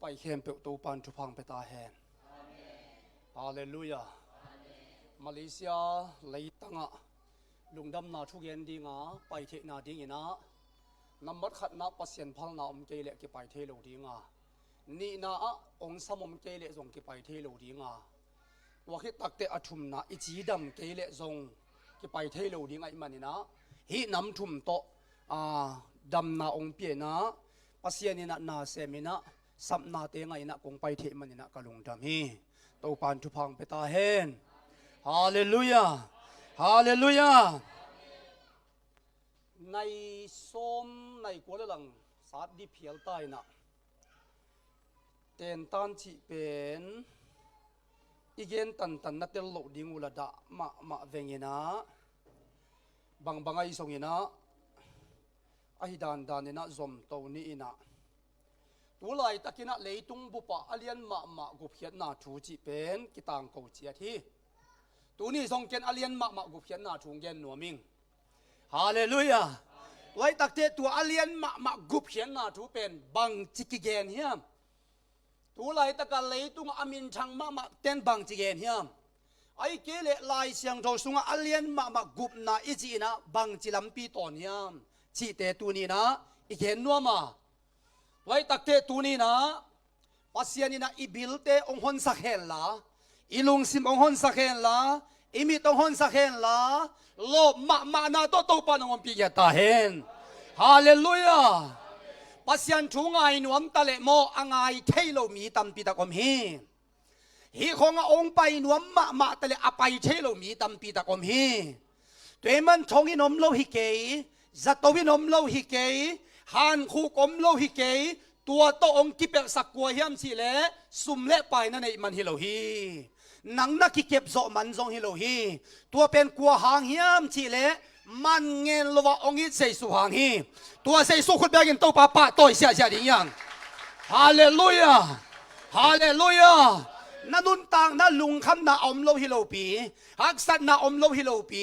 ไปเข้มเปิดตูปันทุพังไปตาแหนฮาเลลูยามาเลเซียเลยตั้งอ่ะลุงดำนาทุกเย็นดีงาไปเทนาดีนะน้ำมัดขัดนับปัสเซียนพังนาอมเกเละกี่ไปเทโลดีงานี่นะองค์สมอมเกเละส่งกี่ไปเทโลดีงาว่าคิดตักเตะชุมนะอิจีดำเกเละส่งกี่ไปเทโลดีงาอีมันนี่นะฮีน้ำชุมโตดำนาองเปียนะปัสเซียนนี่นะนาเซมินะสัมนาเตงไงนะคงไปเทมันนี่นะกะลุงดำฮีตูปันทุพังไปตาเฮนฮาเลลูยาฮาเลลูยาในส้มในกัวเรื่องสาดดิเพียลใต้นะเต็นตันจีเป็นอีเกนตันนัดเตลโลดิงูละดะมาเวงยินะบางไอส่งยินะไอดานนี่นะซอมโตนี่นะตัวไหลตะกินะเลยตุงบุปะอเลียนมากุเพียนนาทูจีเป็นกิตังเกาเจียที่ตัวนี้ส่งเกนอเลียนมากุเพียนนาทูเกนหนัวมิงฮาเลลูยาไว้ตักเตตัวอเลียนมากุเพียนนาทูเป็นบังจิกิเกนเฮียมตัวไหลตะกันเลยตุงอามินชังมาเต้นบังจิเกนเฮียมไอเกเลลายเสียงโทสุงอเลียนมากุบนาอิจีนะบังจิลัมปีตอนเฮียมจีเตตัวนี้นะอีเกนนัวมาไว้ตักเตตูนี้นะปัสยานีนะอีบิลเตองหอนสักเฮนละอีลุงซิมองหอนสักเฮนละอีมิตองหอนสักเฮนละโลมานาโตปานองปีเกตาเฮนฮาเลลูยาปัสยันชูงไงนวมตะเลโมอังไงเทโลมีตัมปีตะกอมฮีคงองไปนวมมาตะเลอไปเทโลมีตัมปีตะกอมฮีตัวมันชงอินอมโลฮิเกยจัตวินอมโลฮิเกยฮันคูกอมโลฮิเกยตัวโตองกิเปสักกัวเฮียมสิเลสุมเละไปนั่นเองมันฮิโลฮีนังนักกิเก็บโซมันซองฮิโลฮีตัวเป็นกัวหางเฮียมสิเลมันเงินลวะองอิเซสุหางฮีตัวเซสุคนเบียกินโตปะโตเสียดิ้งยังฮาเลลูยาฮาเลลูยานั่นนุนตังนั่นลุงคำน่าอมโลฮิโลปีฮักสัตน่าอมโลฮิโลปี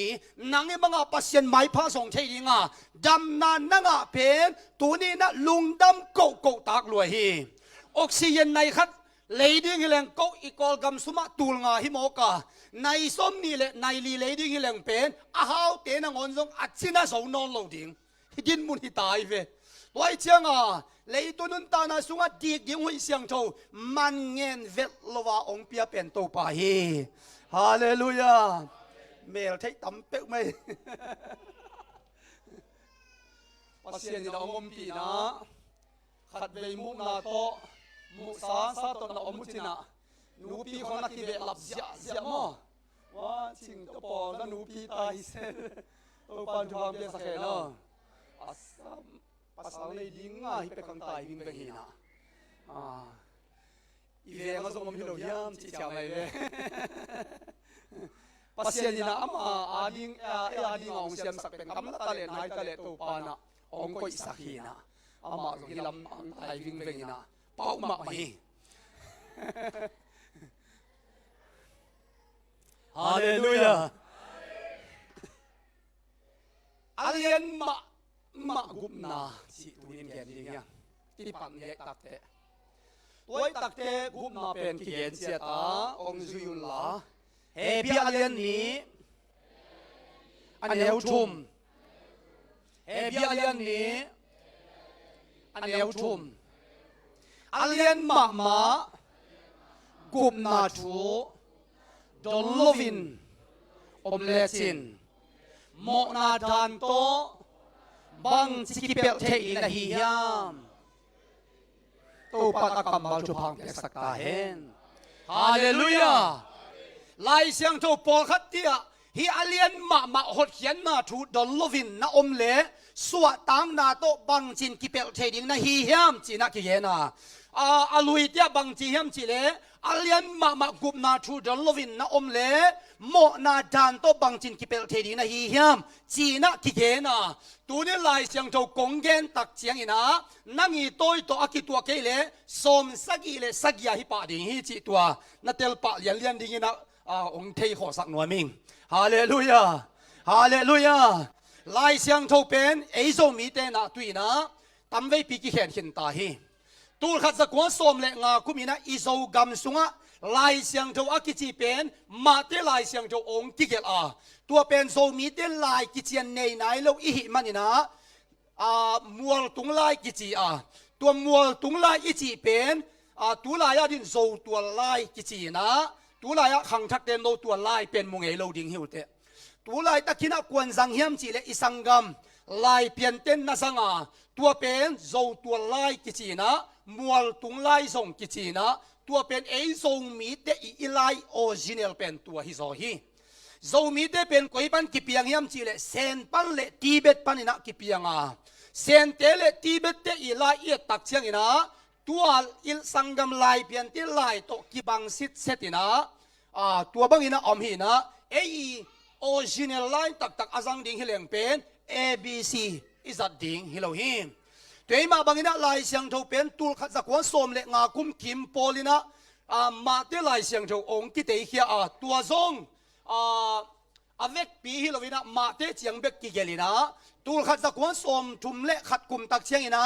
นังเอมังอาปัสยันไม้พาส่งเทียงอ่ะดำนานังอาเป็นตัวนี้นะลุงดำโกตากลวยฮีออกซิเจนในคัดเลยดิ้งเฮลงโกอีกอลกัมสุมาตูลงาฮิโมกาในส้มนี่แหละในลีเลยดิ้งเฮลงเป็นอาหาวเตนังอนซงอัดชินะสาวนอนโลดิ้งฮิดินมุนฮิตายเวไว้เชียงอ่ะเลยตัวนุนตานาสุงาดีกยิ่งหุ่ยเสียงโชมันเงินเวทลวะองเปียเป็นตัวปาฮีฮาเลลูยาเมลใช้ตำเป็กไหมปัสเซียนนี่เราอมปีนะขัดเวมุนาโตมุสาตนะอมุจินะนูปีของนักที่เวลับเสียมั้งว่าชิงตัวปอแล้วนูปีตายเสียตัวปันทุกอย่างสักแค่นั้นอาสัมภาษาในดิ้งอ่ะฮิเปกันตายวิ่งไปหินะอีเวงก็ส่งมาพิโรยามจีเจ้าไม่เลยปัสยานีนะอาดิ้งองเสียมสักเป็นคำละตะเลนายตะเลตัวปานะองก็อิสักหินะมาส่งฮิลำตายวิ่งไปหินะเป้ามาหิฮาเลลูยาอาเลียนมากุมนาสิตุนิมแกนดิ้งยังที่ปันเยตักเตะตัวตักเตะกุมนาเป็นกิเกนเสียตาองซุยุลลาเฮพี่อาเลียนนี้อันเอวชุมเฮพี่อาเลียนนี้อันเอวชุมอาเลียนมากุมนาชูดอลโลวินอมเลชินโมนาดานโตบังจิกิเปลเทอินะฮิยามตัวปัตตะกัมบัลจุพังเปสักตาเฮนฮาเลลูยาลายเสียงโจปอลขัดเตียฮีอาเลียนมาหดเขียนมาถูดอลโลวินนะอมเลสวะตังนาโตบังจินกิเปลเทอินะฮิยามจีนักเยนาอาลุยเตียบังจีฮิมจีเลอาเลียนมากุบนาทูดอลโลวินนะอมเลโมนาดานโตบังจินกิเปลเทดีนะฮีฮิมจีนักเยนาตัวนี้ลายเสียงโจกงเกนตักเสียงอินะนั่งอีโตยโตอากิตัวเกเลสมสักอีเลสักยาฮิปะดิ่งฮิจิตัวนัเตลปะเลียนดิ่งนะองเทยขอสักหน่วยมิงฮาเลลูยาฮาเลลูยาลายเสียงโจเป็นเอโซมีเตนะตุยนะตั้มไว้ปีกิเห็นตาฮี ตูขัดสกวนสมเลงาคุมินะอิโซกัมสุงะลายเสียงโจอากิจิเป็นมาเตลายเสียงโจองกิเกลอาตัวเป็นโซมีเตลายกิจินในไหนโลอิหิมันนะมัวตุงลายกิจิตัวมัวตุงลายอิจิเป็นตัวลายดินโซตัวลายกิจินะตัวลายขังทักเดนโลตัวลายเป็นมุงเอโลดิงหิวเตตัวลายตะกินักกวนสังเฮียมจีเลอิสังกัมลายเปลี่ยนเต้นนะสังตัวเป็นโซตัวลายกิจินะมัวตุงลายส่งกิจินะตัวเป็นเอโซมีเตอีไลออริจินัลเป็นตัวฮิโซฮีโซมีเตเป็นกุยปันกิเปียงยามจีเลเซนปันเลทิเบตปันนะกิเปียงเซนเตเลทิเบตเตอีไลเอตักเชียงอินะตัวอิลสังกัมไลเปลี่ยนเตไลโตกิบังซิดเซตินะตัวบังอินะอมหินะเอออริจินัลไลตักตักอาซังดิ่งฮิเลงเป็น ABC อิสัดดิ่งฮิโลฮิมตัวมาบางนะลายเสียงโจเป็นตูขัดสักวันสมเลงาคุมคิมโพลินะมาเตลายเสียงโจองกิเตเฮียตัวซงเวกปีฮิโลวินะมาเตเจียงเบกกิเกลินะตูขัดสักวันสมทุมเละขัดกุมตักเชียงอินะ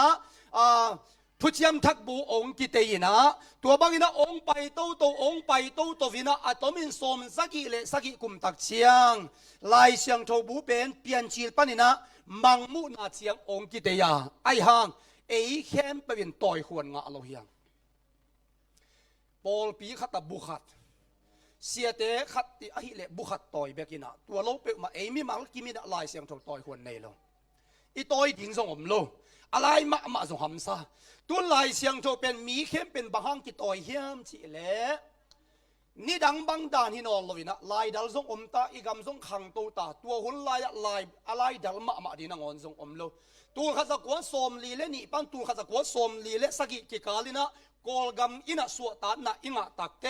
ทุเชียมทักบูองกิเตยินะตัวบางนะองไปโตโตองไปโตโตวินะอัตมินสมสักิเลสักิกุมตักเชียงลายเสียงโจบูเป็นเปลี่ยนชีลปันินะมังมุนาเชียงองกิเตยาไอหางเอเข้มเป็นต่อยขวนงะโลเฮียงปอลปีขัดบุขัดเสียเตขัดติอหิเลบุขัดต่อยเบกินะตัวโลเปมาเอมีมังกิมินะลายเสียงโจต่อยขวนในโลอีต่อยดิ่งส่งอมโลอะไรมาส่งหำซาตัวลายเสียงโจเป็นมีเข้มเป็นบางห้างกิต่อยเฮียมจีเลนี่ดังบังดานฮินอลวินะลายดัลส่งอมตาอีกำส่งขังตัวตาตัวหุ่นลายอะไรดัลมาดีนังอนส่งอมโลตัวข้าศึกวัวสมลีเลนี่ปันตัวข้าศึกวัวสมลีเลสกิกิกาลินะกอลกัมอินะสวตานะอิงะตักเต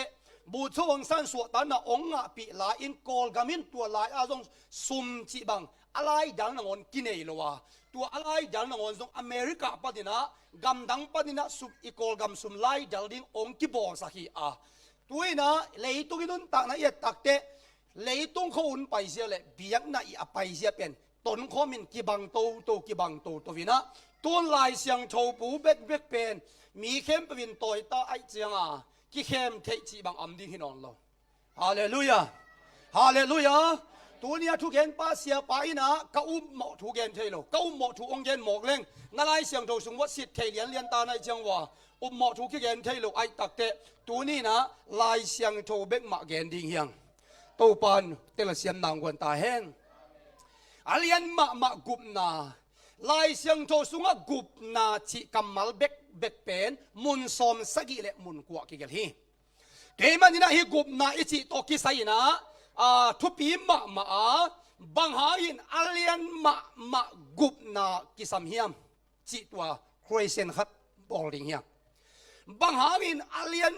บูชวงสันสวตานะองะปีลาอินกอลกัมินตัวลายอาส่งซุมจีบังอะไรดัลนังอนกินเอโลวาตัวอะไรดัลนังอนส่งอเมริกาปะดินะกัมดังปะดินะสุอีกอลกัมซุมลายดัลดิ้งองกิบอสักีตัวนะเลยตุกินุนตักนะเอตักเตเลยตุงเขาอุ่นไปเสียเลยเบียกนะอีไปเสียเป็นต้นข้อมินกิบังโตกิบังโตวินะต้นลายเสียงโชปูเบ็ดเป็นมีเข้มเป็นต่อยตาไอเจียงกิเข้มเทจิบังอัมดีฮินอนเราฮาเลลูยาฮาเลลูยาตัวนี้ทุกเห็นป้าเสียไปนะก้าวหมอทุกเห็นเทโลก้าวหมอทุกองเห็นหมอกเล่งนั่นลายเสียงโชสูงวัดสิทธิ์เทเลียนตาในเจียงว่าหมอทุกเห็นเทโลไอตักเตตัวนี้นะลายเสียงโชเบ็กมาเกนดิ้งเฮียงตัวปันเตลเสียงนางวันตาแห้งอาเลียนมากุบนาลายเสียงโจสุงกุบนาชิกัมมัลเบกเป็นมุนสมสกิเลมุนกวกิเกลฮีเทมันนี่นะฮีกุบนาอิจิโตกิไซนะทุปีมาบังหาอินอาเลียนมากุบนากิสัมเฮียมจิตัวครเซนขัดบอลดิงเฮียบังหาอินอาเลียน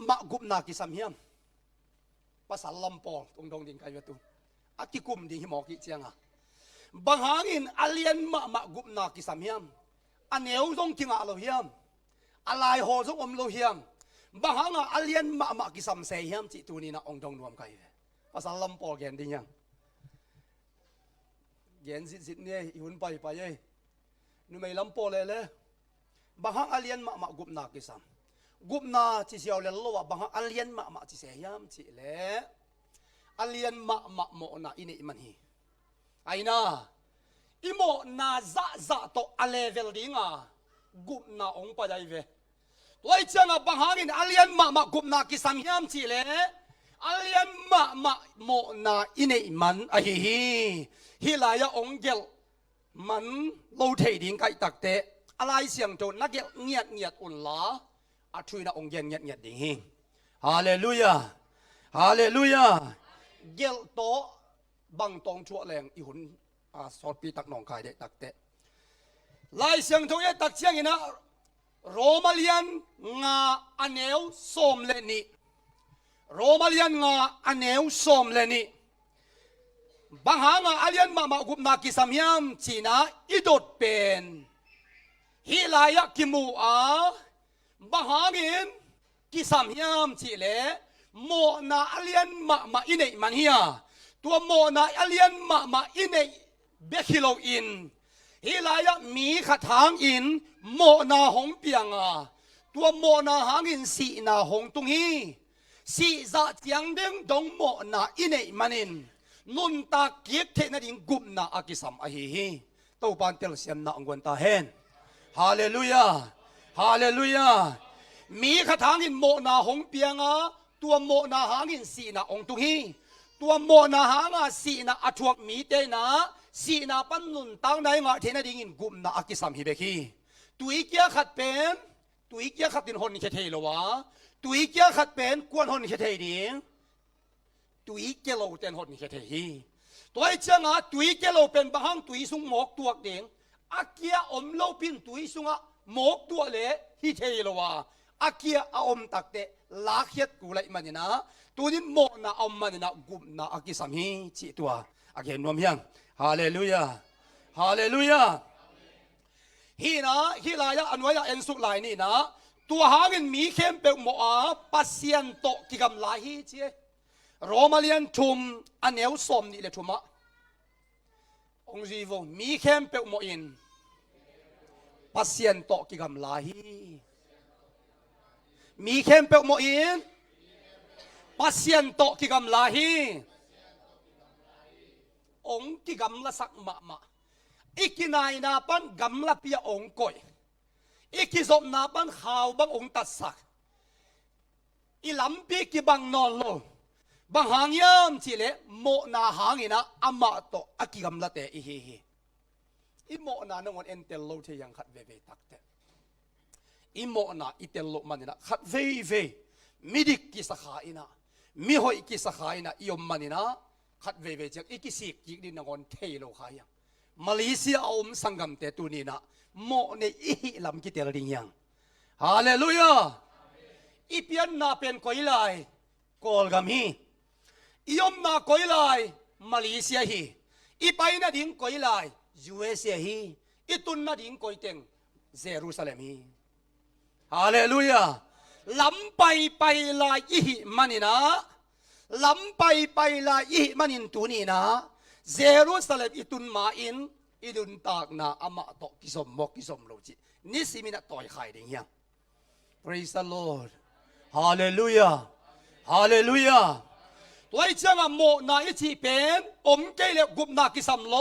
มากุบนากิสัมเฮียมภาษาลำปอตรงดิ่งไกลประตูอากิกุมดิ่งหิมอกิเจียงบางหางินอาเลียนมากุบนากิสามเฮียมอันเอวทรงกิงอาโลเฮียมอะไรโหทรงอมโลเฮียมบางหางอาเลียนมากิสามเซเฮียมจิตูนี่นะองดงรวมกันภาษาลำปอแกนดิ้งยังแกนสิเนี่ยหุ่นไปยังนู่ไม่ลำปอเลยบางหางอาเลียนมากุบนากิสามกุบนาจิเสียวเลลว่าบางหางอาเลียนมาจิเซเฮียมจิเลอาเลียนมาโมนาอินี่มันฮีไอ้น่าอิโมนาจะโตอเลเวลดิ้งกุบนาองไปได้เวตัวไอ้เจ้าบางหางินอาเลียนมากุบนากิสามยามจีเลอาเลียนมาโมนาอินเอมันไอ้ฮิลายาองเกลมันโลเทดิ้งไก่ตักเตะอะไรเสียงโจนักเกลเงียดอุ่นล้าอาทุยนะองเกลเงียดดิ้งฮาเลลูยาฮาเลลูยาเกลโตบังตองชั่วแรงอีหุ่นสอดปีตักหนองคายได้ตักเตะลายเสียงทงเอตักเชียงอินะโรมาเลียนงาอันเอวส้มเลนีโรมาเลียนงาอันเอวส้มเลนีบางหางอาเลียนมากุบนากิสามยามจีน่าอิดดเป็นฮิลายะกิมูบางหางินกิสามยามจีเลโมนาอาเลียนมาอินเอมันเฮียตัวโมนาอาเลียนมาอินเอเบคิโลอินฮิลายะมีขัดทางอินโมนาหงเปียง ตัวโมนาหางอินสีนาหงตุงฮีสีจะเจียงเด้งดงโมนาอินเอมันินนุนตาเกียกเทนดิ่งกุมนาอากิสัมอหิฮีตัวปานเตลเซียมนาองวันตาเฮนฮาเลลูยาฮาเลลูยามีคาถางอินโมนาหงเปียงาตัวโมนาหางอินสีนาองตุงฮีตัวโมนาหางาสีนาอถวกมีเตนาสีนาปันนุนตังไดงาเทนดิ่งอินกุมนาอากิสัมฮิเบคีตุยเกียขัดเป็นตุยเกียขัดดินหนเขเทโลวะตุยเกียขัดเป็นกวนหนเขเทดิ่งตุยเกียโลเตนหนเขเทฮีตัวไอ้เจ้างาตุยเกียโลเป็นบางตุยสุงหมกตัวเด้งอาเกียอมโลปินตุยสุงะหมกตัวเละฮิเทโลวะอาเกียอมตักเตลาเขียดกูไลมันนะตัวนี้หมกนะอมมันนะกุมนะอากิสามีจิตัวอาเกียนวมยังฮาเลลูยาฮาเลลูยาฮีนะฮีลายะอันวายะเอ็นสุไลนี่นะตัวหาเงินมีเข้มเปกหมอปัสเซียนโตกิกำลายฮีเจโรมาเลียนทุมอันเอวสมนี่เลยทุมะองค์จีโวมีเข้มเปกหมออินปัสเซียนโตกิกำลายฮีมีเข้มเปกหมออินปัสเซียนโตกิกำลายฮีองค์กิกำละสักมะอีกนายนาปันกำลับยาองก่อยอีกสมนาปันข่าวบังองตัดสักอีลำปีกิบังนอนโลบังหางยามสิเลโมนาหางอินะอามาโตอากิกำลับเตอีเฮอีโมนานงอนเอ็นเตลโลเทียงขัดเวตักเตอีโมนาอีเตลโลมันนะขัดเวมิดิกิสขาอินะมิหอยกิสขาอินะอียมมันนะขัดเวจากอีกิสิกยิกดินงอนเทโลขายังมาเลเซียอมสังกัมเตตุนีนะโมเนอีลำกิเตลดิงยังฮาเลลูยาอีเปียนนาเป็นกอยไลกอลกามีอียมนากอยไลมาเลเซียฮีอีไปนาดิ่งกอยไลยูเอสเอฮีอีตุนนาดิ่งกอยเต็งเยรูซาเล็มฮีฮาเลลูยาลำไปลายอีมันนี่นะลำไปลายอีมันนินตุนีนะเยรูซาเล็มอีตุนมาอินอีดุนตากนาอามาโตกิสมมกกิสมโลจินี่สิมินะต่อยไข่ดิ่งยัง Praise the Lord Hallelujah Hallelujah ตัวไอ้เจ้าโมนาอิจิเป็นอมเกลกุมนากิสัมโล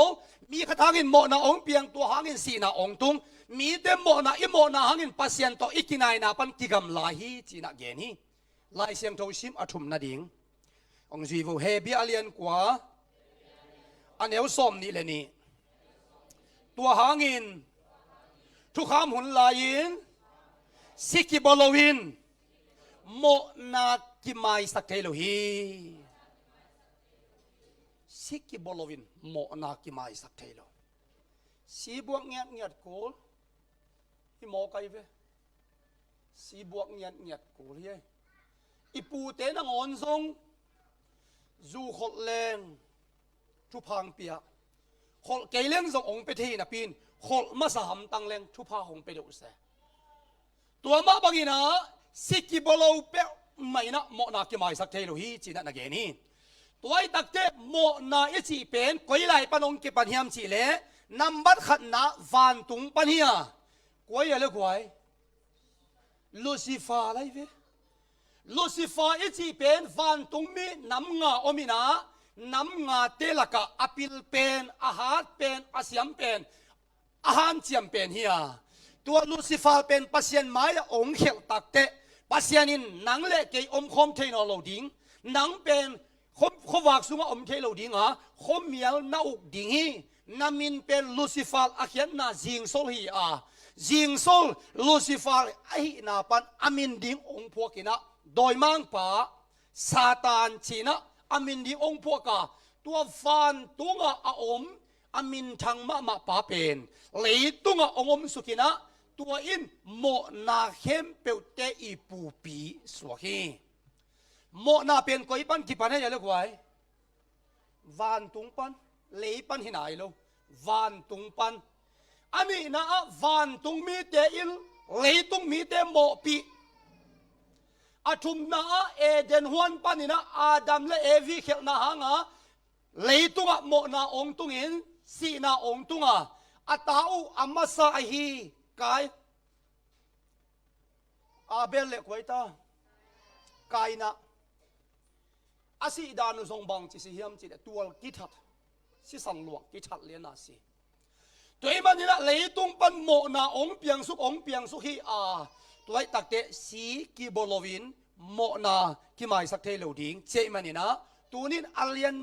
มีคาถางินโมนาองเปียงตัวหางินสีนาองตุงมีเดโมนาอิโมนาหางินปัสเซียนโตอิกินายนาปันกิกำลาฮีจีนักเกนีลายเสียงโทชิมอทุมนาดิ่งองจีโวเฮบิอาเลียนกว่าอันเอวสมนี่เลยนี่ตัวหางินทุกคำหุ่นลายินสิกิบอลวินโมนากิไมสักเทโลฮีสิกิบอลวินโมนากิไมสักเทโลสีบวกเงียดกูที่โมไกเวสีบวกเงียดกูเฮ้ยอีปูเตนังอ่อนทรงจูขดแรงทุพังเปียขดเกลี้ยงส่งองไปที่นะปีนขดมาสามตังแรงทุพาหงไปดูเสตัวมาบางอีนะสิกิบอลเปไม่นะโมนากิไมสักเทโลฮีจีนักเกนีตัวไอ้ตักเตโมนาอิจิเป็นก้อยไหลปนองกิปันเฮียมสิเลนำบัตรขัดนะวันตุงปันเฮียก้อยอะไรก้อยลูซิฟาอะไรเวลูซิฟาอิจิเป็นวันตุงมีน้ำงาอมินะน้ำงาเตลกะอปิลเป็นอาหารเป็นอาเซียมเป็นอาหารเจียมเป็นเฮียตัวลูซิฟาเป็นปัสเซียนไม้องเขลตักเตปัสเซียนินหนังเละเกยอมคมเทนอโลดิงหนังเป็นเขาวากสุงอมเทโลดิงอ่ะเขาเมียลนาอุกดิงฮีนามินเป็นลูซิฟาอาเขียนนาจิงโซลฮีอ่ะจิงโซลลูซิฟาไอนาปันอามินดิงองพวกินะโดยมังป่าซาตานชีนะอามินดิงองพวกะตัวฟันตัวอาอมอามินทางมาป่าเป็นเลยตัวองมสุกินะตัวอินโมนาเข้มเปลเตอีปูปีสวกีโมนาเป็นก้อยปันกี่ปันให้ยังเล็กไว้วานตุงปันเลยปันที่ไหนลูกวานตุงปันอันนี้นะวานตุงมีเตอิลเลยตุงมีเตโมปีอาชุมนะเอเดนฮวนปันนี่นะอาดัมและเอวีเขลนะฮะงะเลยตุงโมนาองตุงอินสีนาองตุงอาตาอูอามาซาฮีกาย อาเบลเล็กไว้ตาไกนะอาศิดานุสงบังจิสิเฮียมจิตตัวกิทัดสิสันหลวงกิทัดเลียนาสิตัวเองมันนี่ละเลยตุงปันโมนาองเปียงสุขีตัวไอ้ตักเตสีกิโบโลวินโมนากิไม่สักเทโลดิ้งเจมันนี่นะตัวนี้อเลียน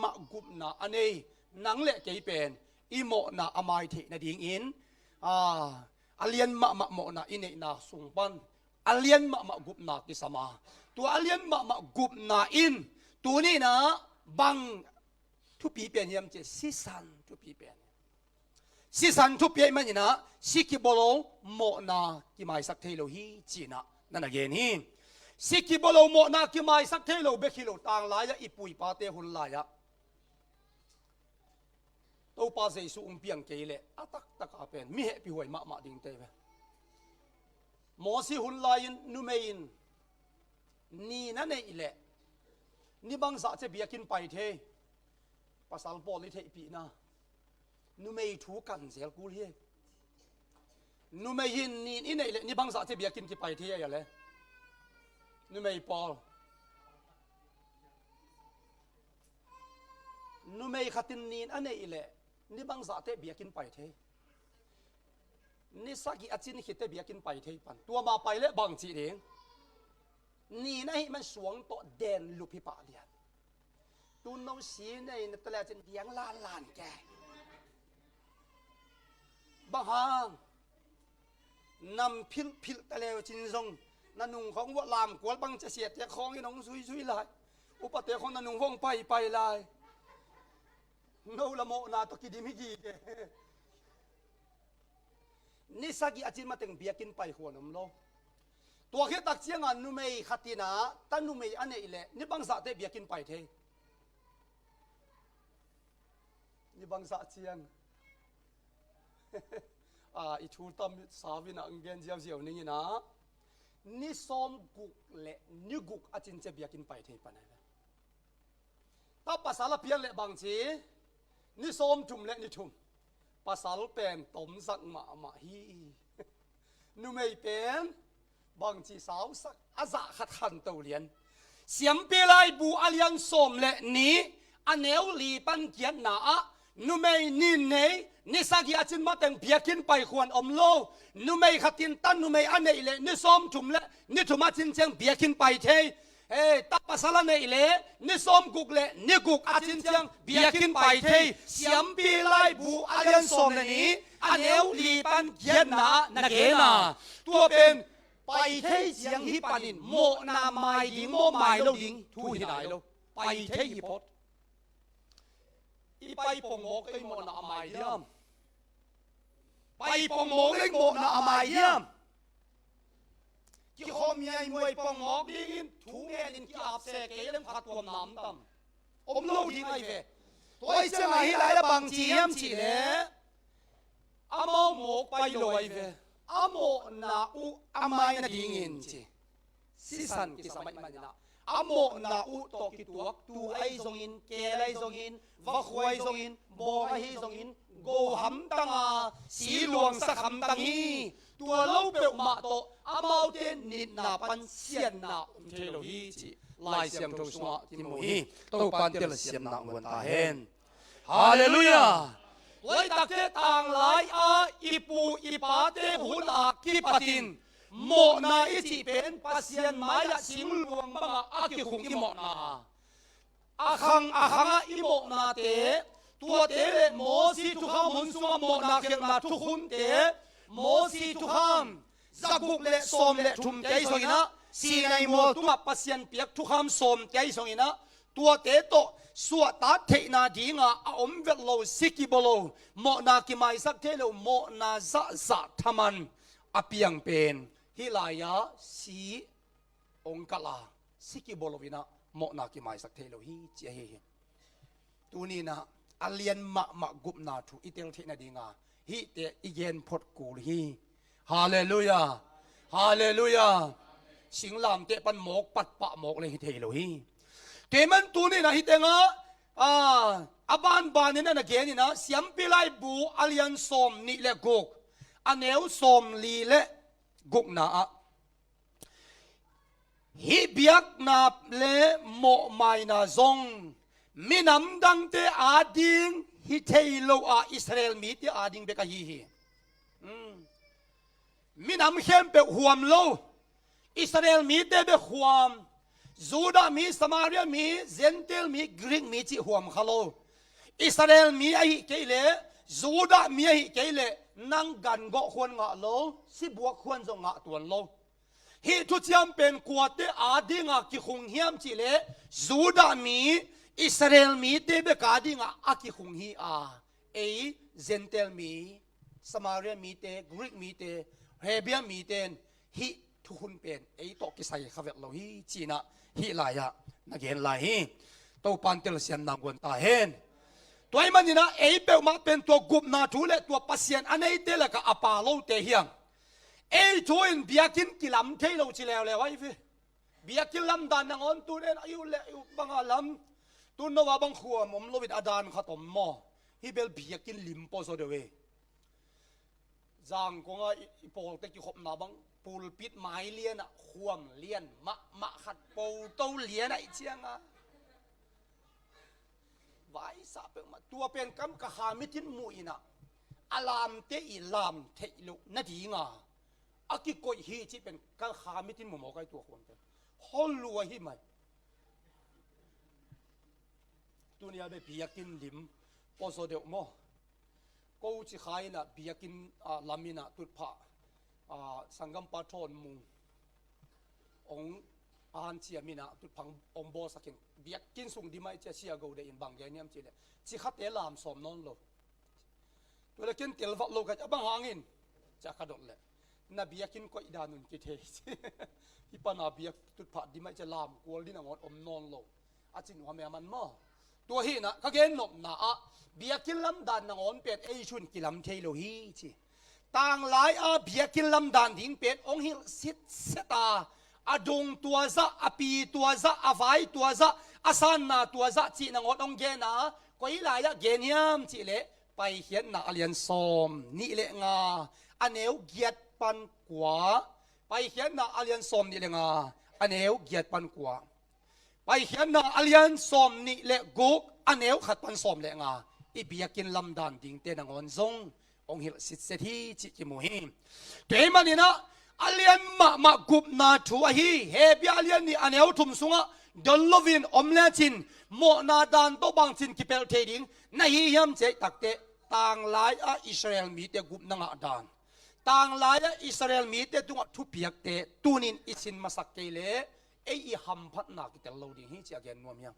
มากุบนาอันนี้นังเละเกยเป็นอีโมนาอามายเทนาดิ้งอินอเลียนมาโมนาอินเนนาสุงปันอเลียนมากุบนากิสมาตัวอเลียนมากุบนาอินตัวนี้นะบังทุปีเปลี่ยนเยี่ยมเจสิสันทุปีเปลี่ยนสิสันทุปีมันนี่นะสิกิโบโลโมนากิไม่สักเทโลฮีจีนะนั่นเองนี่สิกิโบโลโมนากิไม่สักเทโลเบคิโลต่างหลายอีปุยปาเตหุนหลายตัวปาเซสุเปียงเกยเลตักอาเป็นมีเหตุพิหวยมาดิ่งเตะหมอสิหุนลายนุเมยินนี่นั่นเองแหละนี่บางสัตว์จะเบียกินไปเทภาษาปอลิเทปีนะนุเมยถูกันเสียกูเฮียนุเมยินนี่นี่แหละนี่บางสัตว์จะเบียกินไปเทอย่างไรนุเมยปอนุเมยขัดนี่อันนี้แหละนี่บางสัตว์จะเบียกินไปเทนี่สักกี่อาทิตย์คิดจะเบียกินไปเทปันตัวมาไปแล้วบางจีเองนี่นะมันสวงโตเด่นลุพิปะเลียนตูน้องสีในตะเลจะเดียงล้านแกบางฮางนำพิลตะเลจินซงนันนุงของวัดลามกวลบังจะเสียแต่ของที่น้องซุยลายอุปเตะของนันนุงว่องไปลายโนละโมนาตกิดิมิกีนี่สักกี่อาทิตย์มาถึงเบียกินไปหัวนมโลตัวแค่ตักเชียงอันนุเมย์ขัดตินาตันนุเมย์อันนี้แหละนี่บางสัตว์เบียกินไปเทนี่บางสัตว์เชียงอีชูตัมสาวินาอังเกนเจียวนี่นะนี่ซ้อมกุกเละนี่กุกอาจินจะเบียกินไปเทปะไหนละถ้าภาษาละเพียงเละบางทีนี่ซ้อมทุ่มเละนี่ทุ่มภาษาละเป็นต้มสักมาฮีนุเมย์เป็นบางทีสาวสักอาจะขัดขันตัวเรียนเสียมเปลายบูอาเลียงสมเละนี้อันเนวลีปันเกียนหนานุเมย์นินเนนิสักยาจินมาแต่งเบียกินไปควรอมโลนุเมย์ขัดตินตันนุเมย์อันเนเละนิสมถุมเละนิถุมาจินเชียงเบียกินไปเทตับภาษาละเนเละนิสมกุกเละนิกุกอาจินเชียงเบียกินไปเทเสียมเปลายบูอาเลียงสมเละนี้อันเนวลีปันเกียนหนานักเกนาตัวเป็นไปเทเสียงฮิปานินโมนาไมดิงโมไมโลดิงทุยไหนโลไปเทฮิปอดอีไปปงโมกไอโมนาไมเยี่ยมไปปงโมกไอโมนาไมเยี่ยมกี่ข้อมีไอมวยปงโมกดิงทุงเงินกี่อาบเสกเกล้มขัดความน้ำต่ำอมโลดิงไอเวตัวไอเจ้าไงไรละบางจีเยี่ยมจีเล่อามอโมกไปลอยเวอาโมนาอุอามายนาดิ่งอินจีสิสันกิสมัยมันนะอาโมนาอุโตกิตัวตัวไอซงอินเกลไอซงอินวักไวซงอินโบไอซงอินโกหัมตังสีหลวงสักหัมตังฮีตัวเล่าเปลมาโตอามาเตนิดนาปันเสียนนาเทโลฮีจีลายเสียมทุกสวะที่มุฮีโตปันเตลเสียมนาวันตาเห็นฮาเลลูยาเลยตักเตต่างหลายอีปูอีปาเตหุนอากิปตินโมนาอิจิเป็นปัสยันมายาสิงหลวงบังอากิคงอิโมนาอาคังอิโมนาเตตัวเตเลโมสีทุกขมุนสุงโมนาเขียนมาทุกคนเตโมสีทุกขมจักุกเลสมเลทุมเตยสงินะสีในโมตุมาปัสยันเปียกทุกขมสมเตยสงินะตัวเตโตสวดตาเทนาดีงาอมเวลโลสิกิบโลโมนากิไมสักเทโลโมนาซะธมันอเปียงเป็นฮิลายาสีองกลาสิกิบโลวินะโมนากิไมสักเทโลฮีเจเฮตัวนี้นะอเลียนมะกุบนาทุอิเตลเทนาดีงาฮิเตอิเยนพดกูลีฮาเลลูยาฮาเลลูยาสิงลามเตปันหมกปัดปะหมกเลยฮิเทโลฮีเทมันตัวนี้นะฮิเตงอาบานนี่นะเกนี่นะเสียมปิไลบูอเลียนสมนี่เลกุกอันเนวสมลีเลกุกนะ hi biak na le mo mai na zong minam dang te ading hi thailo a Israel mi te ading be ka hi minam khem pe huam lo Israel mi te be huam Juda mi Samaria mi Gentile mi Greek mi chi huam khalo Israel mi ai keile Juda mi ai keile nang gan go khon nga lo si buak khon zo nga tuan lo hi thu chiam pen kuate adinga ki khung hiam chi le Juda mi Israel mi te be ka dinga aki khung hi a Gentile mi Samaria mi te Greek mi te Hebia mi ten hi thu hun pen to ki sai khavet lo hi china hi la ya na gen la hi to pantel sian na gon ta hen toy manina pe ma pen to gup na thu le to pasien anei te la ka apa lo te hiang join biakin kilam thei lo chi lew le wai fi biakin lam dan nang on tu nen ayu le bangalam tu no wa bang khuwa mom lo bit adan khatom mo hi bel biakin lim po so de we jang ko nga ipol te ki khop na bang pul pit mai lian a khuam lian ma khat po to lian ai chianga vai sa pe ma tua pen kam ka ha mitin mu ina alam te ilam theilu na di nga aki koi hi chi pen ka ha mitin mu mo kai tua khon pen hol lua hi mai tunia be biakin lim poso de mo ko chi khai na biakin lamina tut pha sangam pathon mu ong an chi amina tut phang ong bo sakin biakin sung di mai che sia go de in bang ge niam chi le chi khat e lam som non lo tu le ken tel va lo ka bang hangin cha ka dot le na biakin ko idanun ki the hi pa na biak tut pha di mai che lam kol din angon om non lo a chin wa me man mo tua hi na ka gen nop na a biakin lam dan nang on pet chun kilam thailo hi chi tang lai a biakin lam dan ding pet ong hil sit seta adung tua za api tua za avai tua za asan na tua za chi nang on ong ge na koi la ya gen hiam chi le pai hian na alian som ni le nga aneu giat pan kwa pai hian na alian som ni le nga aneu giat pan kwa pai hian na alian som ni le guk aneu khat pan som le nga i biakin lam dan ding te nang on zong ong hil sit set hi chi ki mu hi te manina alian ma gup na thu a hi he bia alian ni aneu thum sunga dollovin omla chin mo na dan to bang chin ki pel the ding na hi yam che takte tang lai a Israel mi te gup na nga dan tang lai a Israel mi te tunga thu piak te tunin isin masak ke le i ham phat na ki tel lo ding hi chi again nuam yang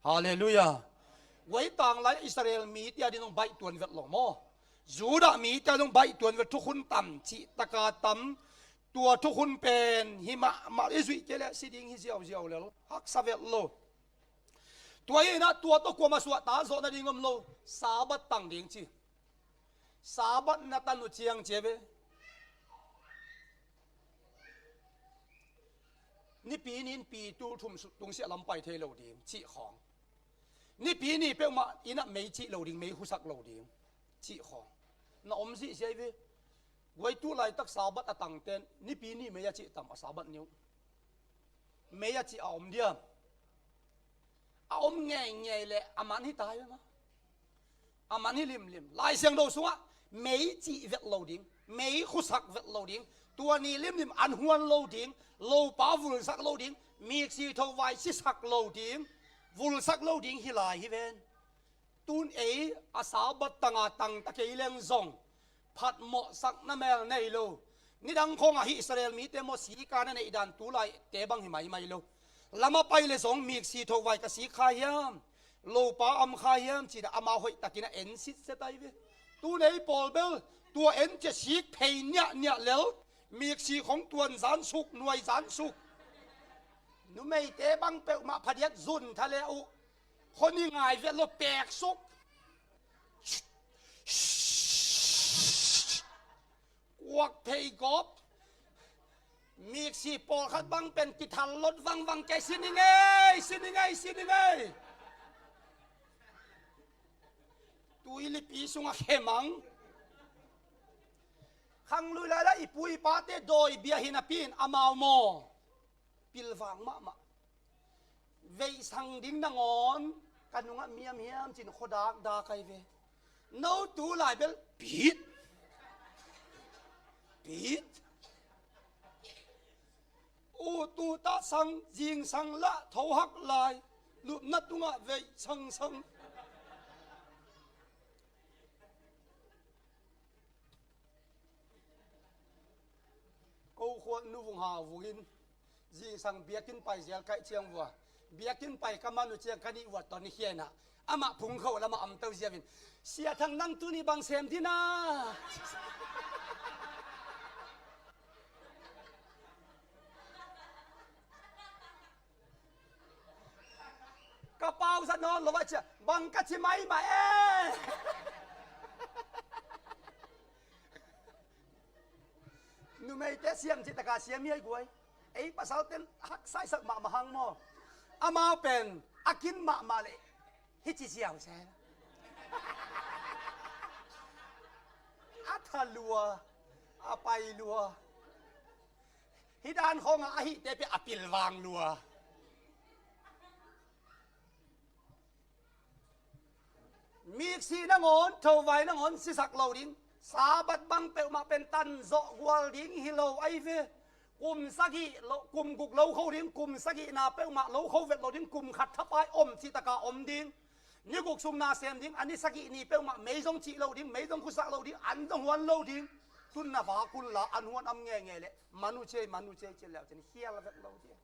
hallelujah wai tang lai Israel mi te adinong bai tuan vet lo mo Juda mi te adong bai tuan vet thu khun tam chi taka tam tua thu khun pen hi ma izui ke le siding hi ziaw le hak savet lo tua ina tua to ko ma suwa ta zo na dingom lo sabat tang ding chi sabat na tanu chiang chebe ni pi nin pi tu thum tung sia lam pai the lo ding chi khong ni pi ni pe ma ina mei chi lo ding mei husak lo ding chi khong na om si sei ve wai tu lai tak sabat atang ten ni pi ni me ya chi tam sabat niu me ya chi om dia om nge le aman hi tai ma aman hi lim lai siang do sunga mei chi vet lo ding mei husak vet lo ding tua ni lim an huan lo ding lo pa vul sak lo ding mi si tho vai si sak lo ding vul sak lo ding hi lai hi ven tun asabat tanga tang ta ke leng zong phat mo sak na mel nei lo ni dang khong a hi Israel mi te mo si ka na nei dan tu lai te bang hi mai lo lama pai le zong mi si tho vai ka si kha yam lo pa am kha yam chi da ama hoi takina en sit se tai ve tu nei pol bel tua en che si phei nya lel mi si khong tuan zan suk nuai zan suk nu mei te bang pe ma phadiat zun thale u khoni ngai ve lo pek suk quak phei gop mi si pol khat bang pen ki thal lot wang ke sin ngai tuili pi sunga khemang khang lui la ipui pa te doi bia hina pin amao mo pil vang ma vei sang ding na ngon kanunga miam chin khodak da kai ve no tu lai bel pit u tu ta sang jing sang la thâu hak lai lup na tunga vei sang câu khuôn nu vùng hà vùng jing sang biakin pai zel kai chiang vua biakin pai kamanu chiang kani wat ton hiena ama phung khâu lama am tau ziavin sia thang nang tu ni bang sem thi na kapau sa non lo wa cha bang ka chi mai ma e nu mei te siam chi taka siam mi ai guai ei pasal ten hak sai sak ma hang mo ama pen akin ma le hi chi siao se athalua apai lua hi dan khong a hi te pe apil wang lua mi si na ngon thâu vai na ngon si sak lo ding sabat bang pe ma pen tan zo gwal ding hi lo ai ve kum sagi lo kum guk lo khâu ding kum sagi na pe ma lo khâu vet lo ding kum khat thapai om chi taka om ding ni guk sum na sem ding ani sagi ni pe ma mei jong chi lo ding mei jong khu sak lo ding an jong wan lo ding tun na va kun la an huan am nge le manu che che le chen hial vet lo ding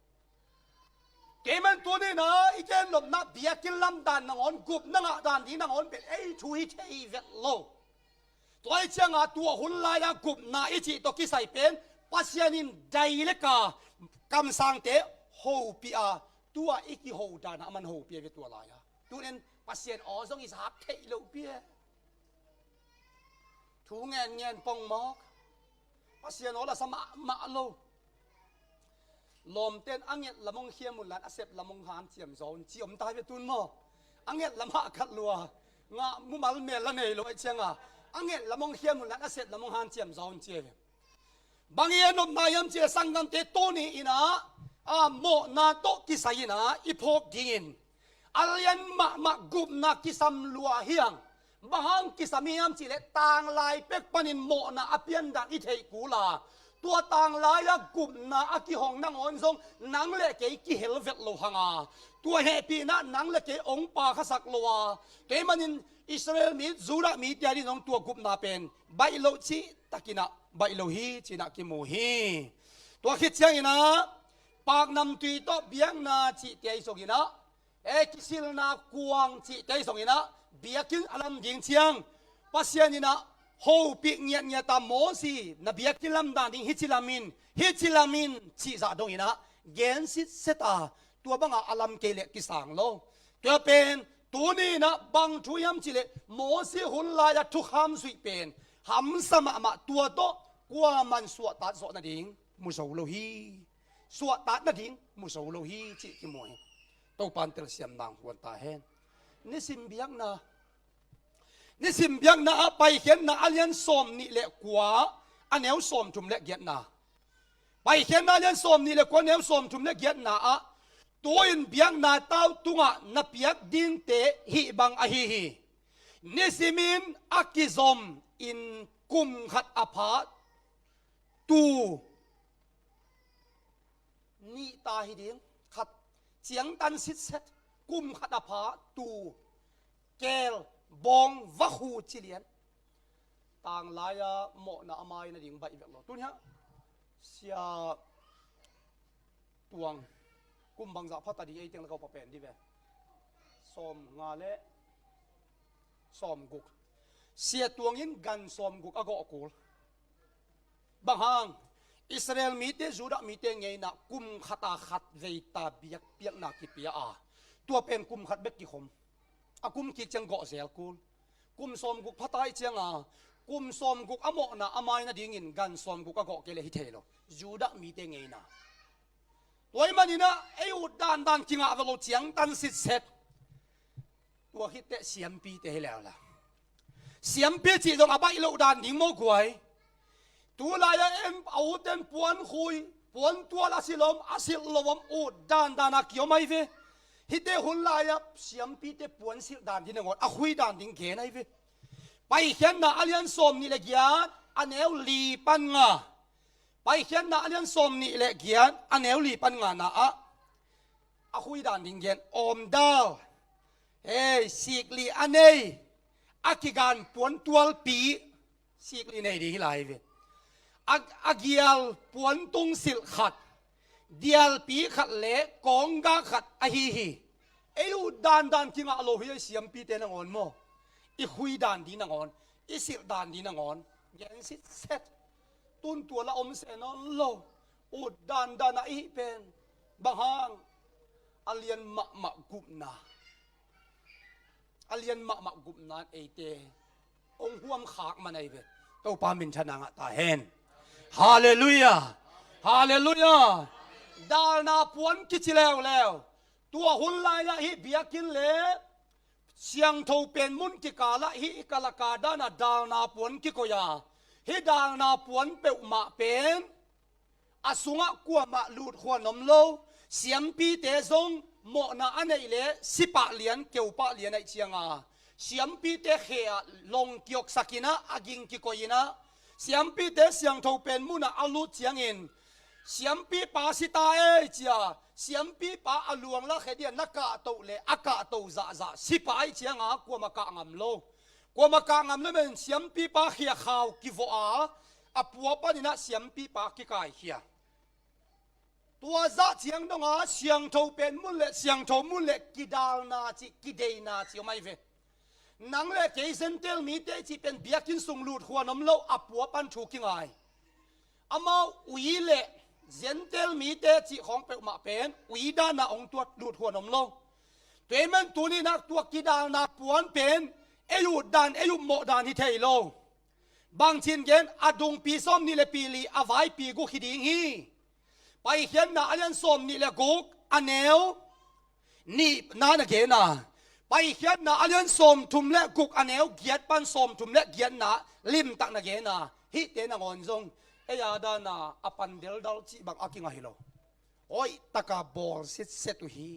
cái mình tôi này nó ý kiến lộn nó bịa cái lâm đàn nó ngón cụp nó ngã đàn thì nó ngón bị ấy chui thấy vẹt lâu tôi chẳng à tua hun lại là cụp na ý chỉ tôi cái sai pen pasianin đầy lệ cả cầm sang thế hậu bịa tua ý cái hậu đàn nó mình hậu bịa về tua lại à tôi nên pasian ở trong cái hạt thấy lâu bịa thú ngàn bông móc pasian nó là sao mạ lâu lom ten anget lamong hiam mun lan asep lamong han chiam zon chi om tai ve tun mo anget lama khat lua nga mu mal me la nei lo chenga anget lamong hiam mun lan asep lamong han chiam zon che ve bangye nom na yam che sangam te to ni ina a mo na to ki sai na ipok dingin alian ma gup na kisam lua hiang bahang kisamiam chi le tang lai pek panin mo na apian dang i thei kula tua tang lai ya gum na aki hong nang on zong nang le ke ki helvet lo hanga tua happy na nang le ke ong pa khasak lowa ke manin Israel mi zura mi tiari nong tua gup na pen bai lo chi takina bai lo hi china ki mo hi tua khit chang ina pak nam tui to biang na chi tiai sogina e kisil na kuang chi tiai sogina biakin alam ding chiang pasian ina hou pi nyat ta mo si na biak tilam dan ding hichilamin chi za dong ina gen sit seta tua banga alam ke le ki sang lo tua pen tu ni na bang thu yam chi le mo si hun la ya thu kham sui pen ham sama ma tua to kwa man suat ta so na ding mu so lo hi suat ta na ding mu so lo hi chi ki mo to pan tel siam nang huan ta hen ni sim biak na ni sim biak na pai khen na alian som ni le kwa aneu som thum le get na pai khen na alian som ni le kwa aneu som thum le get na a toin biak na tau tunga na piak ding te hi bang a hi ni simin akizom in kum khat apha tu ni ta hi ding khat chiang tan sit set kum khat apha tu kel bong vahu chilian tang laya mo na amai na ding bai vek lo tu nya sia tuang kum bang za phata di ei teng la ko pa pen di ve som nga le som guk sia tuang in gan som guk ago kul bang hang Israel mi te Juda mi te ngei na kum khata khat veita biak piak na ki pia a tua pen kum khat bek ki khom akum ki chang go zel kul kum som guk phatai chang a kum som guk amo na amai na ding in gan som guk ago ke le hi thelo Juda mi te ngei na toy manina eu dan kinga velo chiang tan sit set tua hit te siam pi te helala la siam pi chi dong abai lo dan ding mo guai tu la ya em au ten puan khui ปวนตัวละสิลมอาศิลลมอูดานดานาเกี่ยวไม่เวฮิเตหุ่นลายเสียมปีเตปวนสิดานที่นงอนคุยดานดิ้งเกนไอเวไปเขียนนะอเลียนสมนี่แหละเกียนอันเอวลีปันงาไปเขียนนะอเลียนสมนี่แหละเกียนอันเอวลีปันงานะคุยดานดิ้งเกนอมดาวเฮ้สิกลีอันเออากิการปวนตัวปีสิกลีในดีไลเวอาเกียลปวนตุงสิลขัดเดียลปีขัดเละกองกาขัดฮีเอลูดานกิงอาโลหิเสียมปีเตนังอนโมอีคุยดานดีนังอนอีสิลดานดีนังอนยังสิเซตตุนตัวละอมเสนอนโลอุดดานอีเป็นบางฮังอาเลียนมะกุบนาอาเลียนมะกุบนาเอเตองห่วมขากมันไอเวโตปามินชนะตาเฮนฮาเลลูยาฮาเลลูยาดาลนาปวนกิจแล้วตัวหุ่นลายละฮิเบียกินเล่เสียงทูเป็นมุนกิกาละฮิกาลกาดานาดาลนาปวนกิโกยาฮิดาลนาปวนเปอุมาเป็นอสุงะกัวมาลูดขวานมโลเสียมปีเตซงโมนาอันไหนเล่สิปะเหรียญเกี่ยวปะเหรียญไอเชียงาเสียมปีเตเขียลงเกี่ยวสักินะอากิงกิโกยินะเสียมปีเตเสียงทูเป็นมุนอาลูเจียงอินเสียมปีปาสิตาเอเจียเสียมปีปาอลวงละเขเดียนักกะโตเลอากะโตจะสิปาไอเจียงากวมากะงำโลกวมากะงำเลยเป็นเสียมปีปาเขียข่าวกิโวอาปัวปานี่นะเสียมปีปากิกายเขียตัวจะเจียงตรงเสียงทูเป็นมุนเลเสียงทูมุนเลกิดาลนาจิกิเดนาจิไม่เวนังเล่เกยเซนเตลมีเตจิเป็นเบียกินสุงลูดหัวนมโลอปัวปันถูกยังไงอามาอุยเล่เซนเตลมีเตจิของเปมาเป็นอุยดานาองตัวลูดหัวนมโลตัวมันตัวนี้นักตัวกิดานาปวนเป็นเอยุดานเอยุโมดานที่เทโลบางชินเกนอดุงปีส้มนี่เลปีลีอวายปีกุขิดิงฮีไปเขียนนาอันส้มนี่เลกุกอันเนวนี่นาเกนาไปเขียนนะอันยันสมทุมเละกุกอันเอวเกียรปันสมทุมเละเกียรนะลิมตักนะเกนะฮิเตนะงอนจงเอยาดานะอปันเดลดอลจีบังอากิงาฮิโลโอ้ยตะกาบอลเซตุฮี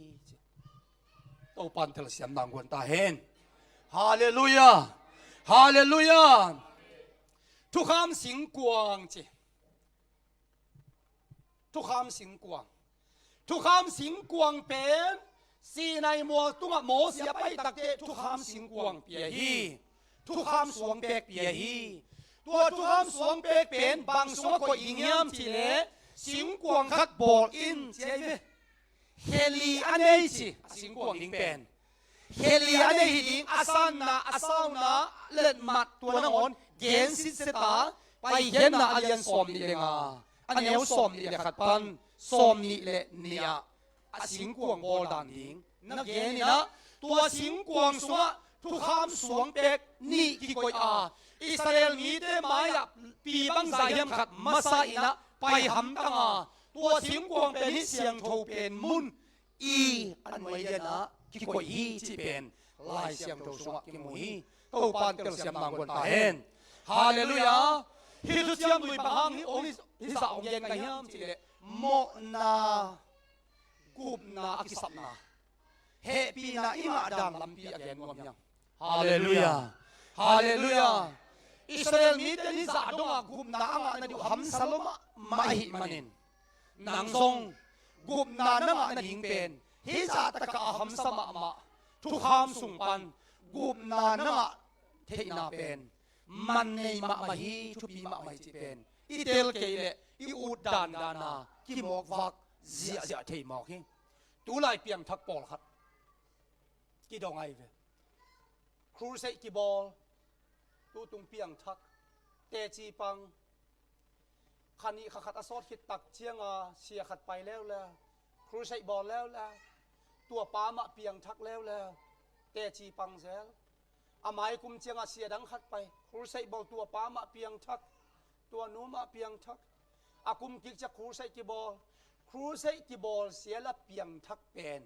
โตปันเทลเสียมนางวนตาเฮนฮาเลลูยาฮาเลลูยาทุกคำสิงกวางจีทุกคำสิงกวางทุกคำสิงกวางเป็นสีในมัวตุ้งโมเสียไปตักเตทุกคำสิงกวงเปียฮีทุกคำสวงเปกเปียฮีตัวทุกคำสวงเปกเป็นบางสวงก็อิงยามทีเล่สิงกวงคัดบอกอินเจเวเฮลีอันเอจิสิงกวงดิงเป็นเฮลีอันเอหิงอาสันนาอาซาวนาเล่นมัดตัวนงอนเกนสิเสตาไปเห็นนาอันยันสอมนี่เลงาอันเอวสอมนี่เลขัดปันสอมนี่เลเนียสิงกวงบอลดันหิงนักเกนี่นะตัวสิงกวงสวะทุกคำสวงเป็กนี่กิโกยอิสราเอลมีเตมายปีบังใจยมขัดมาซาอินะไปหำตังตัวสิงกวงเป็นนิเสียงโทเป็นมุนอีอันไว้เดนะกิโกยฮีจีเป็นลายเสียงโทสวะกิมุฮีโตปานเตลเสียมนางวนตาเฮนฮาเลลูยาฮิตุเสียมดุยบังฮิโอลิฮิสาองเย็นกันยามจีเลโมนากูบนาอักิสับนาเฮปีนาอิมาดังลำปีอเกนงอมยังฮาเลลูยาฮาเลลูยาอิสราเอลมีแต่นิสาดงกูบนาอังอันดิฮัมซาลมะมาหิมันินนางทรงกูบนานังอันหิงเป็นฮิซาตะกะฮัมสมะมะทุกฮามสุงปันกูบนานังเทนาเป็นมันในมะมาฮีทุปีมะมาฮิจิเป็นอีเตลเกเลอีอูดานดานากิมอกวักเสียเทมอกฮิตูไลเปียงทักปอลครับกี่ดองไอเวครูเซกี่บอลตูตุงเปียงทักเตจีปังคันนี้ขัดอสอดคิดตักเชียงเสียขัดไปแล้วครูเซบอลแล้วตัวป้ามะเปียงทักแล้วเตจีปังเซลอาไม้กุมเชียงเสียดังขัดไปครูเซบอลตัวป้ามะเปียงทักตัวนูมะเปียงทักอากุมกิจจะครูเซกี่บอลครูเซกี่บอลเสียละเปียงทักเป็น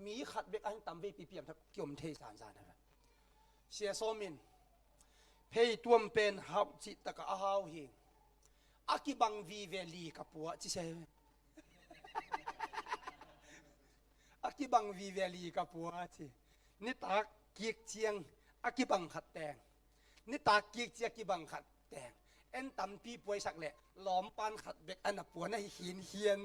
มีขัดเบกอันต่ำเวปีเปียงทักเกี่ยมเทสานนะเสียโซมินเพย์ตัวเป็นฮับจิตตะกะอาฮาวหิงอากิบังวีเวลีกับปัวจิเซ กิบังวีเวลีกับปัวจีนิตากิกเชียงอากิบังขัดแตงนิตากิกเชียกิบังขัดแตงเอ็นตำปีป่วยสักแหละหลอมปานขัดเบกอันนับปัวในหินเฮียน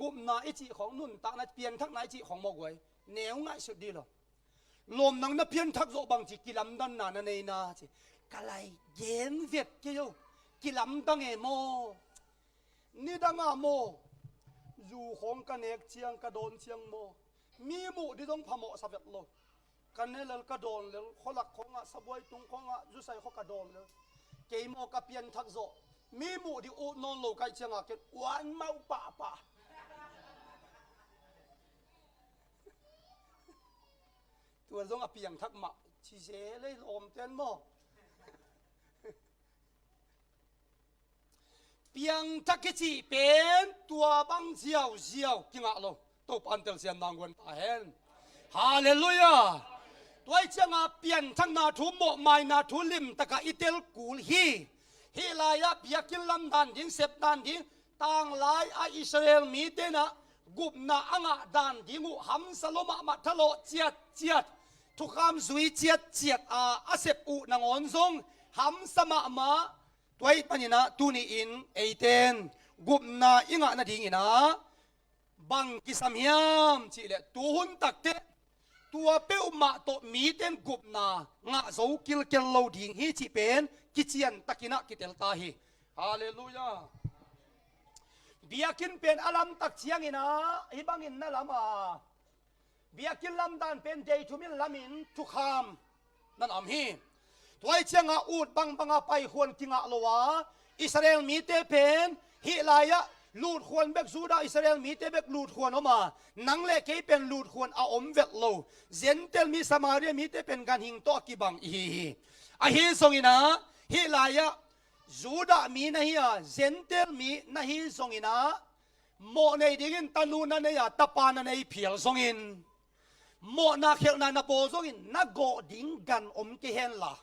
กุมนาอิจิของนุ่นตานัดเปลี่ยนทักนายจิของมอกไว้แนวง่ายสุดดีหรอลมนังนับเปลี่ยนทักโซบังจิกิลำดันนาในนาจิกะไลเย็นเวียดกิโยกิลำดังเอโมนี่ดังอาโมอยู่ของกันเอกเชียงกระโดนเชียงโมมีหมู่ที่ต้องพมอสับเวทโลกันเนี่ยเรากระโดนเลยเขาหลักของอ่ะสบวยตุงของอ่ะยุใส่เขากระโดนเลยเกี่ยโมกับเปลี่ยนทักโซมีหมู่ที่อุนนโลกไกเชียงอ่ะเกิดวันเมาป่าตัวทรงอภิยังทักมาชีเสเลยลมเต้นโมเพียงทักกิจิเป็นตัวบังเสียวกิงอ่ะโลตัวปันเตลเสียนนางวันตาเห็นฮาเลลูยาตัวเจ้าเปลี่ยนทั้งนาทุโมไม่นาทุลิมตะกะอิเตลกูลฮีลายะเปียกิลลำดันดิ้งเสพดันดิ้งต่างหลายอิสราเอลมีเตนะกุบนาอ่างดันดิ้งหัมสโลมามัทโลเจียดทุกคำสุยเจียดอาเสพอุนางอนซงหัมสมามาตัวไอ้ปัญญาตุนีอินเอเตนกุบนาอิงะนาดิ้งอินะบังกิสามยามชีเลตัวหุ่นตักเตตัวเป้ามาโตมีเต็นกุบนางะโซกิลเกลโลดิ้งฮีจีเป็นกิเจียนตักินะกิเตลตาฮีฮาเลลูยาเบียกินเป็นอลัมตักเชียงอินะฮิบังอินนั่นละมาเบียกินลำดันเป็นเดย์ทุมินลามินทุกคำนั่นอำฮีตัวไอ้เชียงอาอูดบังไปควรกิงอาโลวาอิสราเอลมีเตเป็นฮิลายะลูดควรเบกซูดาอิสราเอลมีเตเบกลูดควรออกมานังเล็กเป็นลูดควรอาอมเวทโลเซนเตลมีสมาเรียมีเตเป็นการหิงโตกิบังอีฮีทรงอินะฮิลายะซูดามีนะฮีเซนเตลมีนะฮีทรงอินะโมในดิ้งตันูนันเนี่ยตะปานันในเพียลทรงอินโมนาเขลนานาโปซกินนักโกดิ้งกันอมเกเฮนละ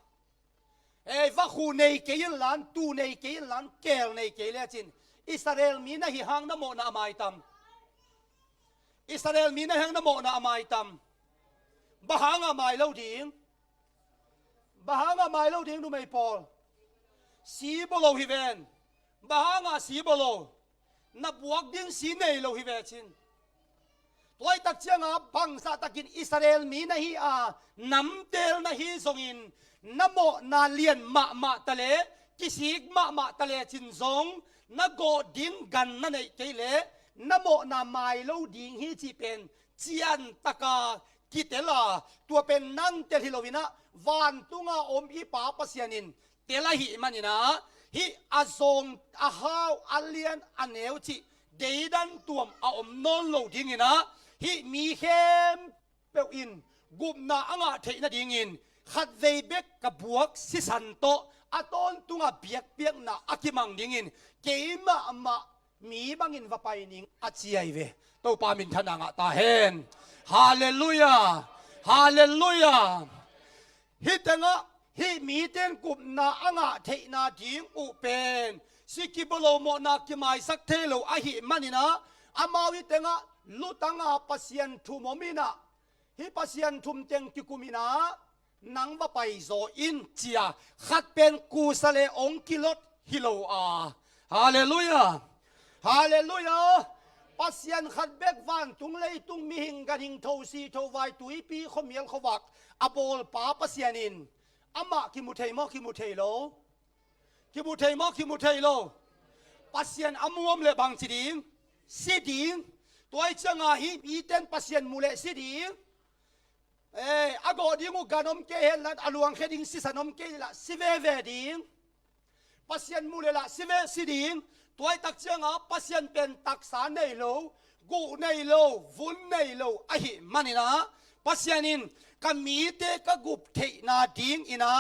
ว่าคูในเกยินล้านตูในเกยินล้านเกลในเกลจินอิสราเอลมีนะฮิฮังนะโมนาอามายตัมอิสราเอลมีนะฮังนะโมนาอามายตัมบะฮังอามายเล่าดิ้งบะฮังอามายเล่าดิ้งดูไม่พอสีบโลฮิเวนบะฮังอาสีบโลนับวกดิ้งสีในโลฮิเวจินตัวตักเชียงบังซาตะกินอิสราเอลมีนะฮีน้ำเตลนะฮีทรงอินนโมนาเลียนมาตะเลกิสิกมาตะเลจินซงนโกดิ้งกันนั่นเองเกเลนโมนาไมโลดิ้งฮีจีเป็นเจียนตะกากิเตลาตัวเป็นนั่งเตลิโลวินะวานตุงาอมอีปาปเสียนินเตลาหิมันนี่นะฮีอาซงอาฮาวอาเลียนอันเอวจิเดดันตัวอมนอนโลดิ้งนี่นะฮิมีเข้มเปลอินกุมนาอ่างเทนดิ่งอินขัดเวเบกกับบวกสิสันโตอาตอนตุงเบียกนาอากิมังดิ่งอินเกมามีบังอินว่าไปนิงอาเจียเวตัวปามินทนางตาเฮนฮาเลลูยาฮาเลลูยาฮิตงะฮิมีเต็นกุมนาอ่างเทนาดิ่งอุเป็นสิกิบโลโมนากิไมสักเทโลอาหิมันินะอามาวิเตงะลุตังอาปัสยันทุมมินะฮิปัสยันทุมเตงกิกุมินะนังว่าไปโซอินเจียขัดเป็นกูสเลองกิลดฮิโลฮาเลลูยาฮาเลลูยาปัสยันขัดเบกวันตุงเลยตุงมีหิงกันหิงโทซีโทไวตุยปีขมียลขวักอโบลปาปัสยันินอามาคิมุเทมอคิมุเทโลคิมุเทมอคิมุเทโลปัสยันอามวมเลบังสิดิงสิดิงตัวไอ้เจ้าหิมีเต็นปัสยันมูเลสิดิงอากอดิงูกันอมเกลละอลวงเคดิงสิสันอมเกลละสิเวเวดิงปัสยันมูเลละสิเวสิดิงตัวไอ้ตักเจ้าปัสยันเป็นตักษาในโลกูในโลวุนในโลไอ้มันนี่นะปัสยันินก็มีเตก็กุบเทนาดิงอินะ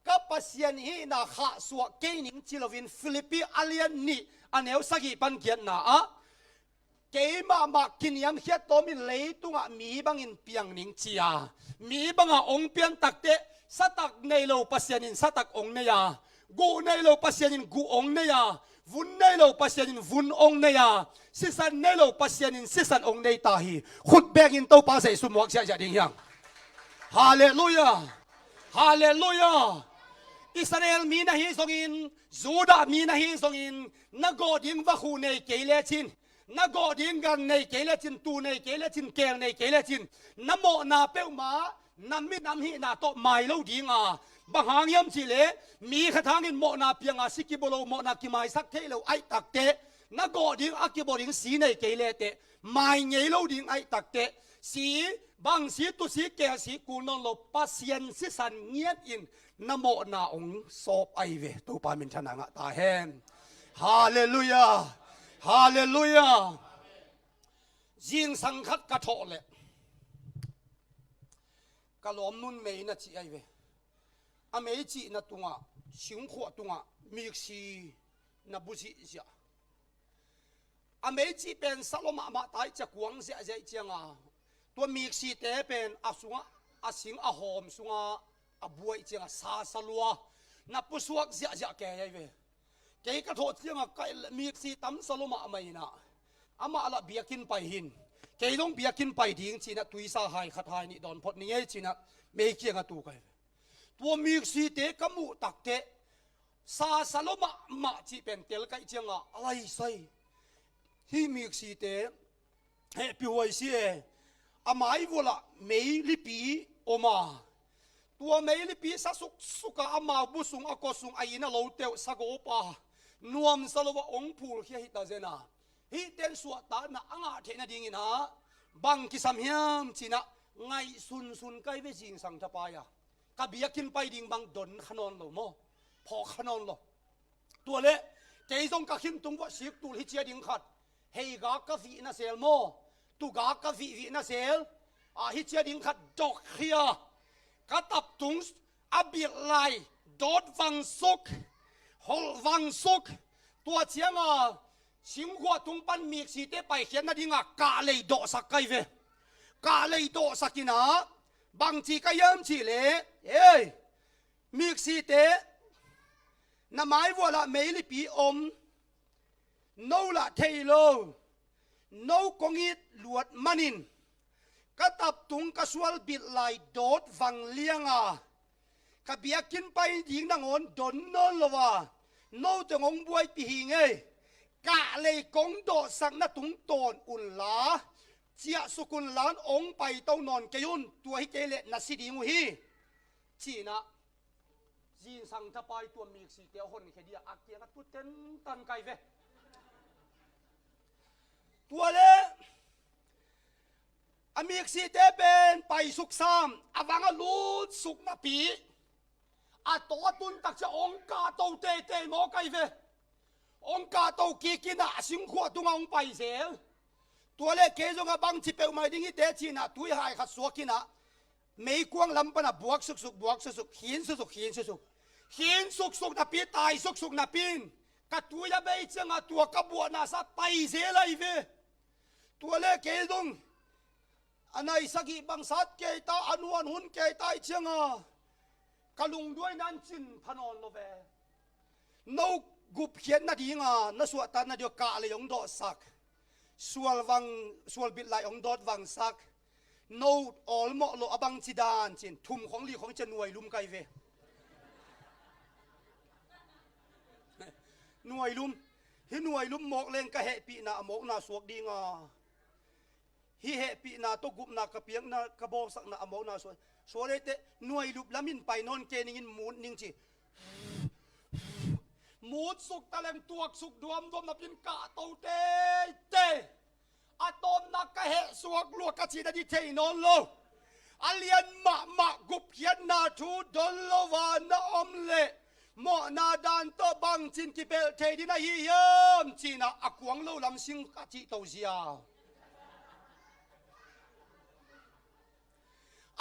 ก็ปัสยันฮีนาข้าสวะเกนิงจิลวินฟิลิปปีอาเลียนนี่อันเอวสกิปันเกียนนะเกมากินยังเฮียโตมิเลยตุงมีบังอินเปียงนิงเจียมีบังองเปียนตักเตสตักในโลปัสยานินสตักองเนีย gu nei lo pasien in gu ong nei ya vun nei lo pasien in vun ong nei ya sisan nei lo pasien in sisan ong nei ta hi khut bek in to pa sei su muak sia ja ding yang hallelujah hallelujah Israel mi na hi songin Juda mi na hi songin na goding va khu nei kele chin na goding gan nei kele chin tu nei kele chin kel nei kele chin na mo na pe ma nam mi nam hi na to mai lo ding a bang hang yam chi le mi kha thang in mo na piang a sikibolo mo na ki mai sak the lo ai tak te na goding akiboding si nei kele te mai ngei lo ding ai tak te si bang si tu si ke si ku non lo pasien si san nghiet in na mo na ong sop ai ve to pa min thana nga ta hen hallelujah hallelujah jing sang khat ka tho le kalom nun mei na chi ai ve a mei chi na tunga sing kho tunga mixi na buji ja a mei chi pen saloma ma tai cha kuang sia jai chianga tua mixi te pen asunga asing a hom sunga a buai chianga sa salua na pusuak zia zia ke ai ve ke ka tho chianga kai mixi tam saloma mai na ama ala biakin pai hin ke long biakin pai ding china tuisa hai khat hai ni don phot ni ngai china me kianga tu kai tua mixi te kamu tak te sa saloma ma chi pen tel kai chianga alai sai hi mixi te he pi hoi si amai vola mei lipi oma tua mei lipi sa suk suka ama busung akosung aina lo teu sagopa nuam salwa ong phul khia hi ta zena hi ten suwa ta na anga thena ding ina bang ki sam hiam china ngai sun sun kai ve jing sang tha pa ya ka biakin pai ding bang don khanon lo mo pho khanon lo tua le ke jong ka khim tung wa sik tul hi chia ding khat hei ga ka vi na sel mo tu ga ka vi na sel a hi chia ding khat dok khia ka tap tung abil lai dot wang sok hol wang sok tua chianga sim hua tung pan mi si te pai khian na dinga ka lei do sak kai ve ka lei do sakina bang chi ka yam chi le ei mi si te na mai vola mei li pi om no la thailo no kongit luat manin ka tap tung ka sual bit lai dot wang lianga ka biakin pai ding nangon don non lowa no te ngong buai pi hi nge ka lei kong do sak na tung ton un la chia sukun lan ong pai tau non ke yun tua hi ke le na si ding hi china jin sang tha pai tua mi si te hon khe dia akia ka tu ten tan kai ve tua le amik si te ben pai suk sam awanga lut suk na pi a to tun tak cha ong ka to te te mo kai ve ong ka to ki ki na sim kho tu ngong pai sel tua le ke zo nga bang chi pe mai ding te chi na tui hai khat so ki na mei kuang lam pa na buak suk suk buak suk suk hin suk suk hin suk suk hin suk suk na pi tai suk suk na pin ka tu ya bei changa tua ka bu na sa pai se lai ve tua le ke dong anai sagi bang sat ke ta anuan hun ke tai changa kalung duai nan chin phanon lo ve no gup khian na dinga na suwa ta na dio ka le yong do sak sual bit lai ong dot wang sak no all mo lo abang chi dan chin thum khong li khong chen nuai lum kai ve nuai lum mok leng ka he pi na mok na suak dinga hi he pi na to gup na ka piang na ka bo sak na amo na so le te nuai lup lamin pai non ke ning in mun ning chi mut suk talem tuak suk duam dom na pin ka to te atom na ka he suak lu ka chi da di thei non lo alian ma gup hian na thu don lo wa na om le mo na dan to bang chin ki pel thei di na hi yam chi na akwang lo lam sing ka chi to zia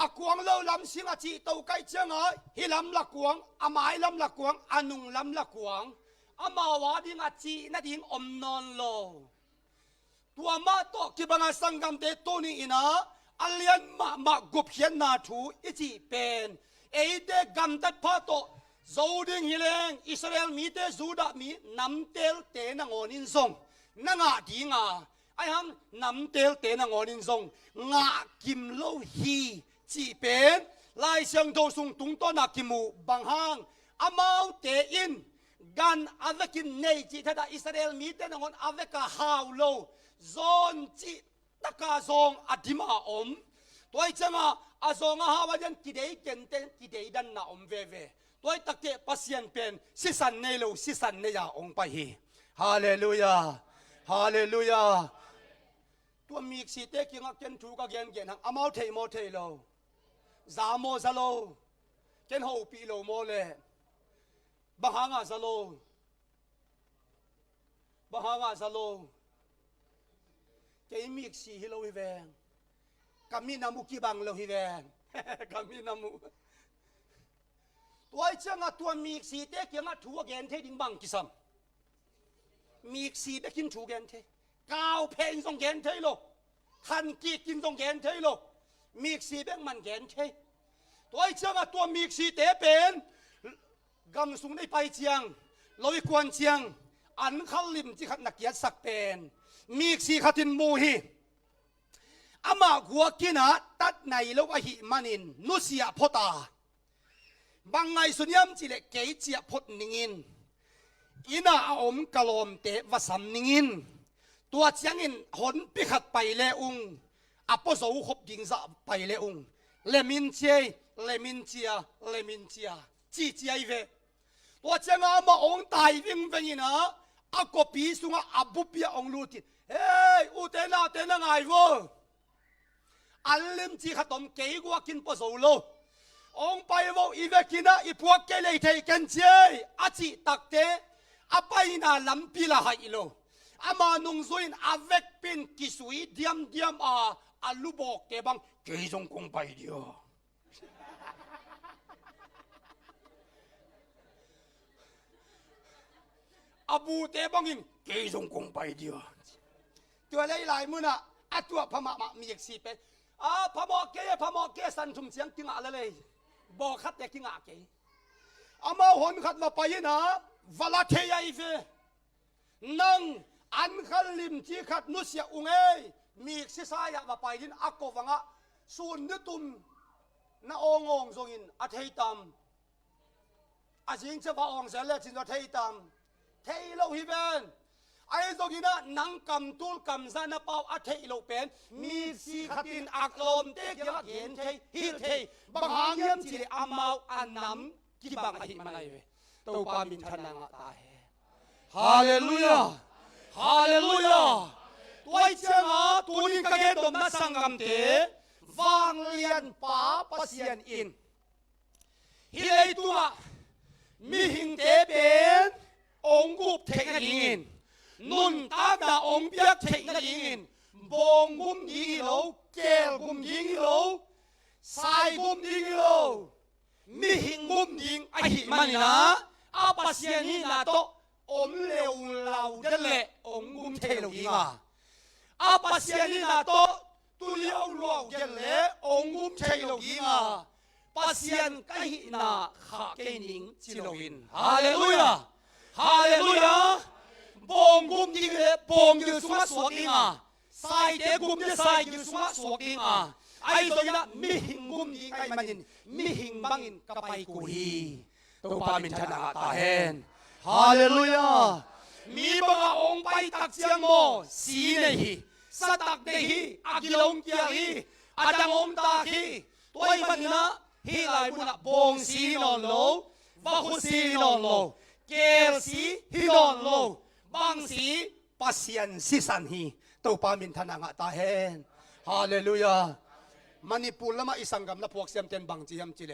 akwang lo lam sing a chi to kai changa hi lam la kuang amai lam la kuang anung lam la kuang amawa ding a chi na ding om non lo tua ma to ki banga sangam te to ni ina alian ma gup hian na thu ichi pen e de gam tat pha to Zoding hileng Israel mi te Juda mi namtel te na ngonin song nanga di nga ai hang namtel te na ngonin song nga kim lo hi chi pen lai siang do sung tung to na kimu bang hang amau te in gan avekin nei chi thada Israel mi te na ngon aveka haw lo zon chi taka zong adima om toy changa azonga hawajan kidei kenten kidei dan na om ve toy takte pasien pen sisan nei lo sisan ne ya ong pa hi hallelujah hallelujah tua mik si te kinga ken thu ka gen gen hang amau thei mo thei lo za mo za lo ken ho pi lo mo le bahanga za lo ke mik si hi lo hi ven kami namu ki bang lo hi ven kami namu toy changa tua mik si te kinga thu gen the ding bang kisam mik si be kin thu gen the cao pen song gen thế lo than ki kin song gen thế lo mix si beng man gen thế toy changa tua mix si te pen gam sung nei pai chiang loi kwan chiang an khal lim chi khat nakiat sak pen mix si khatin mu hi ama gua kina tat nai lo a hi manin nusia phota bangai sunyam chi le ke chia phot ningin ina om kalom te wasam ninginตัวเชียงอินหนปิขัดไปเลอุงอปโสขบดิงซะไปเลอุงเลมินเชียจีเจียเวตัวเชียงอามาองตายวิ่งไปนี่นะอากปีสุงอาบุปีองลูติเฮ้ยอุเตนะไงวะอัลลิมจีขัดตมเกยกว่ากินปโสโลองไปวะอีเวกินะอีพวกเกเลยเทกันเชียอาจิตักเตอาไปน่าลำปีละไฮโลอามานุงซุยนอาเวกเป็นกิสุยเดียมอาลูบอกเตบังเกยจงคงไปเดียวอาบูเตบังอินเกยจงคงไปเดียวตัวไรหลายมือน่ะอาตัวพม่ามีเอกสีเป็นพม่าเกสันทุ่มเสียงกิงอะไรเลยบอกคัดแต่กิงอะไรอามาหนคัดมาไปนะวลาเทียอีเฟนั่งอันขันลิมที่ขัดนุเสียอุงเอมีสิสายมาไปดินอักโกวังะส่วนนึตุมนาองทรงอินอัฐิตามอาจิงจะพาองเสร็จแล้วจิงจะเทตามเทโลฮิเบนไอ้ทรงอินะนังกำตุลกำซานาเปาอัฐิโลเป็นมีสิขัดินอักลมเตกยังเห็นเทฮิลเทบางหางเยี่ยมจิเลอามาอันน้ำกี่บางอหิมันไอเวตัวปามินทันนังตาเฮฮาเลลูยาฮาเลลูยาตัวเจ้าตัวนี้ก็เกิดมาสังกัมเตวางเลียนป้าปัสยันอินฮิเลตัวมีหิงเตเป็นองกุบเทคนิคนุนตากดาองเปียกเทคนิคบงกุมยิงโลเกลกุมยิงโลสายกุมยิงโลมีหิงกุมยิงไอหิมันนะอาปัสยันนี่นาโตอมเลวเราเดลองกุมเทโลยิงอาปัสยันนี่นาโตตุเลียวลวเดลองกุมเทโลยิงปัสยันไกนาขาเกนิงจิโลวินฮาเลลูยาฮาเลลูยาบงกุมยิงบงยิงสุมาสวกิงสายเดกุมเดสายยิงสุมาสวกิงไอ้ตัวนี้มีหิงกุมยิงไอ้มันมีหิงบังอินกับไปกุฮีตัวปามินชนะตาเฮนฮาเลลูยามีบางองค์ไปตักเชียงโมสีเนฮีสตักเนฮีอากิลงเกียฮีอาจังอมตาฮีตัวไอ้มันนะฮีไลบุนะบงสีนอนโลวะคุสีนอนโลเกลสีฮีนอนโลบางสีปัสยันสิสันฮีตัวปามินธนังตาเฮนฮาเลลูยามันนี่ปูลละมาอิสังกัมนะพวกเสียมเต็นบางจียมจีเล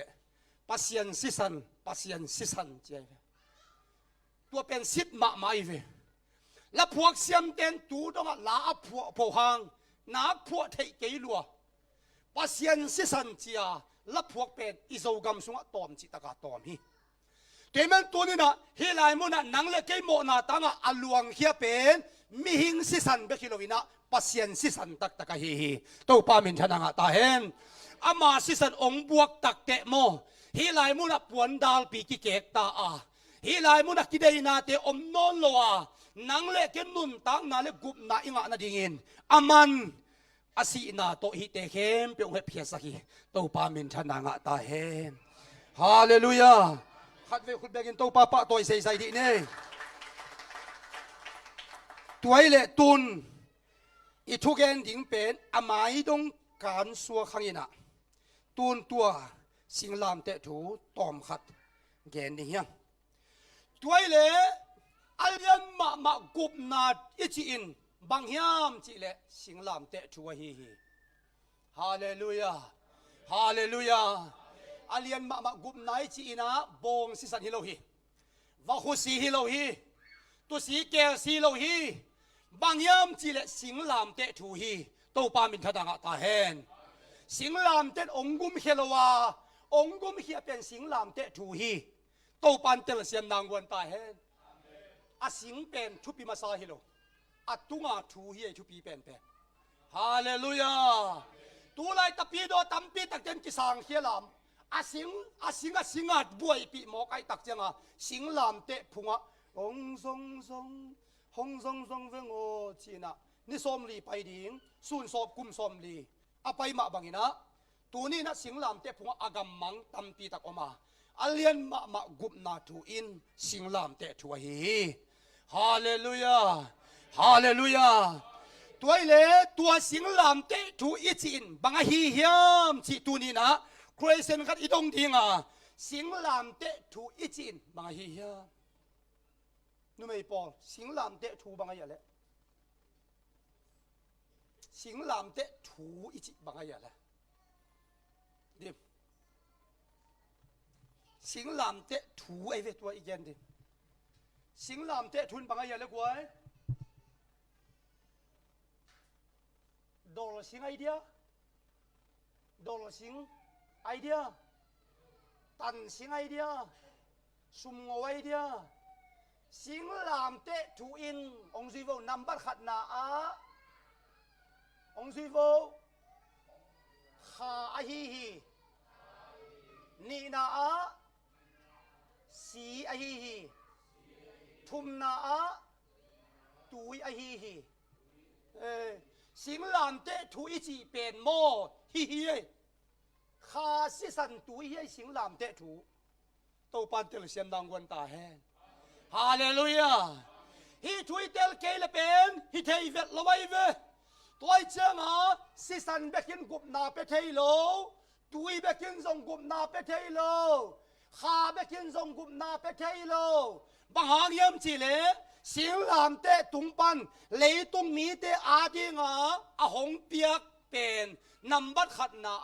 ปัสยันสิสันเจตัวเป็นสิทธิ์มาไม่เวแล้วพวกเสียมเต็นตูต้องลาพวกผู้หางนักพวกเทเกลัวปัสยันสิสันเจียแล้วพวกเป็นอิโซกัมสุงตอมจิตกาตอมฮีเกมันตัวนี้นะเฮลายมุนะนังเลเกโมนาตังอลวงเฮียเป็นมิหิงสิสันเบคิโลวินะปัสยันสิสันตักตะกะฮีตัวปามินชนะตาเห็นอามาสิสันองบวกตักเตะโม hi lai mu na puan dal pi ki kek ta a hi lai mu na ki dei na te om non lo a nang le ken nun tang na le gup na inga na dingin aman asi na to hi te khem pe ong he phia sakhi to pa min thana nga ta hen hallelujah khat ve khut begin to pa pa toy sei sai di ne tuai le tun i thu gen ding pen amai dong kan suwa khangina tun tua singlam te thu tom khat gen ding yang tuai le alian ma gup na ichi in bang hiam chi le singlam te thu hi hi hallelujah hallelujah alian ma gup na ichi ina bong si san hi lo hi va khu si hi lo hi tu si ke si lo hi bang yam chi le singlam te thu hi to pa min thadanga ta hen singlam te ongum helowa ongum hi pen singlam te thu hi to pan tel sian nang wan ta hen a sing pen thu pi ma sa hi lo atunga thu hi thu pi pen pen hallelujah tu lai ta pi do tam pi tak ten ki sang helam a singat buai pi mo kai tak changa singlam te phunga ong song song hong song song veng o china ni som li pai ding sun sop kum som li apai ma bangina tuni na singlam te phunga agam mang tam pi tak oma alian ma gup na thu in singlam te thu hi hallelujah hallelujah toile tua singlam te thu ichin banga hi hiam chi tuni na Christian khat idong dinga singlam te thu ichin banga hi hiam nu mei Paul singlam te thu banga ya le singlam te thu ichi banga ya le dim singlam te thu ai ve tua igen dim singlam te thun banga ya le kwai dollar sing idea tan sing idea sum ngo idea singlam te thu in ong zui vo number khat na a ong zui vo kha a hi hi ni na a si a hi hi thum na a tui a hi hi singlam te thu i chi pen mo hi hi kha si san tui hi singlam te thu to pan tel siam dang wan ta hen hallelujah hi thui tel ke le pen hi thei vet lawai ve toy changa si san bekin gup na pe thei lo tui bekin zong gup na pe thei lo kha bekin zong gup na pe thei lo bang hang yam chi le singlam te tung pan leitung mi te a dinga a hong piak pen number khat na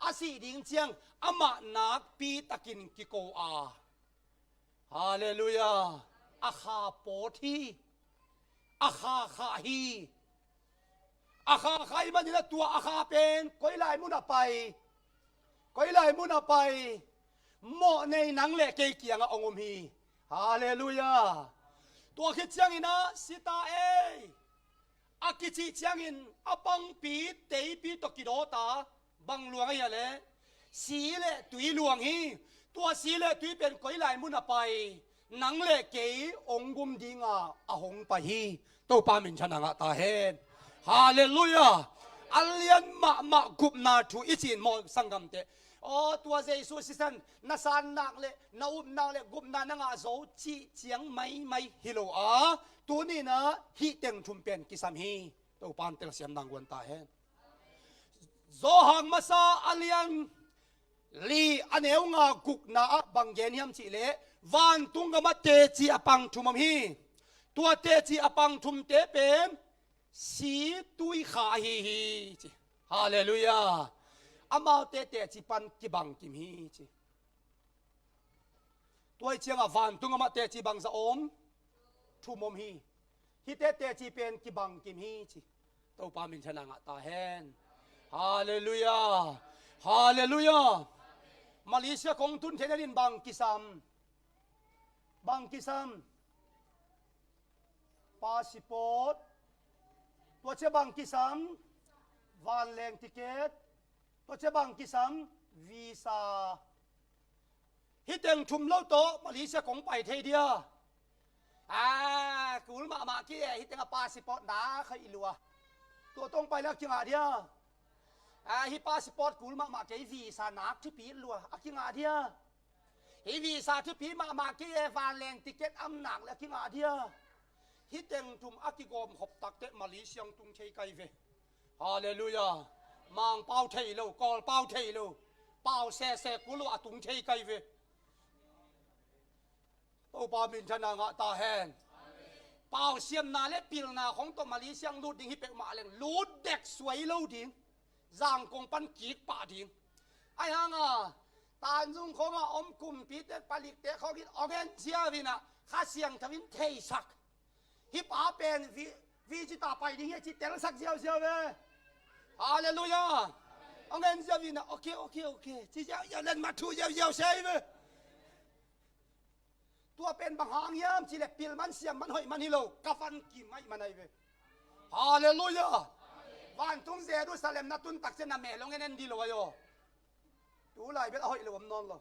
a si ding chiang ama nak pi takin ki ko a hallelujah akha poti akha kha hi akha khai man na tua akha pen koi lai mu na pai mo nei nang le ke kianga ongom hi hallelujah tua khi chiang ina sita e akichi chiang in apang pi tei pi to ki do ta bang luang ya le si le tui luang hi tua si le tui pen koi lai mu na pai nang le ke ongum dinga a hong pa hi to pa min chana nga ta hen hallelujah alian ma gup na thu ichin mo sangam te o tua jesu sisan na san nak le na up nak le gup na nga zo chi chiang mai hilo a tu ni na hi teng thum pen kisam hi to pan tel siam dang wan ta hen zo hang masa alian li aneu nga guk na bang gen hiam chi le van tung ma te chi apang thumam hi tua te chi apang thum te pen si tui kha hi chi hallelujah amau te chi pan ki bang kim hi chi tuai chiang a van tung ma te chi bang za om thumom hi hi te chi pen ki bang kim hi chi to pa min chana nga ta hen hallelujah hallelujah Malaysia kong tun thenin bang kisam passport tua che bang kisam van leng ticket tua che bang kisam visa ฮิตเองชุมเล่าโตมาเลเซียของไปเทเดียกูมากี้ฮิตเองปาสิปอร์ตด่าใครลัวตัวตรงไปแล้วจังหวะเดียฮิปาสิปอร์ตกูมาเกวีซ่านักที่ปีลัวจังหวะเดียฮิวีซ่าที่ปีมากี้ฟานแรงติเกตอำหนักแล้วจังหวะเดียฮิตเองชุมกิโกมขบตักเตมาเลเซียตุงเชยไกเวฮาเลลูยามังเป้าเทโลกอลเป้าเทโลเป้าเสกุลตุงเชยไกเวตัวปามินชนะงะตาแหนเป่าเสียมนาเล็บปีลนาของตัวมาลีเซียงลูดดิ้งฮิเปกมาเลงลูดเด็กสวยเล่าดิ้งจางกงปันกีกป่าดิ้งไอ้ฮังตาจุงของอมกุมปีเตปาลิกเตเขาคิดออเกนเซียวินะข้าเสียงทวินเทสักฮิปอาเป็นวิจิตาไปดิ้งจิตเตลสักเซียวเว้ฮาเลลูยาออเกนเซียวินะโอเคที่จะอย่าเล่นมาทูเยาวเซยเว้ตัวเป็นบางหางยามจิเล็ปิลมันเสียมันหอยมันฮิโลกาฟันกิไม่มันไอเวฮาเลลูยาวันทุ่งเซรูซาเล็มนัตุนตักเซนาเมลงเงินดีโลวะโยดูไล่เบลหอยโลวมนอนโล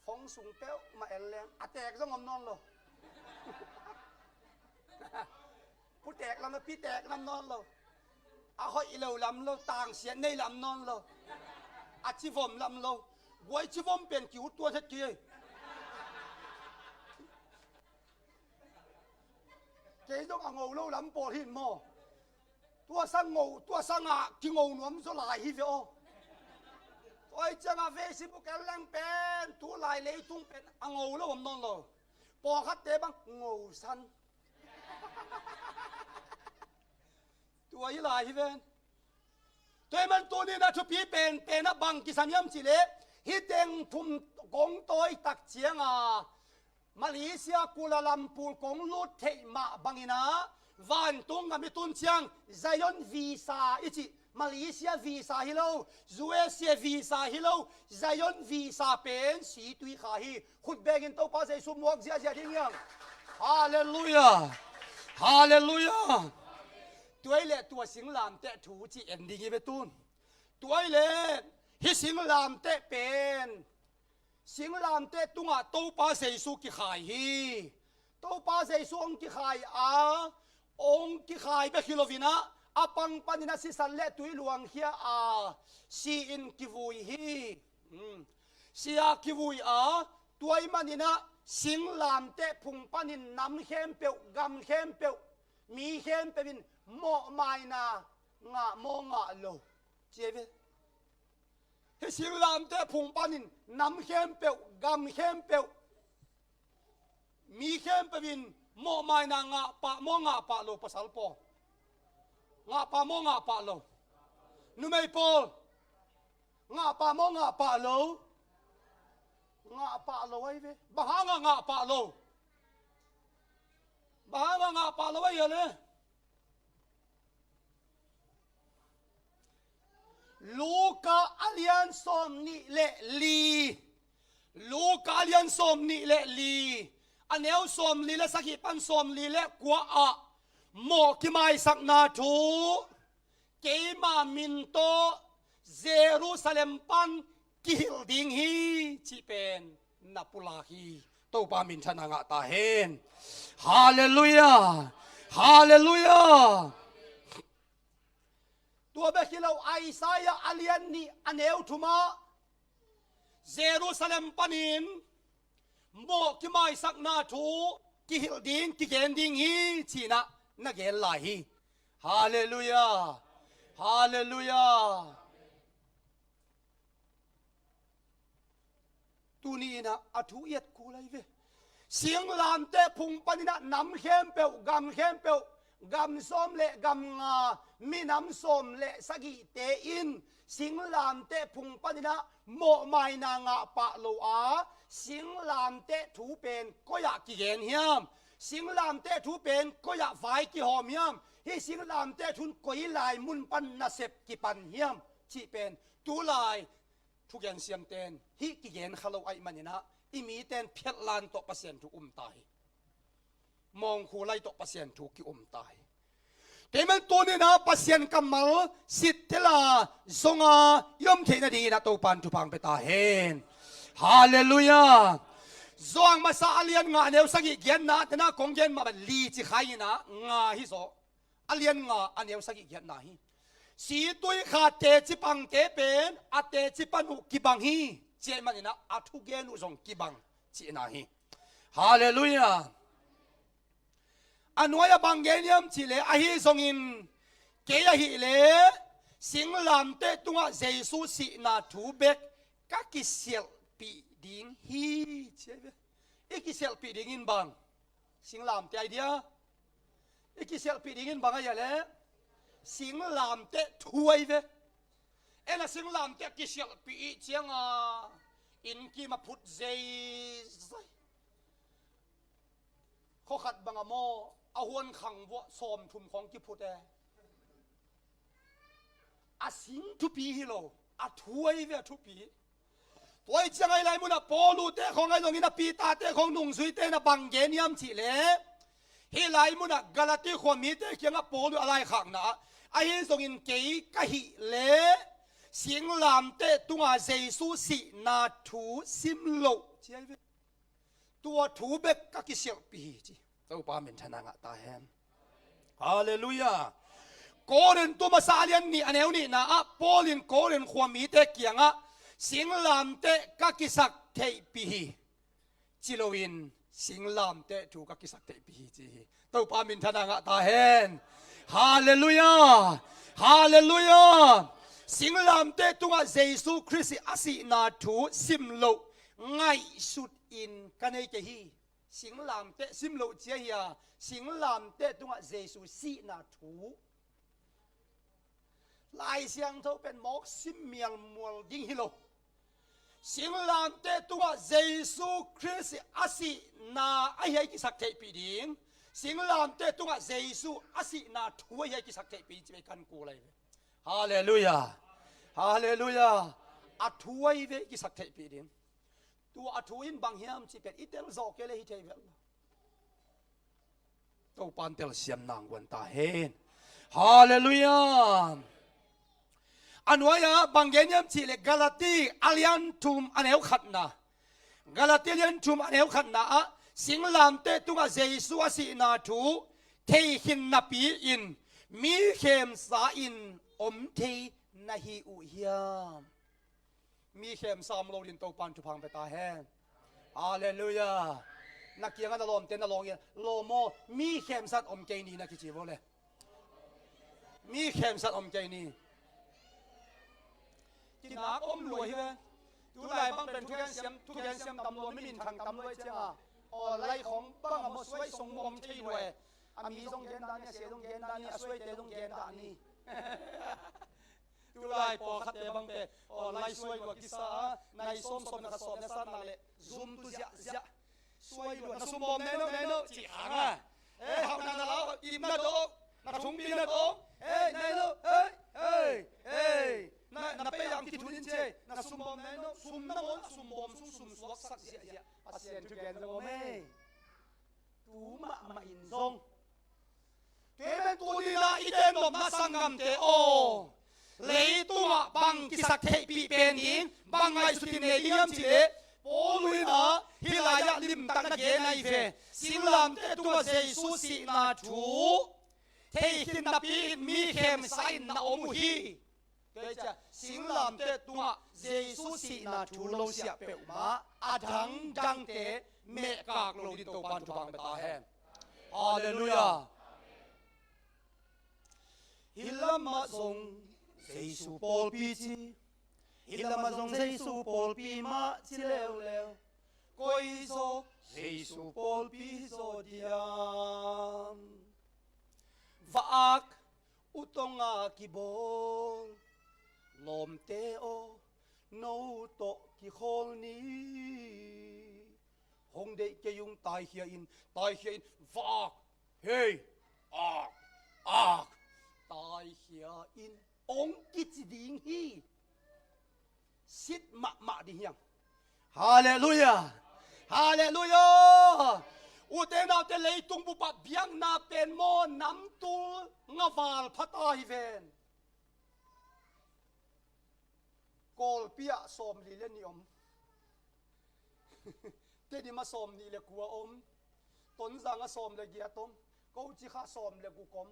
ฟงสุงเป้วมาเอลเลงอาแตกต้องอมนอนโลผู้แตกลำพี่แตกลำนอนโลอาหอยโลลำโลต่างเสียในลำนอนโลอาชิฟอมลำโลไว้ชิฟอมเป็นจิ๋วตัวเท็ดกี้เจ้าต้องเอาเราลำปอหินหม้อตัวสังงูตัวสังที่งูหนุ่มสลายฮิฟิโอตัวจังอาเฟซิบุกแรงเป็นตัวลายเลยทุ่งเป็นเอางูแล้วผมนอนเลยปอคัดเตะบังงูสันตัวยี่ลายฮิเวนตัวมันตัวนี้นะทุพีเป็นนะบังกิสันยำจิเล่ฮิตเองทุ่มกงตัวตักเจียงมาเลเซียกุลาลัมพูร์กงลุดเทมาบังอินาวันตุงกับมิตุนเชียงไซยอนวีซ่าอิจิมาเลเซียวีซ่าฮิโลซูเอเซียวีซ่าฮิโลไซยอนวีซ่าเป็นสีตุยขาฮีขุดเบกินตัวป้าใส่สุมวกเสียดิ้งยังฮาเลลูยาฮาเลลูยาตัวเล่ตัวสิงลามเตะถูจีเอ็นดิ้งไปตุนตัวเล่ฮิสิงลามเตะเป็นสิงลามเตตุงตัวป้าเสสุกิขายฮีตัวป้าเสสุองกิขายองกิขายเบคิโลวินะปังปันนัสิสันเลตุยลวงเฮียซีอินกิวุยฮีซีอากิวุยตัวมันนี่นะสิงลามเตพุงปันินน้ำเข้มเปียวกำเข้มเปียวมีเข้มเปียวโมไมนางะโมงะโลเจ็บเฮสิงลามเตพุงปันินน้ำเข้มเปียวกำเข้มเปียวมีเข้มเปียวโมไมนางะปะโมงะปะโลภาษาปองะปะโมงะปะโลนุไม่พองะปะโมงะปะโลงะปะโลไว้เว้บ้างะปะโลบ้างะปะโลไว้ยังเลยลูกาอัลยันสอมนิเลลีลูกาอัลยันสอมนิเลลีอันเอวสอมลีและสักหิปันสอมลีและกัวโมกิไมสักนาทูเกมามินโตเยรูซาเล็มปันกิลดิงฮีที่เป็นนับปุลาฮีตัวปามินชนะงะตาเฮนฮาเลลูยาฮาเลลูยาตัวเบกิเราไอซายาอัลยันนี่อันเอวทุมาเยรูซาเล็มปันินโมกิไมสักนาทูกิลดิงกิเกนดิงฮีที่นะนักเกลลาฮีฮาเลลูยาฮาเลลูยาตัวนี้นะอัฐุเอ็ดกูเลยเว้เสียงลามเตะพุงปนินะน้ำเข้มเปียวกำเข้มเปียวกำส้มเละกำงามีน้ำส้มเละสกิเตอินเสียงลามเตะพุงปนินะโมไมนางะปะโลเสียงลามเตะถูเป็นก็อยากกิเกนเฮียมเสียงลามเตะถูเป็นก็อยากไฟกิหอมเฮียมที่เสียงลามเตะทุนก็ยลายมุนปันนาเสพกิปันเฮียมที่เป็นตัวลายทุกอย่างเสียมเต้นฮิกิเกนขลุ่ยไอมันนี่นะอิมีเต้นเพียรลานตกเปอร์เซ็นต์ถูกตายมองคู่ไล่ตกเปอร์เซ็นต์ถูกกิตายแต่มันตัวนี้นะเปอร์เซ็นต์กำมัลสิทธิลาทรงยมเทนดีนะตัวปันทุพังไปตาเห็น ฮาเลลูยาจวงมาซาเลียนงาเนวสักอีเกียนนะแต่น่ากงเกียนมาเป็นลีจิขายนะงาฮิโซอเลียนงาอันเนวสักอีเกียนนะฮิสีตุยขาเตจิปังเตเป็นอาเตจิปันุกิบังฮีเจมันนะอาทุเกนุจงกิบังจีนะฮีฮาเลลูยาอันวายบังเกนิยมจีเลอาฮีจงอินเกียฮีเลสิงลามเตตุงะเจสุสีนาทูเบกกักกิเซลปีดิงฮีเจเวอีกิเซลปีดิงอินบังสิงลามเตไอเดียอีกิเซลปีดิงอินบังอะไรเลยสิงลามเตถวยเวเอ็นะสิงลามเตกิเซลปีเจียงอ่ะอินกีมาพุทธเจเขาขัดบังอโมเอาหวนขังวัวสอมทุมของกิพุทธอาสิงทุปีฮิโลอาถวยเวทุปีตัวไอ้จังไงไรมุนะปอลูเตของไอ้ตรงนี้นะปีตาเตของนุ่งสุยเตนะบังเกนิยมสิเลฮิไลมุนะกาลาติความมีเตเกี่ยงกับปอลูอะไรขังนะไอ้ตรงนี้เกยกะฮิเลสิงลามเตตุงอาเจสุสีนาทูซิมโลเจ้าตัวทูเบกกักิเซลปีจีตัวป้าเป็นชนะงะตาแฮมฮาเลลูยาโกเรนตัวมาซาเลียนนี่อันเอวนี่นะปอลินโกเรนความมีเตเกี่ยงสิงลามเตกักิสักเทปีจิโลวินสิงลามเตถูกกักิสักเทปีจีตัวป้าเป็นชนะงะตาแฮมฮาเลลูยาฮาเลลูยาสิงลามเตตุงะเยซูคริสต์อาศินาทูซิมโลง่ายสุดอินกันให้เจฮีสิงลามเตซิมโลเจียสิงลามเตตุงะเยซูสีนาทูลายเสียงเท่าเป็นหมอกซิมเมียลมัวดิ้งฮิโลสิงลามเตตุงะเยซูคริสต์อาศินาไอ้ยัยกิสักเทปีดิ้งสิงลามเตตุงะเยซูอาศินาทูไอ้ยัยกิสักเทปีจะไปกันกูเลยฮาเลลูยาฮาเลลูยาอัฐวยเวกิสักเทปีดินตัวอัฐวินบางเฮียมสิเป็นอิเตลโซเกเลฮิเทเวลตัวปันเตลเสียมนางวันตาเฮนฮาเลลูยาอันวายาบางเฮียมสิเลกาลาตีอาลียนทุมอันเอวขัดนะกาลาตีอาลียนทุมอันเอวขัดนะสิงลามเตตุงะเยซูอาศินาทูเทหินนาปีอินมีเข้มสาอินอมเทนาฮิอุเฮียมมีเข้มสามโลดินโตปันจุพังไปตาแห้งฮาเลลูยานักเกียงกันลมเต้นลองเงี้ยโลโมมีเข้มสัตอมเกนีนักจีบเลยมีเข้มสัตอมเกนีกินนักอมรวยใช่ไหมดูไรบ้างเป็นทุกอย่างเสียมตำรวจไม่มินทางตำรวจเจ้าอ๋อไรของบ้างอ่ะมาช่วยส่งอมที่รวยอามีตรงเกณฑ์ด้านนี้เสียตรงเกณฑ์ด้านนี้ช่วยเตะตรงเกณฑ์ด้านนี้ดูไล่ปอขัดเตะบังเตะอ๋อไล่ช่วยกว่ากิสาในส้มนักสอบในสั้นนั่นแหละซุ่มตุเสียช่วยด้วยนักสุ่มบอมเนโนจีอ่างอ่ะทำนั่นแล้วอิ่มนะโตนักทุ่งบีนะโตเนโนนักไปยังที่ทุนเจนักสุ่มบอมเนโนสุ่มน้ำมันสุ่มบอมสุ่มสวกสักเสียอาเซียนทุกแกนโลเม่ตูมาอินซงเกเป็นตัวดีนะอีเดนดมนาสังกัมเตโอเลยตัวบังกิสักเทปีเป็นอิงบังไงสุดที่เนียมจีเลโอ้ลุยนะฮิลายะลิมตักนักเกนไอเฟสิงลามเตตัวเจสุสีนาทูเทหินนาปีมีเข้มใส่นาอมุฮีเดี๋ยวจะสิงลามเตตัวเจสุสีนาทูโลเสียเปลมาอาดังดังเตเมกากโลดิโตปันจุบังเบตาแฮมฮาเลลูยาฮิลามาซงเจสุปอลปีจีฮิลามาซงเจสุปอลปีมาจิเลวเลวกอยโซเจสุปอลปีโซดิยามวากอุตงากิบอลลมเตโอโนโตกิโคลนีหงเดเกยุงตายเฮียอินฟากเฮ้ยอากตายเฮียอินองกิจดิงฮีสิทมาดิเฮียงฮาเลลูยาฮาเลลูยาอุเตนาเตเลยตุงบุปผเบียงนาเป็นโมน้ำตูงาวาลพัตาฮิเวนกอลเปียสมลิเลนิอม เตดิมาสอมนี่เลกัวอมต้นสังสอมเลกียตมกูจิข้าสอมเลกุกอม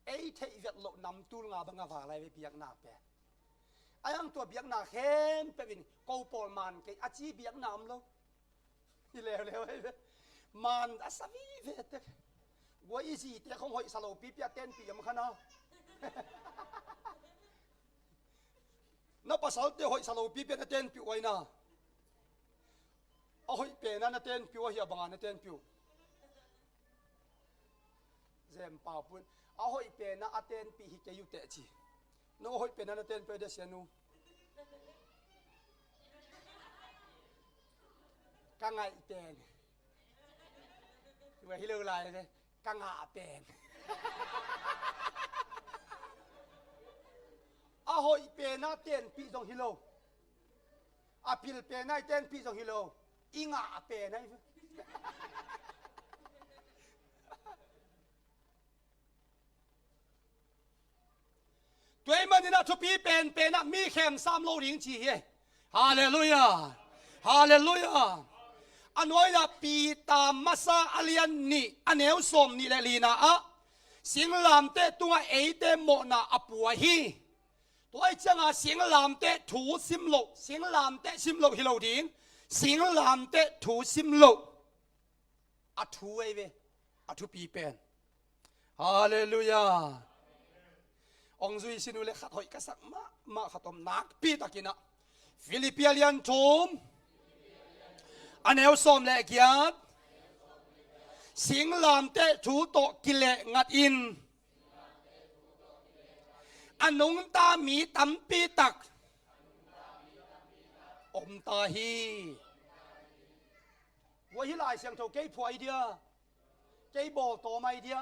เอ้เทเวทโลนำตูลงาบังกะวาไลเบียกนาเปไอ้ยังตัวเบียกนาเข้มเป็นกูปอลมันเกอาจีเบียกนามโลที่เลวเลวมันอาสวีเวทวัวอีสีเตะของหอยสโลปีเปียเต้นปียมขนานับภาษาเตะหอยสโลปีเปียเต้นปีไว้นะเอาหอยเปนั่นเต้นปีว่าเหี่ยบางอันเต้นปีเซมป่าปุ่นเอาหอยเปน่ะเต้นปีฮิเกยุเตจีน้องหอยเปนั่นเต้นไปเดชนูกังไงเต้นว่าฮิเลวไรเลยกังหาเป็นอาหอยเป็นน่าเต้นปีจงฮิโลอาพิลเป็นน่าเต้นปีจงฮิโลอิงหาเป็นน่าตัวมันนี่นะทุปีเป็นน่ะมีแคม3 โลลิงจีเฮฮาเลลูยาฮาเลลูยาอันน้อยนะปีตามมาซาอาเลียนนี่อันเอวสมนี่แหละลีนะอะสิงลามเตตัวเอเตโมนาอปัวฮีตัวไอ้จังอะสิงลามเตถูซิมโลสิงลามเตซิมโลฮิโลดินสิงลามเตถูซิมโลอะถูเอเวอะถูปีเป็นฮาเลลูยาองซุยสินุเลขัดหอยกษักมาขัดตมนักปีตะกินะฟิลิปปิเลียนทูมอันเอวสมเลกยาดสิงลามเตถูโตกิเลงัดอินอันนุงตามีตัมปีตักอมตาฮีว่าฮิลายเสียงโถเกยพวยเดียเกยบอกต่อไม่เดีย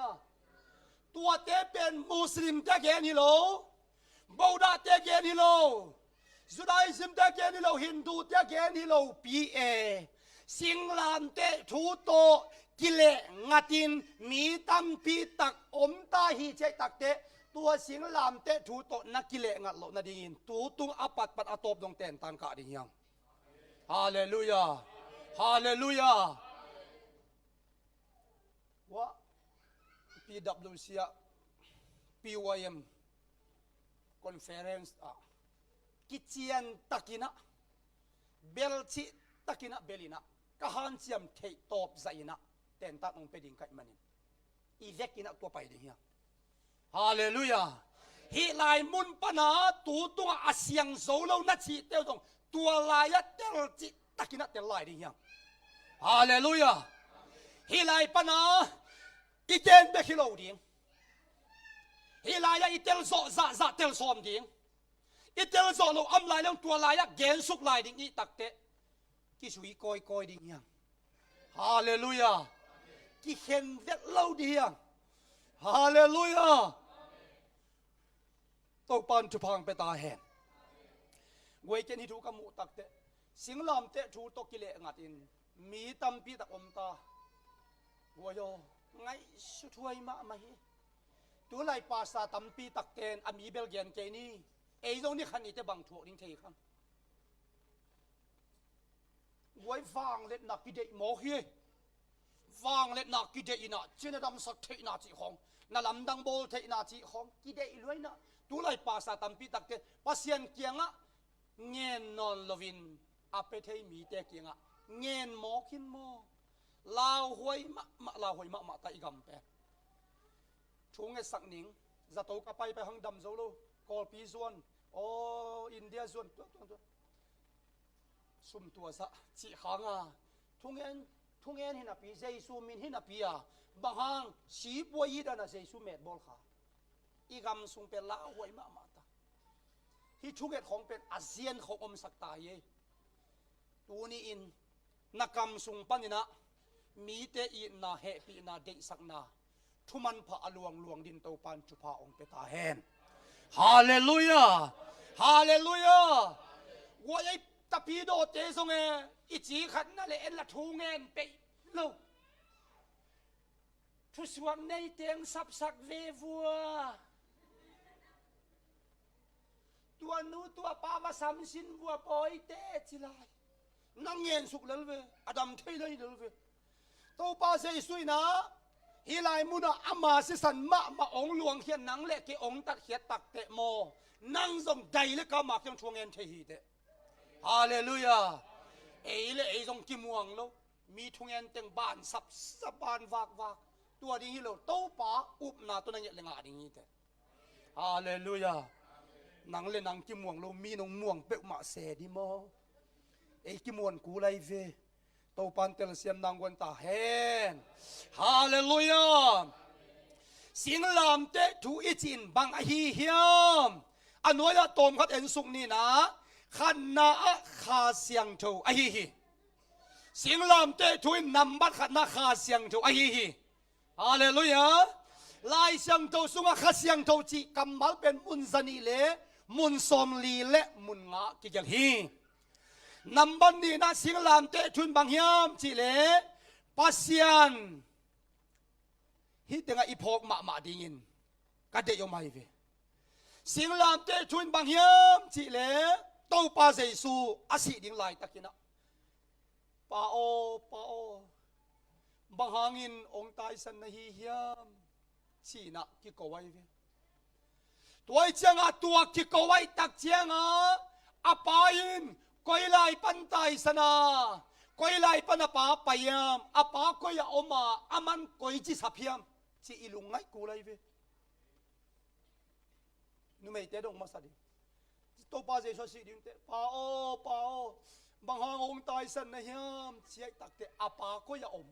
ตัวเตเป็นมุสลิมเตเกนิโลบูดาเตเกนิโลจุดาอิสมเตเกนิโลฮินดูเตเกนิโลปีเอสิงลามเตถูโตกิเลงัดินมีตัมปีตักอมตาฮีเจตักเตตัวสิงลามเตถูโตนักกิเลงัดโลนาดินตูตุงอปัดปัดอตบดงเตนตันกะดิยังฮาเลลูยาฮาเลลูยาวะ PWC PYM conference kitchen takina belchi takina belina kahan siam thei top zaina ten ta nong peding kai manin i vekina to pai ding ya hallelujah hi lai mun pana tu tung asyang zolo na chi teu dong tua lai ya tel chi takina tel lai ding ya hallelujah hi lai pana igen be khilo ding hi lai ya itel zo za tel som ding itel zo lo am lai long tua lai ya gen suk lai ding i takte ki sui koi ding yang hallelujah ki hen vet lo ding yang hallelujah to pan tu phang pe ta hen goi ken hi thu ka mu takte singlam te thu to ki le ngat in mi tam pi ta om ta wo yo ngai su thuai ma ma hi tu lai pa sa tam pi tak ten ami bel gen ke ni ei zo ni khan ni te bang thu ding thei kham goi vang let na ki dei mo hi vang let na ki dei na china dam sak thei na chi khong na lam dang bol thei na chi khong ki dei loi na tu lai pa sa tam pi tak te pasien kianga ngen non lovin ape thei mi te kianga ngen mo kin mo lao hoi ma lao hoi ma ta igam pe chung e sak ning za to ka pai pe hang dam zo lo kol pi zon o india zon to sum tua sa chi khanga thung en hina pi jesu min hina pi a bahang si poi da na jesu met bol kha igam sung pe la hoi ma ta hi thuget khong pe asian khong om sak ta ye tu ni in nakam sung panina mi te i na he pi na de sak na thuman pha aluang din to pan chu pha ong pe ta hen hallelujah hallelujah wo ai tapi do te song e i chi khat na le en la thu ngen pe lo thu suang nei teng sap sak ve vua tua nu tua pa va sam sin vua poi te chi lai นังเงินสุกเลลเวอดัมเทเลยเลลเวตัวป้าเสียสุยนะฮิไลมุนะอามาสิสันมาองหลวงเขียนนังเล็กองตัดเขียตักเตะโมนังส่งใจเล็กก็มาจังช่วงเงินเทหีเตฮาเลลูยาเอเลเอส่งกิมวงโลมีช่วงเงินเต็งบ้านสับบานวากตัวนี้โลตัวป้าอุบนาตัวนั้นยังงาดีนี้เตฮาเลลูยานังเล่นนังกิมวงโลมีนงม่วงเปะมาเสดีโมเอกิมวนกูไลเวตัวปันเตลเซียมนางวันตาเฮนฮาเลลูยาสิงลามเตทูอิจินบังอหิเฮียมอันน้อยละตอมขัดเอ็นสุกนี่นะขันนาคาเสียงโถอหิฮิสิงลามเตทูอินนำบัดขันนาคาเสียงโถอหิฮิฮาเลลูยาลายเสียงโถสุงคาเสียงโถจีกำมัลเป็นมุนซานีเลมุนสมลีเลมุนงะกิจลฮีนำบันนี้นะสิงลามเตทุนบางยามจิเลปัสยันฮิตงาอีพอกมาดิ่งินกัดเดยอมายเวสิงลามเตทุนบางยามจิเลตัวปาเจสูอาศิดิ่งลายตะกินะปาโอบางหางินองตายสันนหิยามชีนะกิโกไวเวตัวเจ้าตัวกิโกไวตักเจ้าอาปายินกอยไลปันไตสนากอยไลปันป้าไปยามอาป้ากอยอมาอามันกอยจิสับยามจิอิลุงไงกูไลเวนุ่มเอเตดงมาสัดิตัวป้าเจชสิดิมเตป้าโอบางหางองตายสันนะยามเชียตักเตอาป้ากอยอม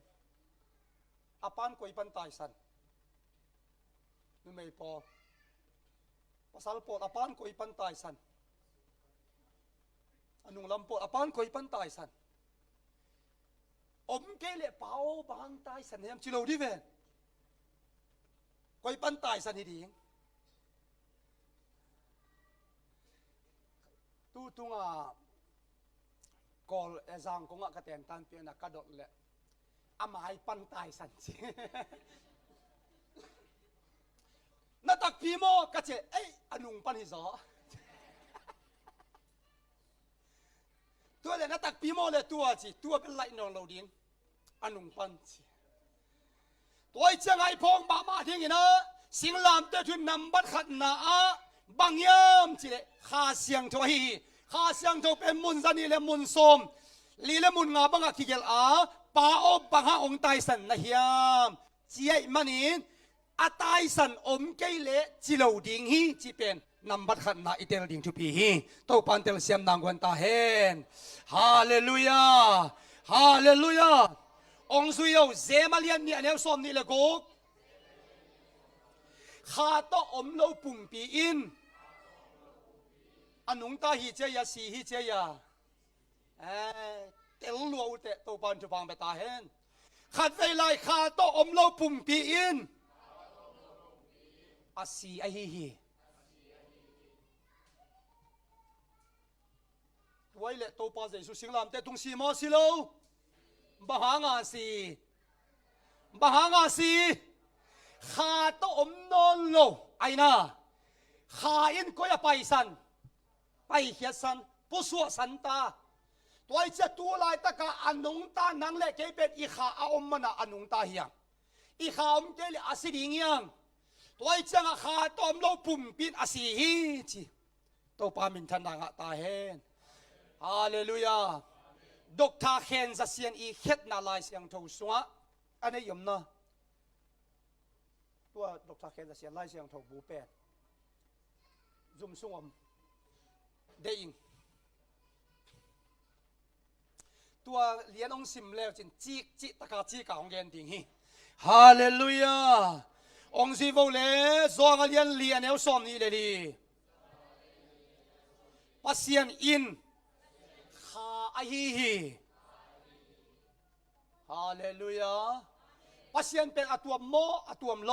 อาปานกอยปันไตสันนุ่มเอปอภาษาลปออาปานกอยปันไตสันอนุลำปออปานคอยปันตายสันอมเกลี่ยเปาบางตายสันเฮียมจิโลดิเวนคอยปันตายสันนี่ดีตู้ตุงกอลเอซังกงกระเตนตันเปียนักกระโดดเลยอามาให้ปันตายสันสินัตักพีโมกระเจเอ้ยอนุงปันหิซอตัวเลยนัตักปีโมเลยตัวจีตัวเป็นไหลนองเราดิ้งอันนุ่งปันจีตัวไอ้เจ้าไอ้พงบามาทิ้งนะสิงลามเตทุนนำบัดขัดนาบางยามจีเลยข้าเสียงถอยข้าเสียงถอยเป็นมุนซานีและมุนสมลีและมุนงาบังอาคิเกลป้าอบบังหาองตายสันนะเฮียมจีไอ้มันนี่อาตายสันอมเกลเลจิโลดิ้งฮีจีเป็นนำบัดขันนาอิเตลดิ่งทุปีฮีตัวปันเตลเซียมนางวันตาเฮนฮาเลลูยาฮาเลลูยาองสุยเอาเซมาเลียนเนี่ยเนี่ยสมนี่ละกูข้าต้องอมโลปุ่มปีอินอันนุงตาฮิเจียสีฮิเจียเตลลัวอุเตตัวปันจุบังไปตาเฮนขัดเวลาข้าต้องอมโลปุ่มปีอินอาสีไอฮีไว้เลยตัวป้าเจสุสิงลามแต่ตรงสีมอสิโลบหางาสีข้าต้องอมนอนโลไอ้น่ะข้าอินก็อย่าไปสันไปเขียสันผู้สวสันตาตัวไอ้เจ้าตัวลายตะกาอันนุงตานังเล็กเป็นอีข้าอมมันอันนุงตาเฮียงอีข้าอมเกลี่ยอาศิดิงยังตัวไอ้เจ้าข้าต้องอมโลปุ่มปินอาศิฮีจีตัวป้ามินทันดังตาเฮนฮาเลลูยาดอกทาเคนจะเสียงอีเฮ็ดนาลายเสียงทูสวะอันนี้ยมนะตัวดอกทาเคนจะเสียงลายเสียงทูบูเป็ดจุ่มสวมเด้งตัวเลี้ยนองซิมแล้วจินจิตะกาจีกาของเกนดิ่งฮีฮาเลลูยาองซิโวเลซองเลี้ยนเอลซอมนี่เลยดีปัสเซียนอินไอฮีฮาเลลูยาปัสยันเป็นอตัวโมอตัวมโล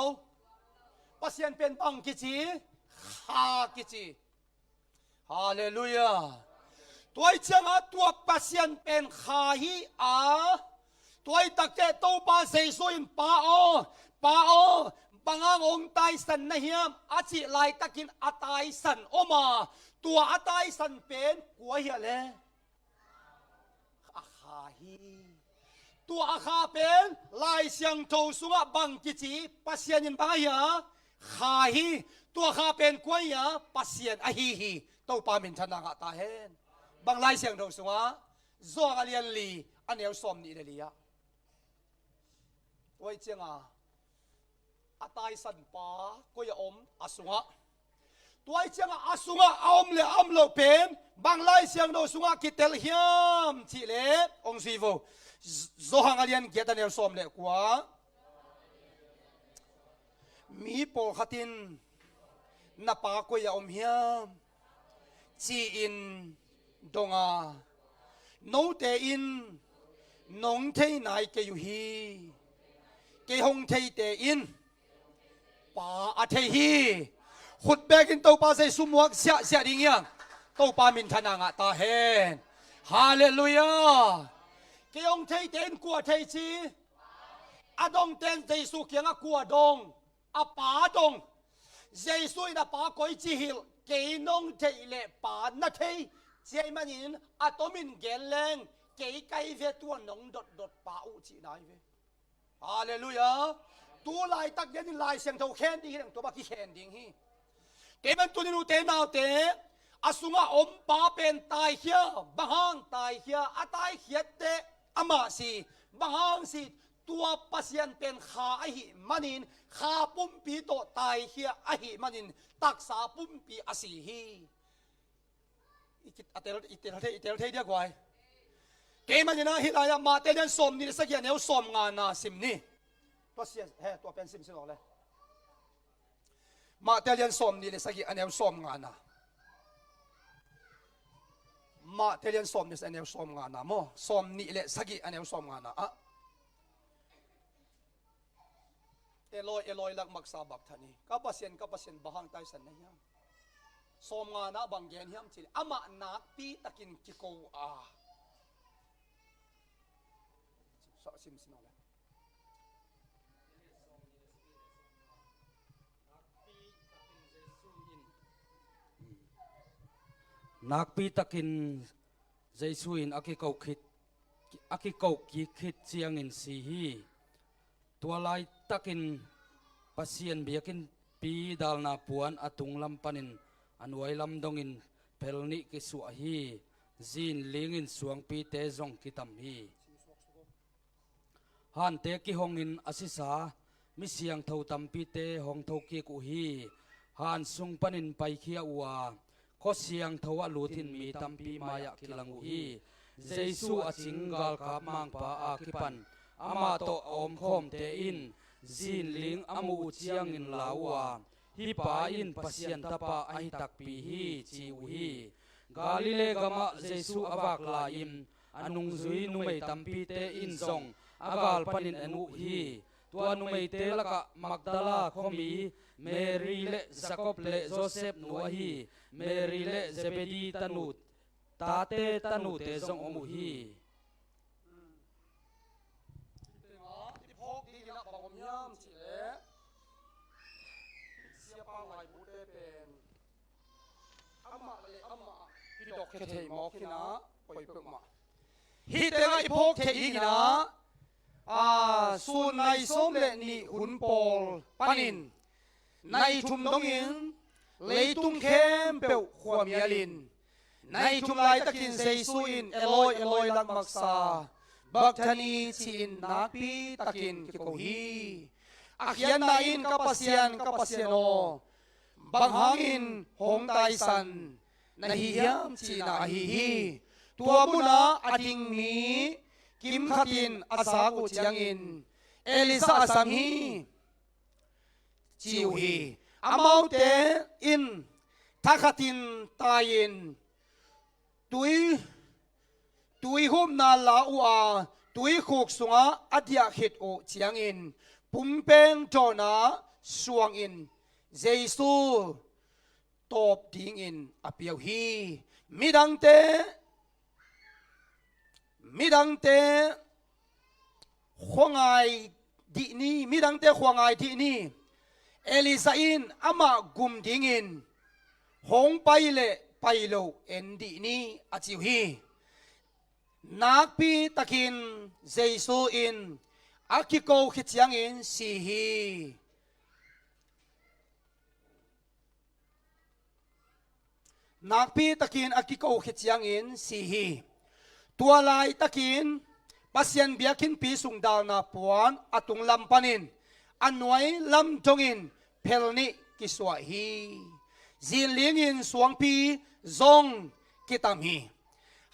ปัสยันเป็นบังกิจิฮากิจิฮาเลลูยาตัวไอ้เจ้าตัวปัสยันเป็นฮาฮีตัวไอ้ตะเกตปาเซซุยนปาโอบางองตายสันนะเฮียมอาจิไลตะกินอาตายสันโอมาตัวอาตายสันเป็นกัวเฮียเล hi tua kha pen lai siang tho sunga bang ki chi pasian in bang ya kha hi tua kha pen kwai ya pasian a hi to pa min thana nga ta hen bang lai siang tho sunga zo alian li anel som ni le ya wai chenga atai san pa ko ya om asunga tuai changa asunga om le am lo pen bang lai siang do sunga kitel hiam chi le ong sivo zo hang alian getanel som le kwa mi pol khatin na pa ko ya om hiam chi in donga no te in nong thei nai ke yu hi ke hong thei te in pa a thei hi khut bekin to pa sai sumuak sia ding yang to pa min thana nga ta hen hallelujah ke hong thei ten kwa thei chi adong ten jesu kianga kwa dong a pa dong jesu ina pa koi chi hil ke nong thei le pa na thei chei manin atomin geleng ke kai ve tu nong dot pa u chi nai ve hallelujah tu lai tak den lai siang tho khen di hang to ba ki khen ding hi ke ban tu ni te nau te asunga om pa pen tai hia bahang tai hia atai hiat te ama si bahang si tua pasian pen kha a hi manin kha pum pi to tai hia a hi manin taksa pum pi asi hi itel the dia kwai ke manina hi la ya ma te den som ni sa ya ne som nga na sim ni to sia he to pen sim sin ole ma te den som ni le sa gi anew som nga na ma te den som ni sa anew som nga na mo som ni le sa gi anew som nga na a eloi lak maksa bak thani kapasien bahang tai san na hiam som nga na bang gen hiam chi ama nak pi takin ki ko a sa sim sin ole nakpi takin jesuin aki kau ki khit chiang in si hi tualai takin pasien biakin pi dalna puan atung lampanin anuai lam dongin pelni ki su hi zin lingin suang pi te zong kitam hi han te ki hongin asisa mi siang tho tam pi te hong tho ki ku hi han sung panin pai khia uwa ko siang thawa luthin mi tampi maya kilangu hi jesu achingal ka mang pa a kipan ama to om khom te in zin ling amu chiang in lawa hi pa in pasian tapa ai tak pi hi chi u hi galile gama jesu awak la im anung zui numei tampi te in zong agal panin anu hi tua numei te laka magdala khomi mary le jacob le joseph nuwa hi mary le zebedi tanut tate tanu te zong omu hi ti phok di na bangom hiam chi le sia pa lai bu te pen ama ki dok ke thei mo kina poi pe ma hi te ngai phok thei hi na sun nai som le ni hun pol panin nai thum dongin leitung khem pe khwam yalin nai thum lai takin jesu in eloi lak maksa bak thani chin nakpi takin ki ko hi akhian na in kapasian o bang hangin hong tai san na hiam chi na hi tua muna ading mi kim khatin asaku chiangin elisa asam hi chiu hi amaute in thakhatin tayin tui hum na la ua tui khuk sunga adia khit o chiangin pumpeng tona suang in jesu top ding in apiau hi midangte khongai di ni elisa in ama gum ding in hong pailo en di ni achiu hi นักปีตะกินเจสูอินอากิโกขิดยังอินสีฮีนักปีตะกินอากิโกขิดยังอินสีฮีตัวลายตะกินปัสยันเบียกินปีสุงดาวนาปวนอตุงลำปันินอันไว้ลำจงอินเพลนิกิสวาฮีจินลิงอินสวงปีซงกิตามฮี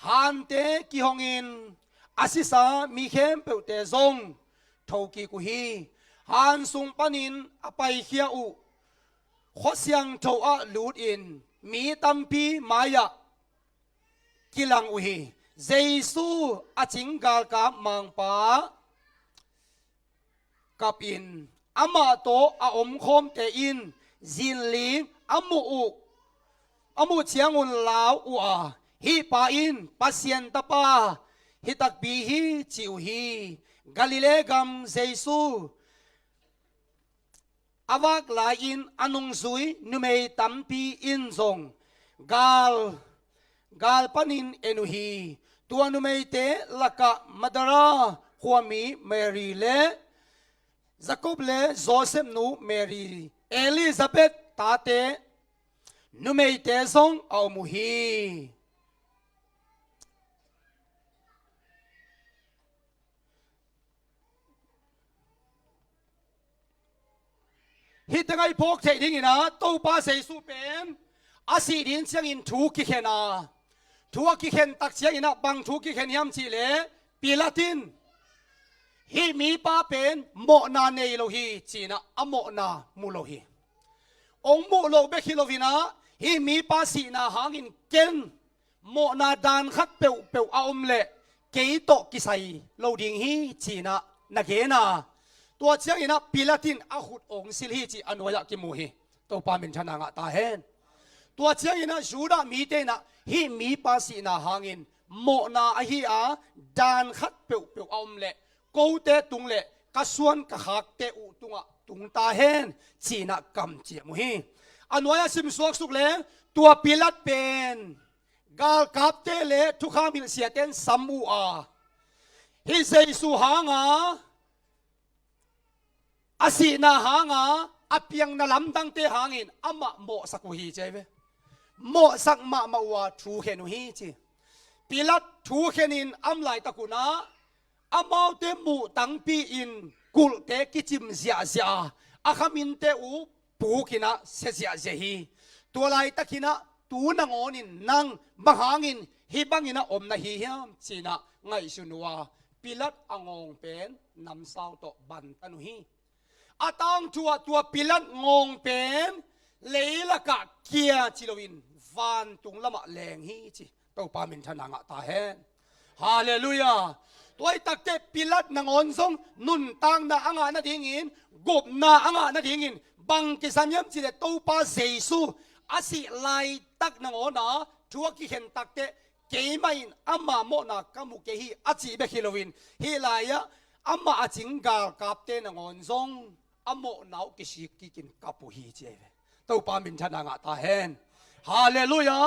ฮันเตกิฮงอินอาศิสามีเข้มเปิดเตซงทอกิกุฮีฮันสุงปันินอไปเขียอุขอเสียงโทอาลูดอินมีตัมปีมายะกิลังอุฮีเจสูอาจิงกาลกามังปากับอินอามาโตอาอมคมเตอินจินลิงอามูเชียงอุนลาวอุอาฮีปาอินปัสยันตปาฮิตักบีฮีจิวฮีกาลิเลกัมเจสูอาวากลาอินอนุงซุยนุเมยตัมปีอินซงกาลปันินเอนุฮีตัวนุเมยเตลักะมาดาราหัวมีเมรีเลจักบเลโจเซฟนูเมรีเอลิซาเบตตาเตนุเมยเตซงเอามุฮีฮิตไงพวกเทดิ้งนะตู้ป้าเสสูเป็นอาศัยดินเชียงอินถูกกิเขนาถูกกิเขนตักเชียงอินะบังถูกกิเขนยำชีเลปีละตินฮิมีป้าเป็นโมนาเนโลฮีจีนะอโมนามูโลฮีองมูโลเบคิโลวินะฮิมีป้าสีนาหางินเกนโมนาดานขัดเปียวอาอมเลเกยโตกิไซโลดิงฮีจีนะนักเกนาตัวเชียงอินะปีละตินอาขุดองสิลฮีจีอันวายกิมูฮีตัวปามินชนะงะตาเฮนตัวเชียงอินะจูดามีเตนะฮิมีภาษีนาหางินโมนาอหิอาดานขัดเปียวเอาเละกูเตตุงเละกระส่วนกระหักเตอุตุงะตุงตาเฮนจีนักกำเจียมุฮีอันวายสิมสวกสุกเลตัวปิลัดเป็นกาลกับเตเลทุกขามิลเสียเตนสัมอูอาฮิเซสุหางาอาศีนาหางาอเปียงนาลำดังเตหางินอามาโมสักฮีเจเวโมสักมามาว่าทูเขนุฮีจีปิลัดทูเขนินอัมไลตะกุนาอามาเตมูตังปีอินกุลเตกิจิมเสียเสียอาคามินเตอูปูกินะเสียเสียเสียฮีตัวไลตะกินะตูนังอนินนังบังหางินฮิบังอินะอมนะฮียมจีนะไงสุนัวปิลัดอังองเป็นนำสาวโตบันตันุฮีอาตังตัวปิลัดงงเป็นเลยละกะเกียจิโลวินวันตุงละมะแรงฮีจิตัวปามินชนะงะตาเฮนฮาเลลูยาตัวไอ้ตักเตปิลัดนางอนซงนุนตังนาอ่างานาดิ่งินกบนาอ่างานาดิ่งินบังกิสัญญมจิเลตัวปาเซซูอาศิไลตักนางอนาทัวกิเห็นตักเตเกยมาอินอามาโมนากามุเกฮีอาจิเบคิโลวินฮีไลยะอามาอาจิงกาลกับเตนางอนซงอาโมนาวกิชิกิกินกับปุฮีเจเวตัวปามินชนะงะตาเฮนฮาเลลูยา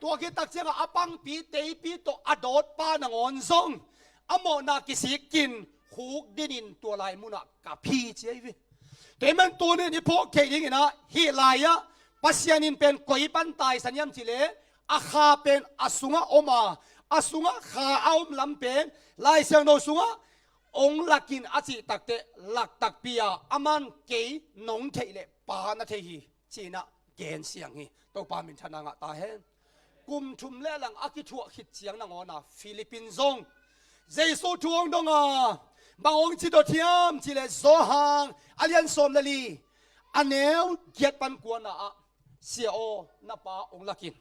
ตัวกิตักเจงอาปังปีเตปีโตอดอดปานางอนซงอโมนากิสิกินหูกดินินตัวลายมุนักกับพีเจวิแต่มันตัวนี้นี่พวกเก่งนะฮีลายะปัสยานินเป็นกอยปันตายสัญญามจิเลอาคาเป็นอสุงะอมาอสุงะขาเอาลำเป็นลายเสียงโนสุงะองลักินอาจิตักเตลักตักปียอามันเกยนงเทเลปานาเทฮีจีนะเกณฑ์เสียงฮีตัวปามินชนะงะตาเฮนกุมชุมเล่หลังอากิทัวขิดเสียงนางอนาฟิลิปปินส์ซงเจสูทวงดงอ่ะบางองค์จิตโตเทียมจิเลโซฮังอาเลียนสมเลลีอันเนวเกียรปันกวนอ่ะเสียโอนับปาองลักิน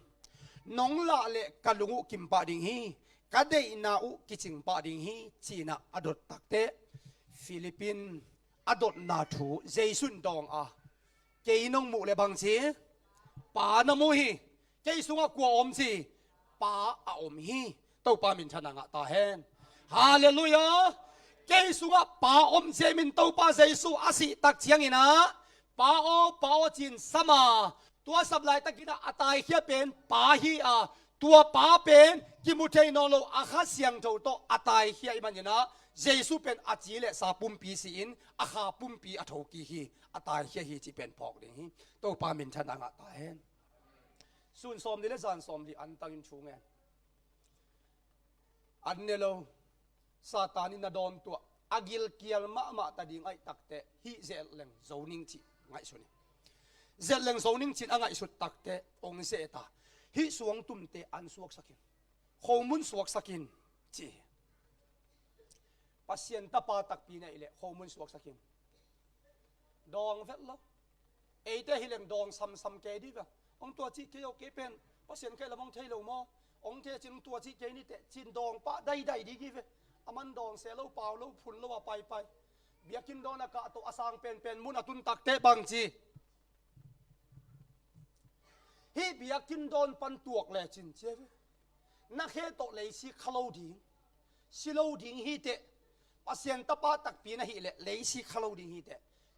น้องละเลกัลุงกิมปาดิงฮีกัดเดอินาอุกิจิงปาดิงฮีจีน่าอดตักเตฟิลิปปินส์อดนาทูเจสุนดองอ่ะเกยน้องมุเลบังซีปานมุฮีเกยสุงะกัวอมซีปาอาอมฮีตัวปามินชนะงะตาเฮนฮาเลลูยาเกยสุงะปาอมเจมินตัวปาเจสุอาศิตักเชียงอินะปาโอจินสมาตัวสับลายตะกินะอัตายเขียเป็นปาฮีอา ตัวป้าเป็นกิมุเทนอโลอาคาเสียงโตโตอาตายเฮียมันยนะเยซูเป็นอาจีเลสาปุ่มปีศีนอาคาปุ่มปีอาโทกีฮีอาตายเฮียฮีจีเป็นพอกดิฮีโตปามินชนะงาตายเห็นส่วนสมดีและจานสมดีอันตั้งชูเงอันเนโลซาตานินาดอนตัวอากิลเกียลมาตัดดิ่งไอตักเตฮิเซลเลงโซนิงจีไงสุนีเซลเลงโซนิงจีอ่างไงสุดตักเตองเซตาฮิสวงตุมเตอันสวกสักินโคมุนสวกสักินจีปัสยันตาปาตักปีนี่แหละโคมุนสวกสักินดองเวลละเอเตฮิเลงดองซ้ำเกดีวะองตัวจีเกี่ยวเกเป็นปัสยันแค่ละมองเทโลมอองเทจินตัวจีเกนี่เตจินดองปะได้ดีกี่เวอามันดองเซลล์เปล่าแล้วพุ่นแล้วว่าไปเบียกินดองนักตัวอาสางเป็นมุนอตุนตักเตบังจีฮีเบียกินดอนปันตัวเลยจินเจ้านักเฮตเลยสิขลุ่ดิ่งฮีเตปัสยันตปาตักปีนะฮีเลยสิขลุ่ดิ่งฮีเต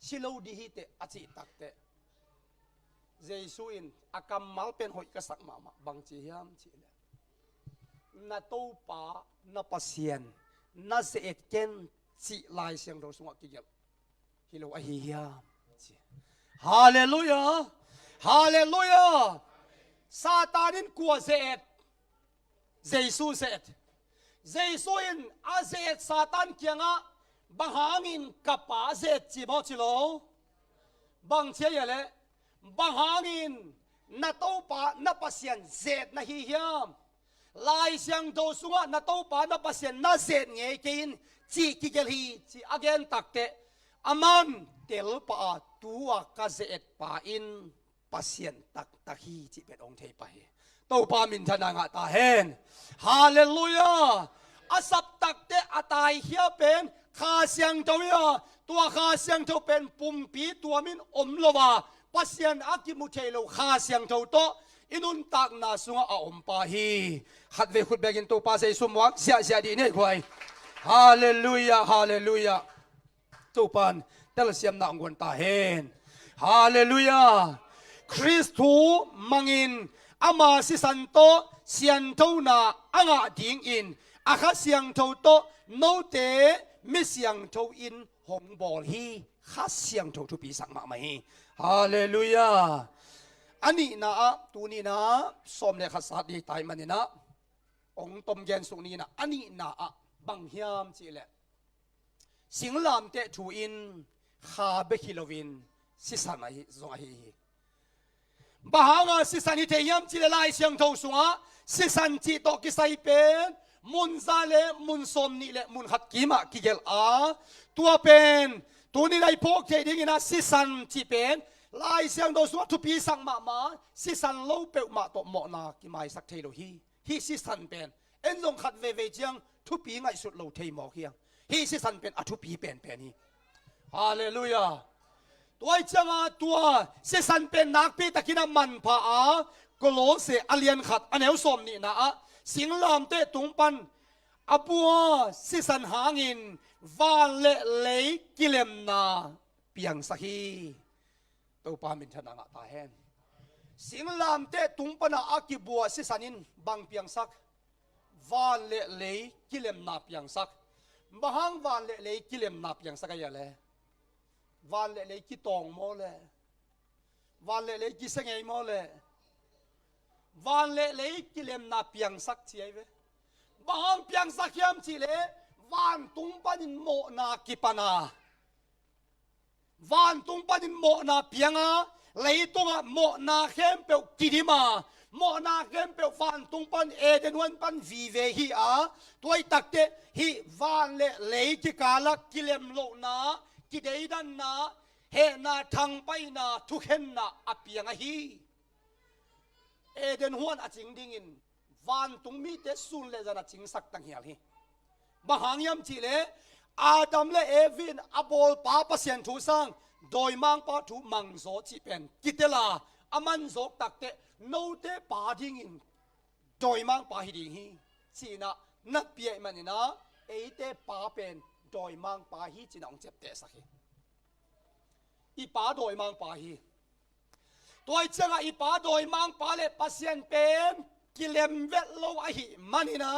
สิลุ่ดิ่งฮีเตอาจิตักเตเยซูอินอากำมัลเป็นหอยกษักมาบังจียามจีเลนาตูปานาปัสยันนาเสดเกนจีลายเสียงเราสงกิเกลฮิโลอหิยามฮาเลลูยาฮาเลลูยาซาตานินกลัวเสดเยซูเสดเยซูอินอาเสดซาตานเกียงะบังหางินกับป้าเสดจีบอจิโลบังเชียเลยบังหางินนาโตปานาปัสยันเสดนาฮิยามลายเสียงโดสุงะนาโตปานาปัสยันนาเสดเงยกินจีกิเกลฮีจีอเกนตักเตอามันเตลปาตัวกาเสดปาอินปัสยันตักตักฮีจีเป็นองค์เทไปโตปามินทนางะตาเฮนฮาเลลูยาอาสับตักเตอตายเฮียเป็นข้าเสียงโตยาตัวข้าเสียงโตเป็นปุ่มปีตัวมินอมลวาปัสยันอากิมุเทโลข้าเสียงโตโตอินุนตักนาสุงอาอมปาฮีหัดเวขุดเบกินตัวปาเซซุมวักเสียดีเนี่ยควายฮาเลลูยาฮาเลลูยาตัวปันเตลเสียมนางวนตาเฮนฮาเลลูยาคริสตูมังอินอามาสิสันโตเสียนโตนาอ่างดิงอินอาคาเสียงโตโตโนเตมิเสียงโตอินหงบอลฮีข้าเสียงโตทุปีสังมาไหมฮาเลลูยาอันนี้นะตัวนี้นะสมเนี่ยข้าสัตย์ดีตายมันนี่นะองตมเย็นสุนี้นะอันนี้นะบังเฮียมจีเลสิงลามเตทูอินข้าเบคิโลวินสิสันมาฮีซงฮีบางงาสิสันฮิเทียมจีเลไลเสียงโตสุงะสิสันจีโตกิไซเป็นมุนซาเลมุนสมนี่เลมุนหัดกิมะกิเกลตัวเป็นตัวนี้ได้พกเจดีนะสิสันจีเป็นลายเสียงโดสุทุปีสังมาสิสันโลเปอมาตโมนากิไมสักเทโลฮีสิสันเป็นเอ็นลงขัดเวจังทุปีไงสุดโลเทมอเฮียงฮีสิสันเป็นอทุปีเป็นฮีฮาเลลูยาตัวจังตัวสิสันเป็นนักปีตะกินามันพากโลเสอเลียนขัดอันเอวสมนี่นะสิงลามเตตุงปันอบัวสิสันหางินวานเลเลกิเลมนาเปียงสักฮีตัวปามินทนางตาเฮนสิงลามเตตุงปันอากิบัวสิสันินบังเปียงสักวานเลเลกิเลมนาเปียงสักบางวานเลเลกิเลมนาเปียงสักอะไรวานเลเลกิตองโมเลวานเลเลกิเสงไอโมเลวานเล่กิเลมนาเปียงสักเชียเวบางเปียงสักยามชีเลวานตุงปันินโมนากิปนาวานตุงปันินโมนาเปียงเลยตุงโมนาเข้มเปียวกิดิมาโมนาเข้มเปียววานตุงปันเอเดนวันปันวีเวฮีตัวตักเตฮีวานเล่กิกาลักกิเลมโลนากิเดดันนาเฮนาทังไปนาทุกเห็นนาอเปียงฮีเอเดนฮวนอจิงดิงินวันตุงมีเตสุนเลจนะจิงสักตังเฮียลฮีบางหางยามจีเลอาดัมเลเอวินอโบลปาปเสียนทูสังโดยมังปาทูมังโซจิเป็นกิเตลาอามันโซตักเตโนเตปาดิงินโดยมังปาฮิดิงฮีจีนะนับเปียมันนี่นะเอเตปาเป็นโดยมังปาฮีจีนะองเจ็บเตสักฮีอีปาโดยมังปาฮีตัวจังอีปาโดยมังปาเลปัสยันเป็น กิเลมเวลโลอหิมันนี่นะ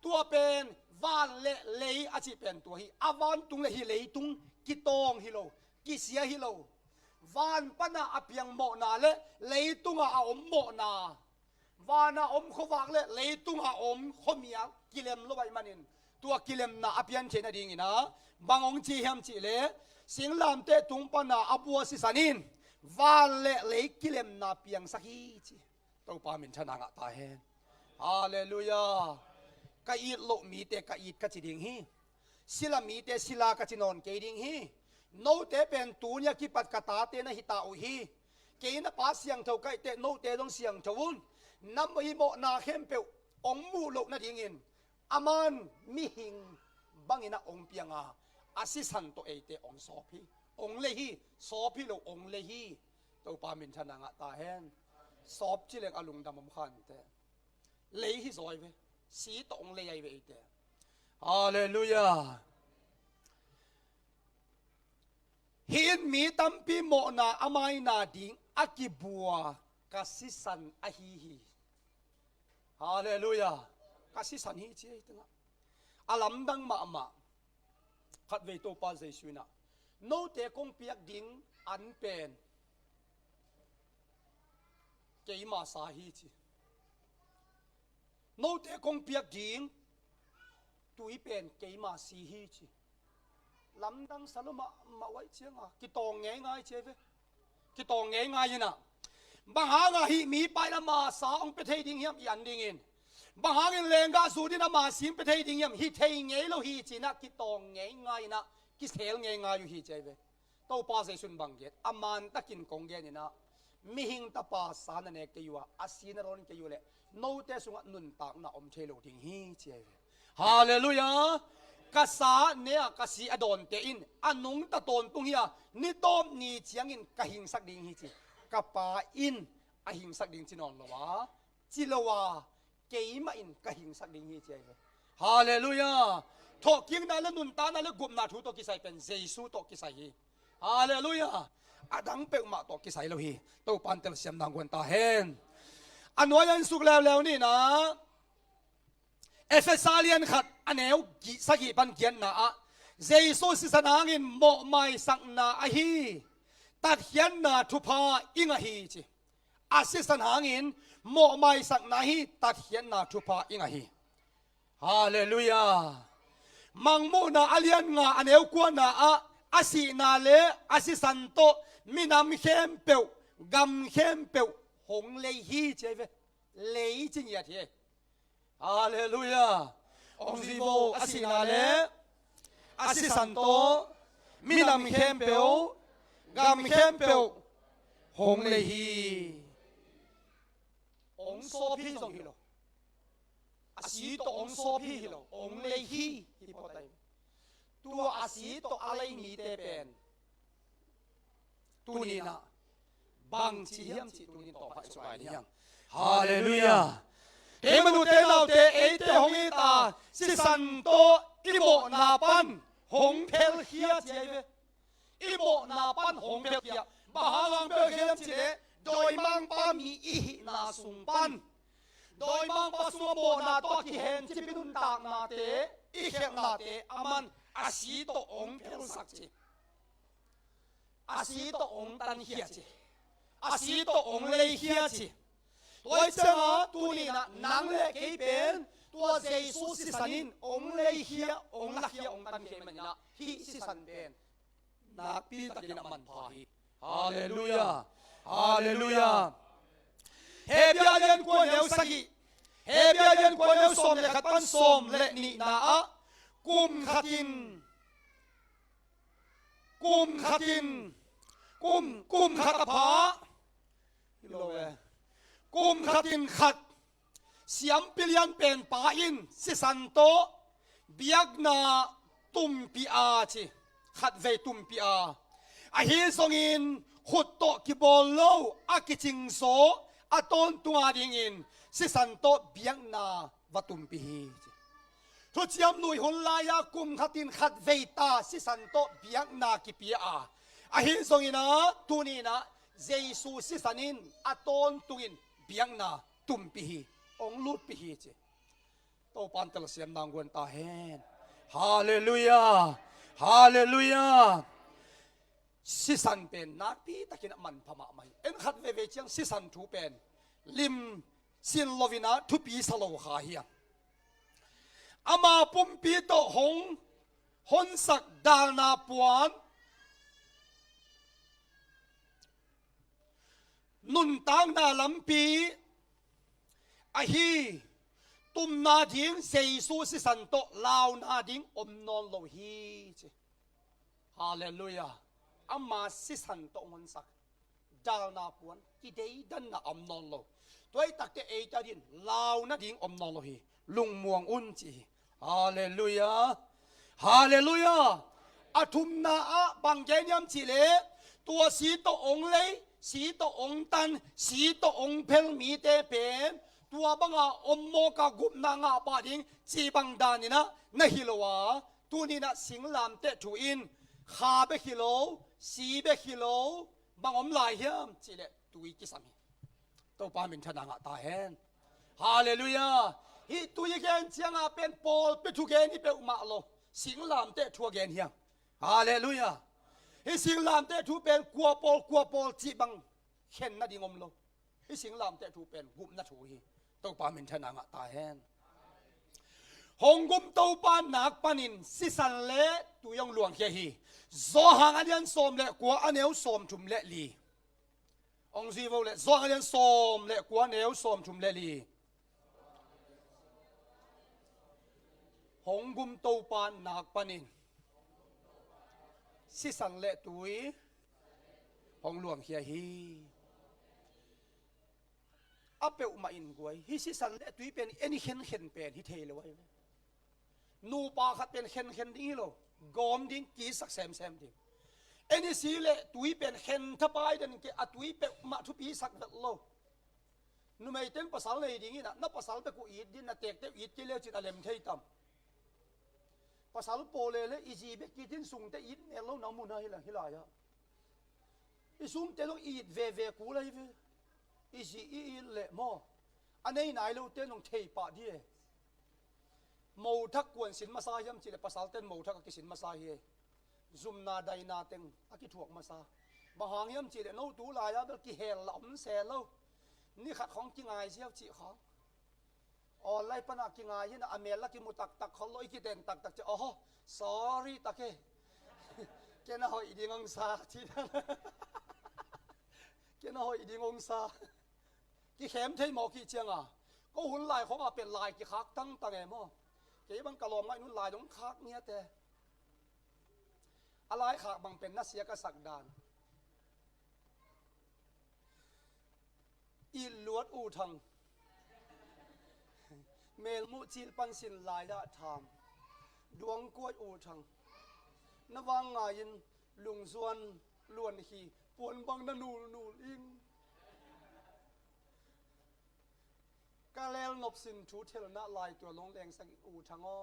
ตัวเป็นวานเละเลยอาชีเป็นตัวฮีอาวานตุงเลยฮีเลยตุงกิตองฮิโลกิเสียฮิโลวานปนาอเปียงโมนาเละเลยตุงอาอมโมนาวานาอมขวักเละเลยตุงอาอมขมียกิเลมโลไวมันนินตัวกิเลมนาอเปียนเชนดิ่งนะบางองค์จีเฮมจีเละสิงลามเตตุงปนาอบัวสิสันินวานเละเลยกิเลมนาเปียงสักฮีจีตัวปามินชนะงะตาเฮนฮาเลลูยากะอีโลมีเตกะอีกะจิดิงฮีศิลามีเตศิลากะจินอนเกดิงฮีโนเตเป็นตูนยากิปัดกะตาเตนะฮิตาอุฮีเกยนะปาเสียงเท่าไกเตโนเตต้องเสียงทวุนนำอีโมนาเข้มเปียวองมูโลนะดิงินอามันมิหิงบังอินะองเปียงอาอาศิสันโตเอเตองสอพีองเลฮีสอพีโลองเลฮีตัวปามินชนะงะตาเฮนสอบจิเลงอลุงดำมขันเตเลฮีซอยเวสีตองเลยไอเวเตฮาเลลูยาหินมีตัมปีโมนาอามายนาดิงอากิบัวกัสิสันอาฮีฮีฮาเลลูยากัสิสันฮีเจตนะอาลัมดังมาขัดเวโตปาเจสุนะโนเตคงเปียกดิงอันเป็นเกยมาสาฮีจีโนเตคงเปียกดิงตุยเป็นเกยมาสีฮีจีลำดังสารมาไว้เชียงอ่ะกิตองง่ายเชฟกิตองง่ายนะบางหางฮีมีไปละมาสาองไปเทดิงเฮียมยันดิงินบางหางเลงกาสูดินะมาสิมไปเทดิงเฮียมฮีเทงง่ายแล้วฮีจีนะกิตองง่ายนะกิเทลง่ายอยู่ฮีเจฟโตปาเซซุนบังเกตอามันตะกินกงเกนี่นะมิหิงตะปาสานเนกอยู่อาศีนรอนเกอยู่เลยโนเตสุงนุนตากนะอมเทโลดิงฮีเจฟฮาเลลูยากษาเนี่ยกษีอดอนเตอินอันนุงตะตนตุงเฮียนิตอมนีเจียงอินกะหิงสักดิ่งฮีจีกะปาอินอะหิงสักดิ่งจีนอนละวะจิลวาเกยมาอินกะหิงสักดิ่งฮีเจฮาเลลูยาทอกิงนาละนุนตานาละกุมนาทุตอกิไซเป็นเยซูตอกิไซฮีฮาเลลูยาอดังเปมาตอกิไซโลฮีโตปันเตลเซียมดังกวนตาเฮนอันวายันสุกแล้วนี่นะเอเฟซาเลียนขัดอันเอวกิสกิปันเกียนนะเจสุสิสนางอินโมไม่สักนาอฮีตัดเขียนนาทุพาอิงอฮีจีอาศิสนางอินโมไม่สักนาฮีตัดเขียนนาทุพาอิงอฮีฮาเลลูยามังมูนาอเลียนงาอันเอวกวนนาอาศินาเลอาศิสันโตมินามเข้มเปียวกำเข้มเปียวหงเลยฮีเจเวเลยจริงอย่างที่ฮาเลลูยาองซิโบอาศินาเลอาศิสันโตมินามเข้มเปียวกำเข้มเปียวหงเลยฮีองโซพีจงฮิโลอาศิโตองโซพีฮิโลองเลยฮีฮิปโตไตตัวอาศิโตอะไรมีเตเป็นตัวนี้นะบางชีเฮียมชีตัวนี้ต่อไปสบายนี่ยังฮาเลลูยาเอมนุเตเราเตเอเตหงอีตาสิสันโตอิโมนาปันหงเพลเฮียเจเวอิโมนาปันหงเพลเฮียบาฮังเพลเฮียมเจโดยมังปามีอิหินาสุงปันโดยมังปาสุโมนาตอกิเฮนจิปินุนตากนาเตอิเขนาเตอามันอาศีโตองเพลสักเจอาศีโตองตันเฮียเจอาศีโตองเลยเฮียเจตัวเจ้าตัวนี้นะนังเล็กเป็นตัวเจสุสิสันินองเลยเฮียองลักเฮียองตันเขมันนะฮิสิสันเป็นนักปีตะกินมันพาฮิฮาเลลูยาฮาเลลูยาเฮเบียเยนกวนเอวสกิเฮเบียเยนกวนเอวสมเลขัดปันสมเลนี่นะกุมขัดินกุมขัดินกุมขัดผาฮิโลเวกุมขัดินขัดเสียมปิลยันเป็นป่าอินสิสันโตเบียกนาตุมปีอาชีขัดเวตุมปีอาอาฮิสงอินขุดโตกิบอลโลอากิจิงโซอาตอนตัวดิ่งอินสิสันโตเบียกนาวตุมปีฮีทุกเสียมลุยหุนลายากุมขัดินขัดเวตาสิสันโตเบียกนากิปีอาอาฮิสงอินะตุนีนะเจสุสิสันินอาตอนตุอินเบียงนาตุมปีฮี องลุดปีฮีเจโตปันตะเสียมนางกวนตาแฮนฮาเลลูยาฮาเลลูยาสิสันเป็นนักปีตะกินมันพม่าไม่เอ็นขัดเวเจียงสิสันทูเป็นลิมสินโลวินาทุปีสโลขาเฮียอามาปุ่มปีโตหงหนสักดานาปวนนุนตังนาลำปีอาฮีตุมนาดิงเซซูสิสันโตลาวนาดิงอมนอนโลฮีเจฮาเลลูยาอามาสิสันโตมันสักดานาปวนกิเดดันนาอมนอนโลตัวไอ้ตักเตเอจาดินลาวนาดิงอมนอนโลฮีลุงม่วงอุนจีฮาเลลูยาฮาเลลูยาอาทุมนาอะบังเกนยมจีเลตัวสีโตองเลยสีโตองตันสีโตองเพลมีเตเป็นตัวบังอาอมโมกากุมนางอาบาดิงจีบังดานินะนฮิโลวาตัวนี้นะสิงลามเตถูอินขาเบคิโลสีเบคิโลบังอมลายเฮียมจีเลตุยกิสามีตัวปามินชนางาตาแฮนฮาเลลูยาฮิตุยเกนเจียงอาเป็นปอลเปทุเกนี่เป็นอุมาโลสิงลามเตทัวเกนเฮียฮาเลลูยาฮิสิงลามเตทูเป็นกัวปอลจีบังเข็นนาดิงอมโลฮิสิงลามเตทูเป็นกุมนาทูฮีตัวปามินชนางาตาแฮนหงกุมตัวปานนักปานินสิสันเละตัวยองหลวงเฮียฮีโซหังอันยันสมเละกัวอันเนวสมชุมเละลีองซีโวเละโซหังอันยันสมเละกัวเนวสมชุมเละลีหงกุมตัวปานนักปานินสิสันเละตุยหงหลวงเฮียฮีอัปเปอุมาอินกวยฮิสิสันเละตุยเป็นเอ็นเข็นเป็นฮิเทเลไว้นูปาขัดเป็นเข็นดิ้งโลกอมดิ้งกีสักแซมดิ้งเอ็นสีเละตุยเป็นเข็นทับไปเดินเกอตุยเป็นมาทุปีสักเด็ดโลนูไม่เต้นภาษาเลยดิ้งนะนับภาษาไปกูอีดดิ้งนะเตกเตอีดเจเลียจิตอเลมเทยตัมภาษาโปเลเลยอีจีเบกิดินสุงเตอีดเมลโลน้ำมุนฮิลาฮิะอีสุงเตลอีดเวกูเลยเวอีจีอีเละมออันนี้นายเราเต้นลงเทปะดีมูทักกวนสินมาซายัมจีเลภาษาเต้นมูทักกิสินมาซาเฮซุมนาไดนาเต็งอากิถวกมาซาบางหางยัมจีเลโนตูลายาเบลกิเฮลหลอมเซลโลนี่ขัดของกิงไงเสียวจีของอ๋อไล่ปนักกิงไงยันอเมลักกิมุตักเขาลอยกิเด่นตักจะอ๋อ sorry ตักเกน่าหอยดีงงซาที่นั่นเกน่าหอยดีงงซากิเข็มเทมอกิเจียงอ่ะก็หุ่นลายของอ่ะเป็นลายกิคักตั้งแต่ไงมั่งเกี่ยบังกะลอมไอ้นุ่นลายต้องคักเนี่ยแต่อะไรขากบังเป็นนักเสียกษักดานอิลวดอูทังเมลมุจิลปันสินลายดะทามดวงกวดอูทังนวังงายินลุงส่วนล้วนขีปวนบังนนูอิงกาเลลนบสินทูเทลนาลายตัวลงแรงสักอูทังอ้อ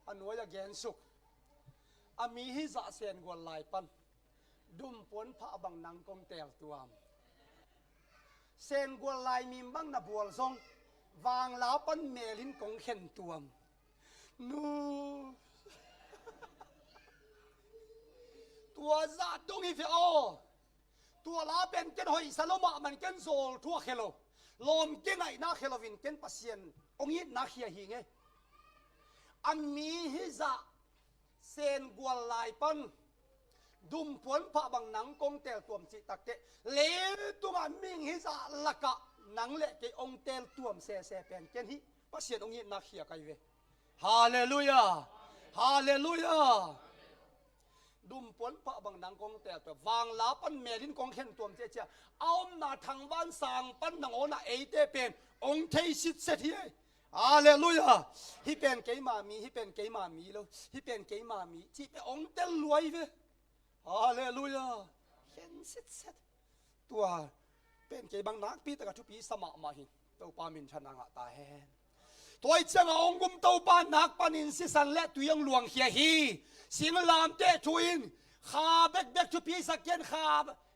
อันวัยแกนสุกอามีฮิจะเสียนกว่าลายปันดุมปนพระบังนังกงเตลตัวเซนกว่าลายมีบังนับวลทรงวางลาปันเมลินกงเข็นตัวนูตัวซาตรงอีเฟอตัวลาเป็นเกนหอยสโลมามันเกนโซลทั่วเคโลลมเกนไงนาเคโลวินเกนปัสเซียนองค์นี้นาเขียหิงเออันมีฮิจะเซนกว่าลายปันดุมปวนพระบังนังกงเตลตัวมจิตะเกเลตัวมันมิงฮิจะละกะนังเละเกองเตลตัวมเซเป็นเกนฮิปัสเซียนองค์นี้นาเขียไกเวฮาเลลูยาฮาเลลูยาดุมปนพระบังนังกงแต่ตัววางลาปันเมลินกงเข็นตัวมเจ้าเอาหน้าทางบ้านสางปันนังโอน่ะเอเตเป็นองค์เทศิษย์เสียฮาเลลูยาฮิเป็นเกมามีฮิเป็นเกมามีแล้วฮิเป็นเกมามีที่เป็นองค์เตลรวยเวฮาเลลูยาเข็นศิษย์ตัวเป็นเกบังนักปีตะกทุปีสมามาหิตัวปามินชนะงะตาแฮนตัวเจ้าองกุมตัวปานนักปานินสิสันและตัวยังหลวงเฮียฮีสิงลามเตทุยนขาเบกทุพีสักเกนขา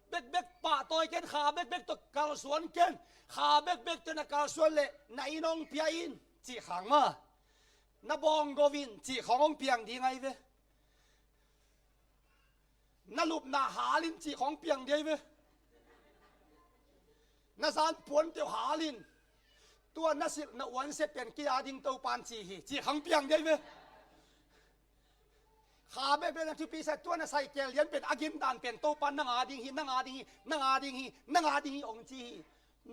เบ บกเบกป่าต่อยเกนขาเบกเบกตัวกาลสวนเกนขาเบกเบกตัวนักกาลสวนเละนายน้องเปียอินจีขังมานาบองโกวินจีขององเปียงดีไงเว้นาลุบนาหาลินจีของเปียงดีเว้นาซานปวนเตียวหาลินตัวนาสินาวันเสเป็นกีฬาดิ่งเต้าปานจีขังเปียงดีเว้ขาเบเบนักทุปีเสตัวน่ะใส่เกลียนเป็นอากิมดานเป็นโตปันนางอาดิงฮีนางอาดิงฮีนางอาดิงฮีนางอาดิงฮีองจี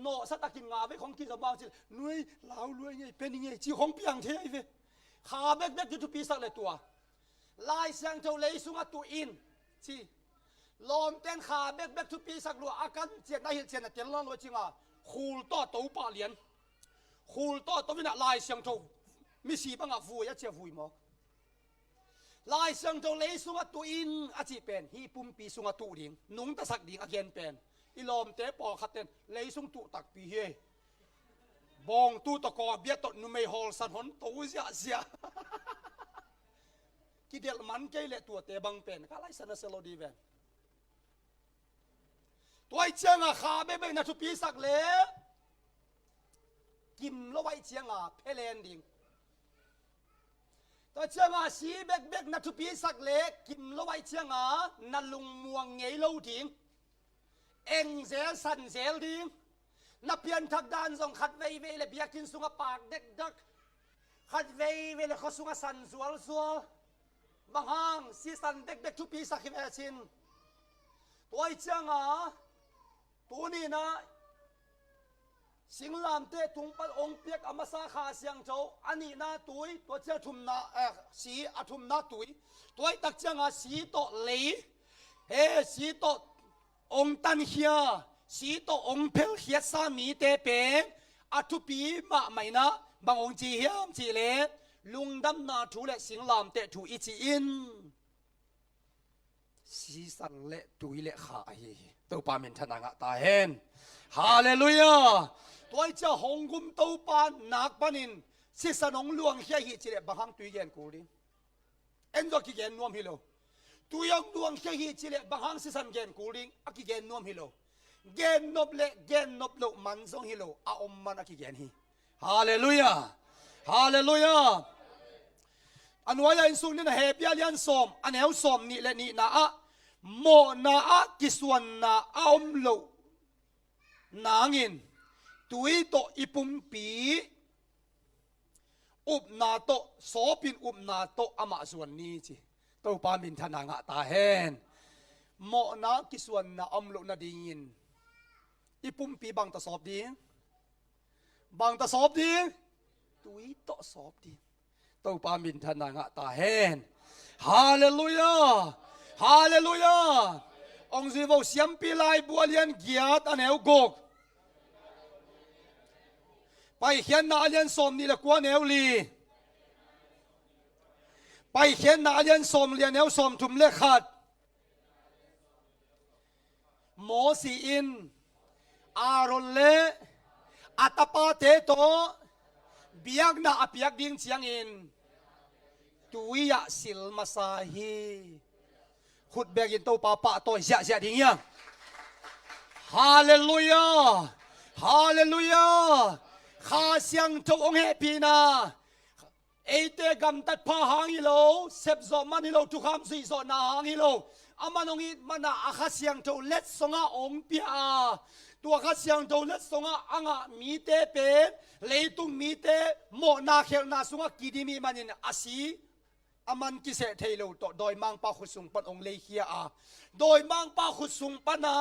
โนสัตกินงาเวของกินสบางสินุ้ยลาวรวยไงเป็นยังไงจีของเปียงเทไอเวขาเบเบทุปีสักเลยตัวลายเสียงเจ้าเลยสุงตัวอินจีลมเต้นขาเบเบทุปีสักลัวอาการเจียนได้เห็นเจียนเจียนล้อลัวจริงอ่ะคูลต่อตัวปาเลียนคูลต่อตัววินาลายเสียงเจ้ามีสีบังอ่ะฟูยะเจียฟูยมอลายเสียงเจ้าเลยสุงตัวอินอาจีเป็นฮีปุ่มปีสุงตัวดิ่งนุ่งตะสักดิ่งอาเกนเป็นอีลมเตะปอขัดเต้นเลยสุงตุตักปีเฮบองตุตะกอเบียตนุไม่ฮอลสันหนตัวเสียเสียกิเดลมันเกยเลตัวเตะบังเป็นก็ไล่สนเสโลดีเวนตัวไอเจียงอาขาเบเบนัทุปีสักเล่กิมโลไอเจียงอาเพลนดิ่งตัวเจียงอาสีเบกเบกนัทุปีสักเล่กิมโลไอเจียงอานัลุงม่วงเงยโลดิ่งเอ็งเซลสันเซลดิ่งนับเพียนทักดานส่งขัดเวเวเลเบียกินสุงปากเด็กดักขัดเวเวเลเขาสุงสันสวลสวลบางห้างสีสันเด็กเด็กทุปีสักเอชินตัวไอเจียงอาตัวนี้นะสิงลามเตตุงปัลองเปียกอมาสาขาเสียงโจอันนี้นะตัวเจ้าทุมนาสีอทุมนาตัวไอตักเจียงอาสีโตเลยสีโตองตันเฮียสีโตองเพลเฮียสามีเตเป็นอทุปีมาไม่นะบางองจีเฮียมจีเลลุงดำนาถูและสิงลามเตถูอิจิอินสีสันเละตุยเละขาตัวปามินทนางะตาเห็นฮาเลลูยาตัวเจ้าหงกุมตัวปานนักปานินสิสนองลวงเฮียหิจิเลบางครั้งตุยเย็นกูดิเอ็นก็กิเกนนวมฮิโลตัวยังลวงเฮียหิจิเลบางครั้งสิสันเกนกูดิอากิเกนนวมฮิโลเกนนบเลเกนนบโลมันซงฮิโลอาอมมันอากิเกนฮิฮาเลลูยาฮาเลลูยาอันว่ายันสุนี่นะเฮปียยันสมอันเหวสมนี่และนี่นะอะโมนาอะกิสวนนาอมโลนางอินตุยโตอิปุมปีอุบนาโตโสปินอุบนาโตอามาส่วนนี้จีโตปามินทนางะตาเฮนโมนากิสวนนาอมโลนาดิงินอิปุมปีบางตะสอบดีบางตะสอบดีตุยโตสอบดีโตปามินทนางะตาเฮนฮาเลลูยาฮาเลลูยาองค์สิวเสียมปีไลบัวเลียนเกียรติอันเหวกกไปเขียนนาเลียนสมนี่ละกวนเหวลีไปเขียนนาเลียนสมเลียนเหวสมถุมเลขัดโมสีอินอารอนเลอัตปาเตโตเบียกนาอภิยกดิ่งเชียงอินตุยะสิลมาซาฮีขุดเบกินโตปาปะโตเสียเสียดิ่งยังฮาเลลูยาฮาเลลูยาข้าเสียงโตองเฮปีนาเอเตกัมตัดพาหางฮิโลเซบซอมันฮิโลทุกคำสีซอนาหางฮิโลอามันองอิมันนาอาข้าเสียงโตเล็ดสงะองเปียตัวข้าเสียงโตเล็ดสงะอ่างมีเตเป็นเลยตุงมีเตโมนาเขลนาสงะกิดิมีมันยินอาศีอามันกิเสเทโลโตโดยมังปาขุสุงปันองเลเฮียโดยมังปาขุสุงปันนา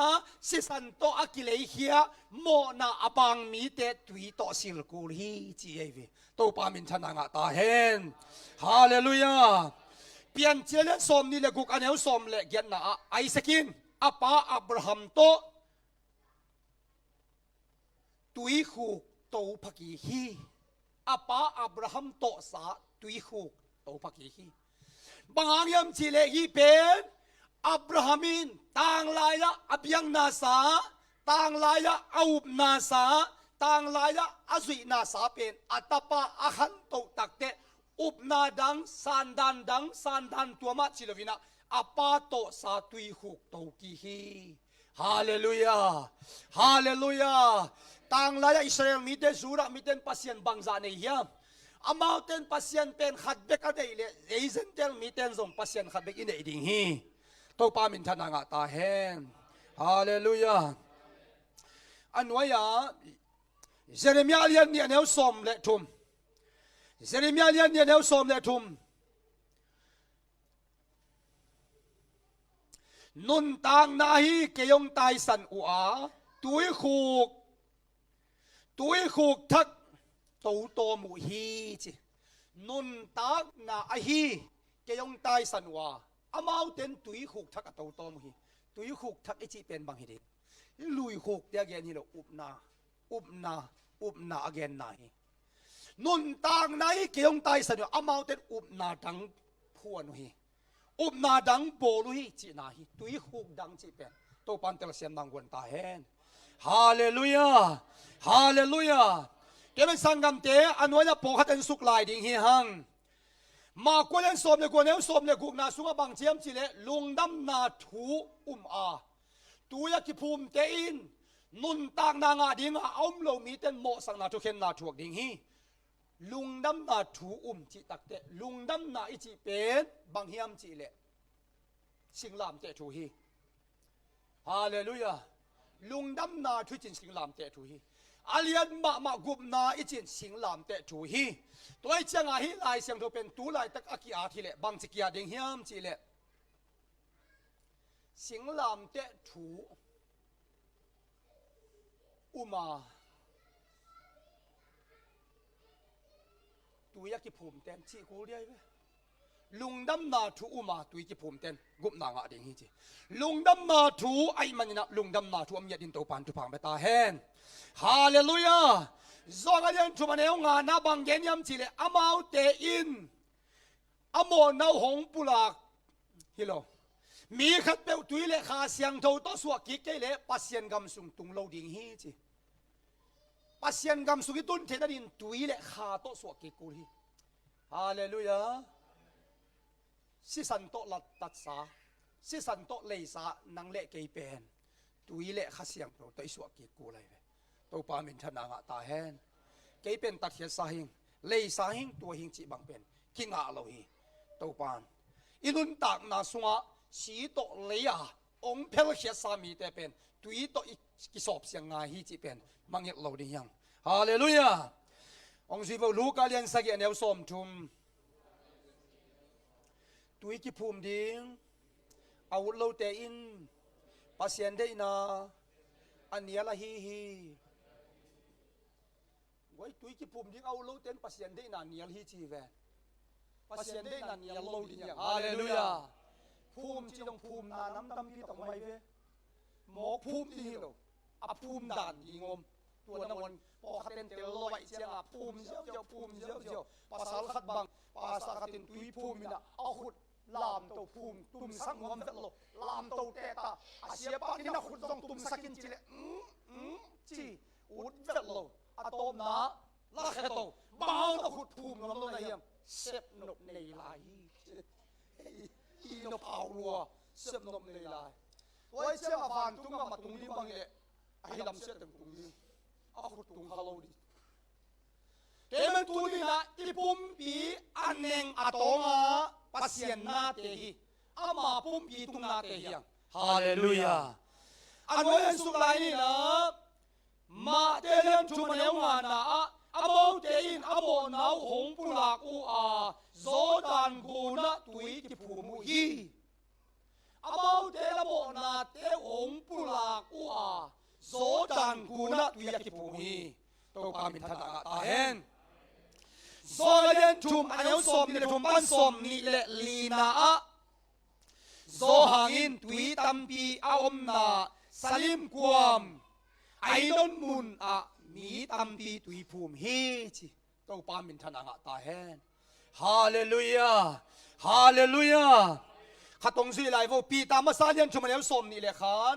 สิสันโตอากิเลเฮียโมนาอปังมีเตตุยโตสิลกูลีจีเอวีโตปามินทนางะตาเฮนฮาเลลูยาเปลี่ยนเจเลสมนี่เลกุกอันเหวสมเลเกียนนาไอสกินอาปาอับราฮัมโตตุยคูโตพักีฮีอาปาอับราฮัมโตสาตุยคูโตพักีฮีบางยามจิเลฮีเป็นอับราฮัมินต่างลายะอับยังนาสาต่างลายะอาอุบนาสาต่างลายะอาซุยนาสาเป็นอัตปาอาขันโตตักเตอุบนาดังสันดันตัวมาจิลวินะอาปาโตสาตุยหุกโตกีฮี ฮาเลลูยาฮาเลลูยาต่างลายอิสราเอลมีเตจูระมีเตนปัสยันบังจาในเฮียมอามาเตนปัสยันเป็นขัดเบกอะไรเลยเอเซนเตลมีเตนส่งปัสยันขัดเบกอินเอดิ่งฮีตัวปามินทนางตาเฮนฮาเลลูยาอันวายาเจเรมียาเลียนเนี่ยแนวสมเลทุมเจเรมียาเลียนเนี่ยแนวสมเลทุมนุนต่างนาฮีเกยงตายสันอัวตุยคูกทักตัวโตมุฮีจินุนตากนาฮีเกยงตายสันอัวอามาเต็นตุยคูกทักตัวโตมุฮีตุยคูกทักไอจีเป็นบางฮีเดลุยคูกเดียแกนี่เราอุบนาอเกนนาฮีนุนต่างนาฮีเกยงตายสันอัวอามาเต็นอุบนาดังพวนฮีอุบนาดังโบลุฮีจีนาฮีตุยคูกดังจีเป็นตัวปันเตลเซียนดังวนตาเฮนฮาเลลูยาฮาเลลูยาเดี๋ยวเป็นสังกัมเตอันวันนี้ปกติสุขลายดิ่งฮีหังมากวนสมเลยกวนสมเลยกุกนาสุงบังเจียมจีเลลุงดำนาทูอาตัวยากิภูมิเตอินนุนตางนางาดิ่งอ้อมโลมีเต็นโมสังนาทุเข็นนาทุกดิ่งฮีลุงดำนาทูจีตักเตลุงดำนาอิจิเป็นบังเฮียมจีเลสิงลามเตทูฮีฮาเลลูยาลุงดำนาทุจินสิงลามเตทูฮีอาเลียนมากุบนาอิจินสิงลามเตทูฮีตัวไอ้เจ้าฮีลายเสียงตัวเป็นตัวลายตักอากิอาทีเลบางจิกยาดิ่งเฮียมจีเลสิงลามเตทูมาตัวยากิภูมิเต็นจีกูเรียบลุงดำนาทูมาตุยกิภูมิเต็นกุบนางาดิ่งฮีจีลุงดำนาทูไอ้มันนะลุงดำนาทูมีดินโตปันทุพังเบตาเฮนฮาเลลูยาจงอาเดียนทุมันเองานาบังเกนยามจีเลอามาวเตอินอามอนาหงปุลากฮิโลมีขัดเปลตุยเลขาเสียงโตโตสวกิเกเลปัสยันกำสุงตุงโลดิ่งฮีจีปัสยันกำสุกิตุนเทนดินตุยเลขาโตสวกิกุลีฮาเลลูยาสิสันโตลัดตัดสาสิสันโตเลยสานังเละเกยเป็นตุยเละข้าเสียงเราตัวสวกิกูเลยตัวปามินชนะงะตาแฮนเกยเป็นตัดเขียสาหิงเลยสาหิงตัวหิงจีบังเป็นกิงะเราฮีตัวปานอินุนตากนาสวะสีโตเลยอะองเพลเขียสามีแต่เป็นตุยโตกิสอบเสียงงาฮีจีเป็นมังเงเราดียังฮาเลลูยาองค์สิบลูกาเลียนสักอย่างเดียวสมทุมตุยกิภูมิดิ่งเอาโลเตอินปัสยันเดนาอันนี้ละฮีไว้ตุยกิภูมิดิ่งเอาโลเตนปัสยันเดนาเนียลฮีจีเวปัสยันเดนาเนียลโลดิ่งฮาเลลูยาภูมิจีต้องภูมินาน้ำตั้มพี่ต้องไม่เวหมอภูมิที่เราอภูมิด่านยิงอมตัวนวันพอขัดเต็นเตลลอยเชียงภูมิเจ้าภูมิเจ้าภาษาขัดบังภาษาขัดเต็นตุยภูมินะเอาขุดลามเต้าภูมิตุ่มสังวมเวลโลลามเต้าเตตาอาเซียปากินะขุดต้องตุ่มสักินจิเลจีอุดเวลโลอะโตมนาลาเขโตบ้าเราขุดภูมิน้ำโลนายมเสพนกในลายอีนกเอาลัวเสพนกในลายไว้เชื่อมาฟันตุ้งมาตุ้งลิ้มบังเละไอ้ลำเชื่อตึงตุ้งลิ้มเอาขุดตุ้งฮาโลดีเกมันตุ้งลิ้มนะอีปุ่มปีอันเองอะโตมาปัสยันนาเตหีอามาปุ่มปีตุงนาเตหีฮาเลลูยาอันวันสุดท้ายนี่นะมาเตเลียนชุมันเอวานะอาโมเตอินอาโมนาวหงปุลากูอาโซดันกูนะตุยที่ผูมุฮีอาโมเตละโมนาเตหงปุลากูอาโซดันกูนะตุยที่ผูมุฮีตัวกามินทันตาเฮนโซเลียนชุมอันเอาสมนี่ชุมบ้านสมนี่แหละลีนาโซหางอินตุยตัมปีอาอมนาสลิมกวมไอ้นนมุนมีตัมปีตุยภูมิเฮจิตัวปามินทนางตาเฮนฮาเลลูยาฮาเลลูยาข้าตรงสิไลฟ์ปีตามมาซาเลียนชุมอันเอาสมนี่แหละครับ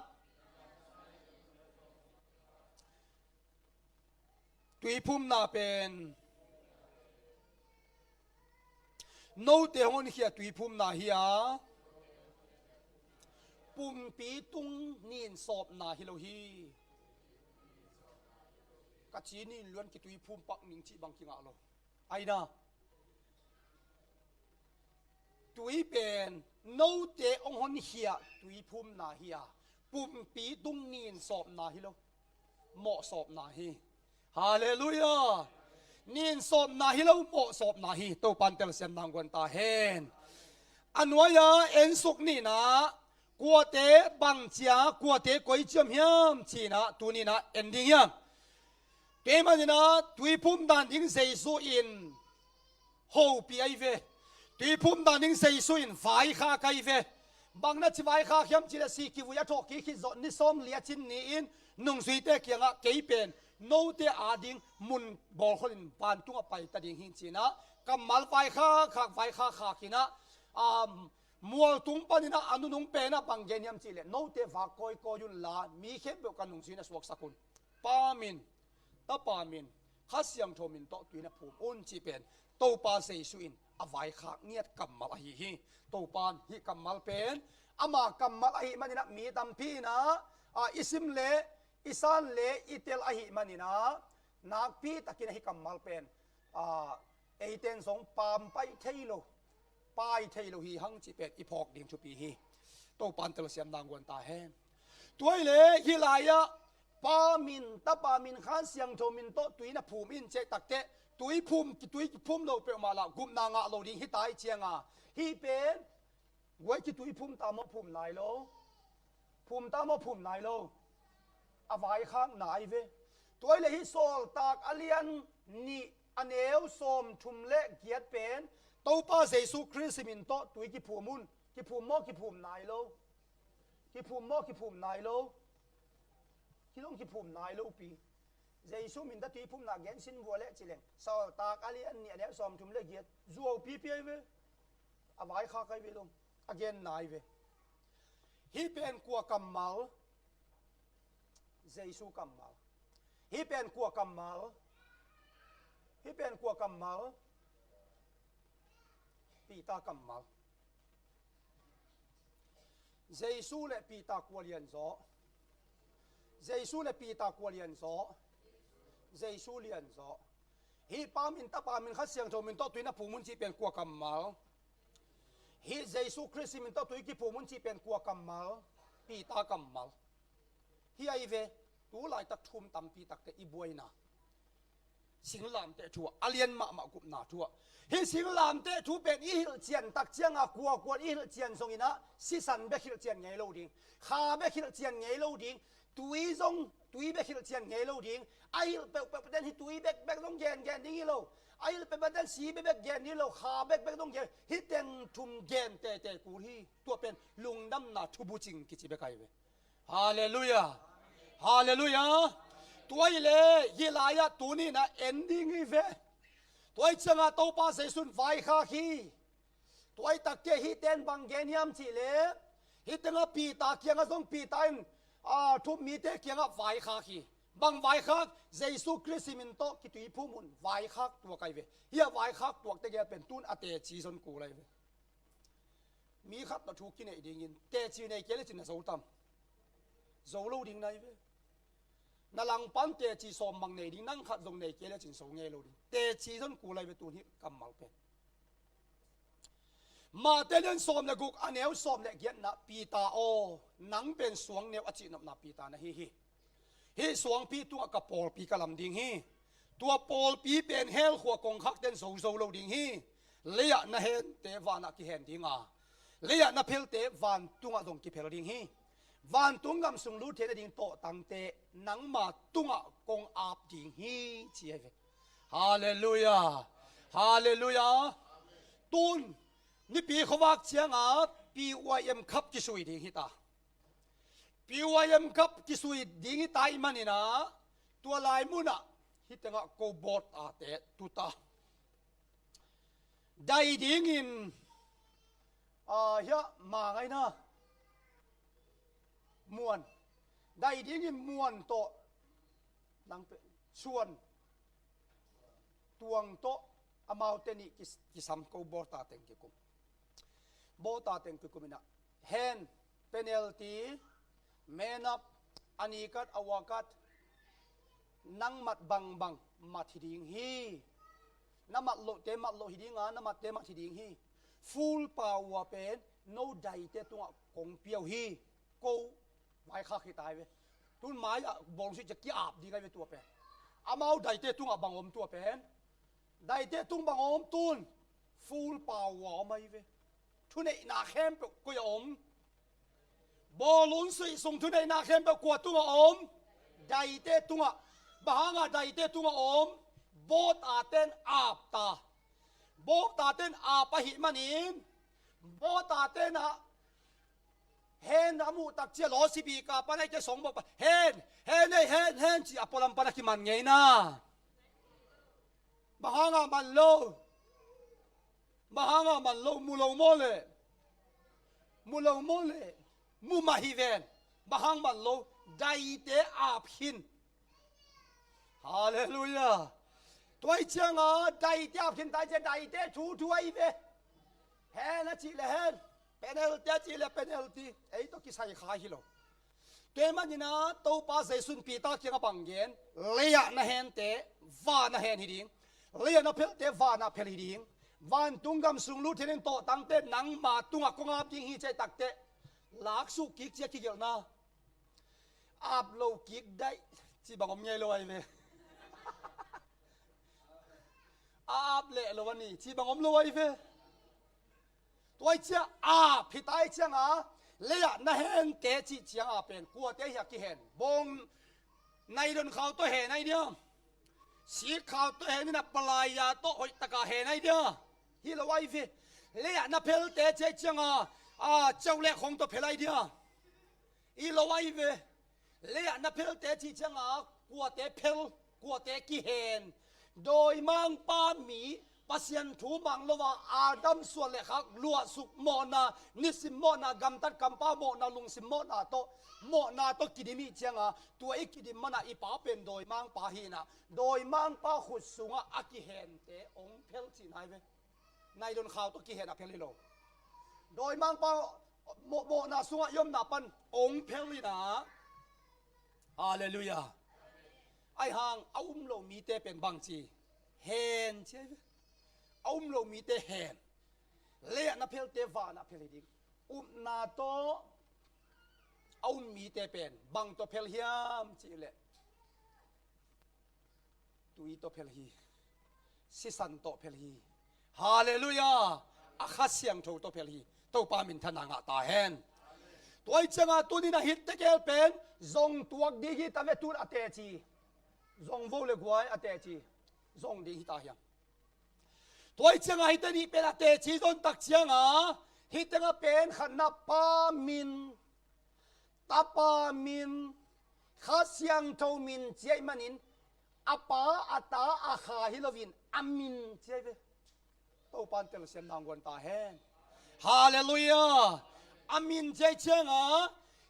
ตุยภูมินาเป็นโนเตหงนี่เฮียตุยภูมินาเฮีย ปุ่มปีตุงนินสอบนาฮิโลฮีกัจจีนี่ล้วนกิตุยภูมิปักนิงจีบังกิงอาโลไอ้นะตุยเป็นโนเตองหอนเฮียตุยภูมินาเฮียปุ่มปีตุงนินสอบนาฮิโลเหมาะสอบนาฮีฮาเลลูยานินสอบนาฮิโลเหมาะสอบนาฮีตัวปันเตลเซมนางกวนตาเฮนอันวายาเอ็นสุกนี่นะกัวเตบังเจียกัวเตกวยเจียมเฮียมชีนะตัวนี้นะเอ็นดิ้งเฮียมเกมันนี่นะตุยพุ่มดันดิ้งเซซูอินโฮปีไอเวตุยพุ่มดันดิ้งเซซูอินไฟข้าไกเวบางนัดจิไฟข้าเฮียมจีละสีกิวุยาทอกกิคิจอนิสอมเลียจินนี่อินนุ่งสุยเตเกียงะเกยเป็นโนเตอาดิ้งมุนบอลคนปานตุ้งไปตัดดิ้งหินจีนะกำมัลไฟข้าไฟข้ากินะมัวตุงปานินะอนุนุงเปนะปังเกนียมจีเลโนเตฝากคอยคอยุนลามีเข้มเบกันนุงซีนะสวกสักุลปามินตาปามินข้าเสียงโทมินโตตุยนะผูอุนจีเป็นโตปาเซซุอินอวัยขากเงียดกัมมัลฮีโตปานฮิกัมมัลเป็นอามากัมมัลฮีมันนี่นะมีตัมพีนะอิซิมเลอิสานเลอิเตลฮีมันนี่นะนักพีตะกินฮิกัมมัลเป็นเอเตนสงปามไปเทโลปายเทโลฮีหังจีเป็ดอีพอกดิ่งชุปีฮีโตปันเตลเสียมนางวนตาแหนตัวเล่ฮิลายะปามินตาปามินข้าเสียงโทมินโตตุยนะภูมินเจตักเตตุยภูมิเราเปมาละกุมนางะเราดิ่งฮิตายเจียงะฮีเป็นไว้ที่ตุยภูมิตามภูมิไหนโลภูมิตามภูมิไหนโลอวัยข้างไหนเวตัวเล่ฮิโซลตากอเลียนนี่อันเอวสมทุมเละเกียรติเป็นตัวป้าเยซูคริสต์มินโตตุยกิภูมุนกิภูมอกิภูมนายโลกิภูมอกิภูมนายโลกิลงกิภูมนายโลปีเยซูมินตตุยภูมนาเกนสินวัวเละจิเลงสาวตากอาลีอันเนี่ยสมทุมเละเกียรติจัวปีเปียเวอวัยข้าใครเวลงอเกนนายเวฮีเป็นกัวกัมมัลเยซูกัมมัลฮีเป็นกัวกัมมัลฮีเป็นกัวกัมมัลปีตากัมมัลเยซูและปีตากวเลียนโซเยซูและปีตากวเลียนโซเยซูเลียนโซฮีปามินตาปามินข้าเสียงโทมินโตตุยนะผู้มุนจีเป็นกัวกัมมัลฮีเยซูคริสต์มินโตตุยกิผู้มุนจีเป็นกัวกัมมัลปีตากัมมัลฮีไอเวตูหลายตักทุมตำปีตักเตอีบวยนะสิงลามเตะชัวอเลียนมากุบนาชัวฮิสิงลามเตะชัวเป็นอีหิลเจียนตักเจียงกัวกวนอีหิลเจียนทรงอินะสิสันเบคิลเจียนไงโลดิงข้าเบคิลเจียนไงโลดิงตุยทรงตุยเบคิลเจียนไงโลดิงไอหิลเปประเด็นที่ตุยเบกต้องแกนดิ้งโลไอหิลเป็นประเด็นสีเบกแกนนี่โลข้าเบกต้องแกนฮิเต็งทุมแกนเตะกูที่ตัวเป็นลุงดำนาทุบุจิงกิจิเบกไอเวฮาเลลูยาฮาเลลูยาตัวเล่ยีลายะตัวนี้นะเอนดิ้งอีเวตัวจังอาตัวป้าเสสุนไฟข้าขี้ตัวตักเกฮิเตนบังเกนยามจีเล่ฮิตงาปีตาเกียงอาทรงปีตาทุบมีเตเกียงอาไฟข้าขี้บังไฟข้าเยซูคริสต์มินโตกิตุยผู้มุนไฟข้าตัวไกเวเฮียไฟข้าตัวเตเกียเป็นตุนอเตจีสนกูเลยเวมีขัดตะทุกินไอดิ่งินเตจีในเกลจินโซตัมโซลูดิ่งในเวนาลังปันเตจีสมบังในดิ่งนั่งขัดลงในเกลจินโซเงโลดิ่งเตจีสนกูเลยเวตุนฮิกัมมัลเป็นมาเตเลนสมเลกุกอันเอวสมเลเกียนนะปีตาโอนังเป็นสวงเนวอจินนับปีตานะฮิสวงปีตัวกับปอลปีกะลำดิ่งฮิตัวปอลปีเป็นเฮลขัวกงคักเต้นโซโลดิ่งฮิเลียนะเฮนเตวานะกิเฮนดิ่งเลียนะเพลเตวันตุงะดงกิเพลดิ่งฮิวันตุงกำสุงรูเทนดิ่งโตตังเตนังมาตุงะกงอาบดิ่งฮิเจียเวฮาเลลูยาฮาเลลูยาตุนนี่ปีเขาวักเชียงปีวายเอ็มคับกิสุยดิ่งฮิตาปีวายเอ็มคับกิสุยดิ่งฮิตาอิมันนี่นะตัวลายมุนะฮิตงะโกบอตอาเตตุตาได้ดิ่งอินเฮียมาไงนะมวนได้ดิ่งอินมวนโตนังชวนตวงโตอามาเตนิกิสัมโกบอตอาเตงกิกุมโบตาเต็งกุมินะเฮน penalty menap anikat awakat nang mat bang mat hiding hi namat lo hidinga namat te mat hiding hi full power pen no dai te tunga kong piao hi ko vai kha khi tai ve tun mai bong si ki ap di kai ve tu pe amau dai te tunga bangom tu pen dai te tung bangom tun full power mai ve thu nei na khem pe ko om bolun sui sung thu nei na khem pe ko tunga om dai te tunga bahanga dai te tunga om bot aten ap ta bot aten apa hi manin bot aten ha hen amu tak che lo si bi ka pa nai che song bo pa hen chi apolam pa na ki man ngei na bahanga man lo mulo mole mu ma hi ven bahang man lo dai te ap hin hallelujah tôi chăng đại tiêu hiện tại trên đại tế thu ai về hè nó chỉ là hen penalty chỉ là penalty ấy tôi kisah khai hi lo tôi mà như na tôi pa dây xuân pi ta kia bằng gen lea na hen te va na hen hiding lea na pel te va na pel hiding van tung gam sung lu thenen to tang te nang ma tunga kong ap ting hi chai tak te lak su kik chia ki gel na ap lo kik dai chỉ bằng ông nhai lo ai về áp lệ lo vani chỉ bằng ông lôi về tôi chia áp thì tai chia à lệ na hen té chỉ chiang áp bên qua té hiệp ki hen bong nay đơn khao tôi hè nay điêu xí khao tôi hè nên là palaya tôi hội tất cả hè nay điêu hi lo ai về lệ na pel té chế chiang à châu lệ không tôi pel ai điêu hi lo ai về lệ na pel té chỉ chiang qua té ki hen đôi mang pa mi pasien thu mang lova adam suan le khak lua suk mo na nisim mo na gam tat kam pa mo na lung sim mo na to kidimi changa tu e kidim mana i pa pen doi mang pa hi na doi mang pa khut sunga aki hen te ong phel chin hai ve nai don khaw to ki hen a phel lo doi mang pa mo na sunga yom na pan ong phel li na hallelujah ai hang lo mi te pen bang chi hen che lo mi te hen le na pel te va na pel ding na to mi te pen bang to pel hiam chi le tui to pel hi si san to pel hi hallelujah a kha siang tho to pel hi to pa min thana nga ta hen toi changa tu ni na hit te kel pen zong tuak di hi ta ve tur ate chi zong vô le guai ate chi zong di hita hiam toi changa hita ni pen ate chi zon tak changa hita nga pen khana pa min kha siang tho min chei manin apa ata a kha hilovin amin chei ve to pan tel sem nang gon ta hen hallelujah amin chei changa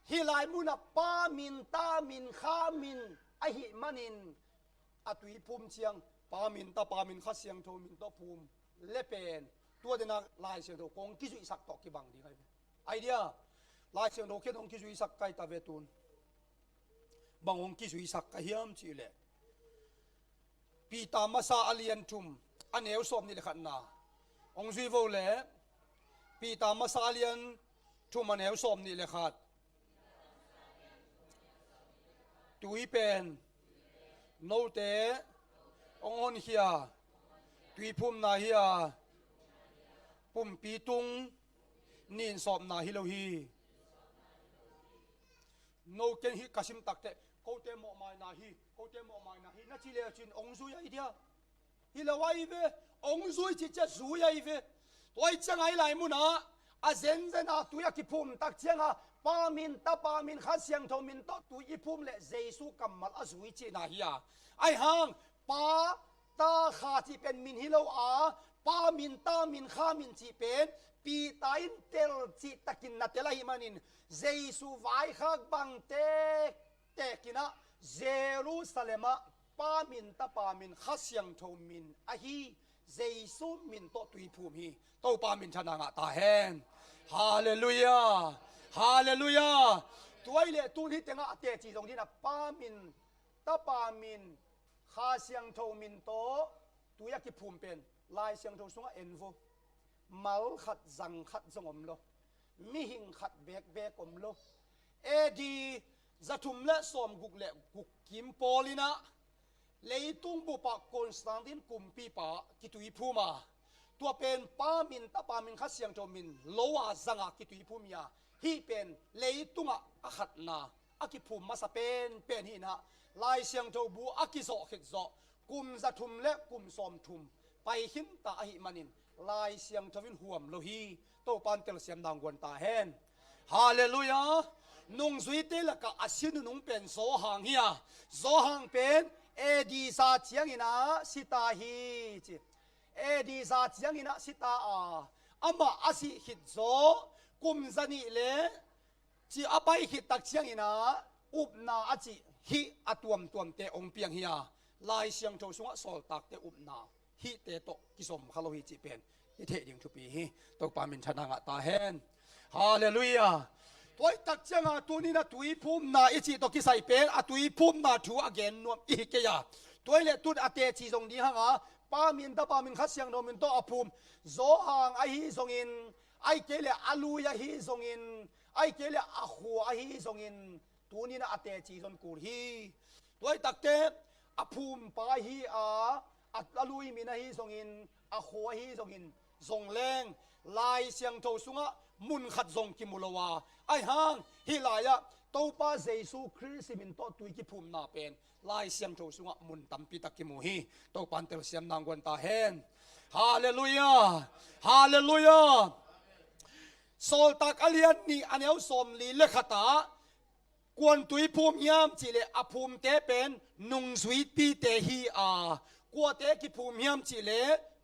hilai muna pa min ta min kha min ahi manin atui pum chiang pa min kha siang tho min to pum lepen tua de na lai siang tho kong ki ju sak to ki bang di kai idea lai siang tho ke dong ki ju sak kai ta ve tun bang ong ki ju sak ka hiam chi le pi ta ma sa alien tum aneu som ni le khat na ong zui vo le pi ta ma sa alien tum aneu som ni le khat tui pen no te ong on hia tui phum na hia pum pi tung nin sop na hi lo hi no ken hi kasim takte ko te mo mai na hi na chi le chin ong zui ai dia hi lo wai ve ong zui chi cha zui ai ve toi chang ai lai mu na a zen a tu ya ki phum tak chianga pa min kha siang tho min to tu i phum le jesu kamal azui chi na hi a ai hang pa ta kha chi pen min hi lo a pa min ta min kha min chi pen pi ta in tel chi takin na tela hi manin jesu vai khak bang te kina jerusalema pa min kha siang tho min a hi jesu min to tu i phum hi to pa min thana nga ta hen hallelujah ฮาเลลูยาตัวไอ้เล่ตัวนี้เต็งอ่ะเตะจีตรงนี้นะปามินตาปามินข้าเสียงโทมินโตตัวอยากกิภูมิเป็นลายเสียงโทสงะเอ็นโฟมัลขัดจังขัดจงอมโลมิหิงขัดเบกเบกอมโลเอดีจะทุ่มเละสมกุกเละกุกกิมโปลินะเลยตุ้งบุปกอนสแตนตินกุมปีปะกิตุยพูมาตัวเป็นปามินตาปามินข้าเสียงโทมินโลวาจังะกิตุยพูมียาฮีเป็นเลยตุ้งอ่ะขัดนาอากิภูมิมาสเป็นฮีนะลายเสียงโทบูอากิโซเขกโซกุมจะทุ่มเละกุมสมทุ่มไปหินตาหิมันินลายเสียงทวินห่วมโลฮีโตปันเตลเสียมดังกวนตาเฮนฮาเลลูยานุ่งสุยเตละกะอาศินนุ่งเป็นโซหางเฮียโซหางเป็นเอดีซาเจียงอินะสิตาฮีจิเอดีซาเจียงอินะสิตาอามาอาศิหิดโซกุมซานิเลจีอาไปหิดตักเจียงอินะอุบนาอาจิฮิอตวมเตองเปียงเฮียลายเสียงโทสุงะโซลตักเตอุบนาฮิเตโตกิสมคาโลฮิจิเป็นอิเทดิงทุปีฮิตกปามินชนะงะตาเฮนฮาเลลูยาตัวตักเจียงตัวนี้นะตุยพุ่มนาอิจิตกิใส่เป็นตุยพุ่มนาถูอเกนนวมอีกยาตัวเล็ตุนอเตจีทรงนี้ฮะปามินตาปามินขัดเสียงโนมินโตอภูมิโซหางไอฮิทรงอินไอเกลอาลูยาฮิทรงอินไอเกลอาขัวไอฮิทรงอินตัวนี้นะอเตจีทรงกูฮีตัวตักเตอภูมิปาฮีอาลูยมินะฮิทรงอินอาขัวฮิทรงอินทรงแรงลายเสียงโทสุงะมุนขัดทรงกิมุลวาไอหางฮิลายะโตปาเยซูคริสต์มินโตตุยกิภูมินาเป็นลายเสียงโทสุงะมุนตัมปิตะกิมุฮีโตปันเตลเสียมนางกวนตาเฮนฮาเลลูยาฮาเลลูยาโซลตักอเลียนนี่อันเอลสมลีเลขตากวนตุยภูมิยามจิเลอภูมิเตเป็นนุงสวีปีเตฮีกัวเตกิภูมิยามจิเล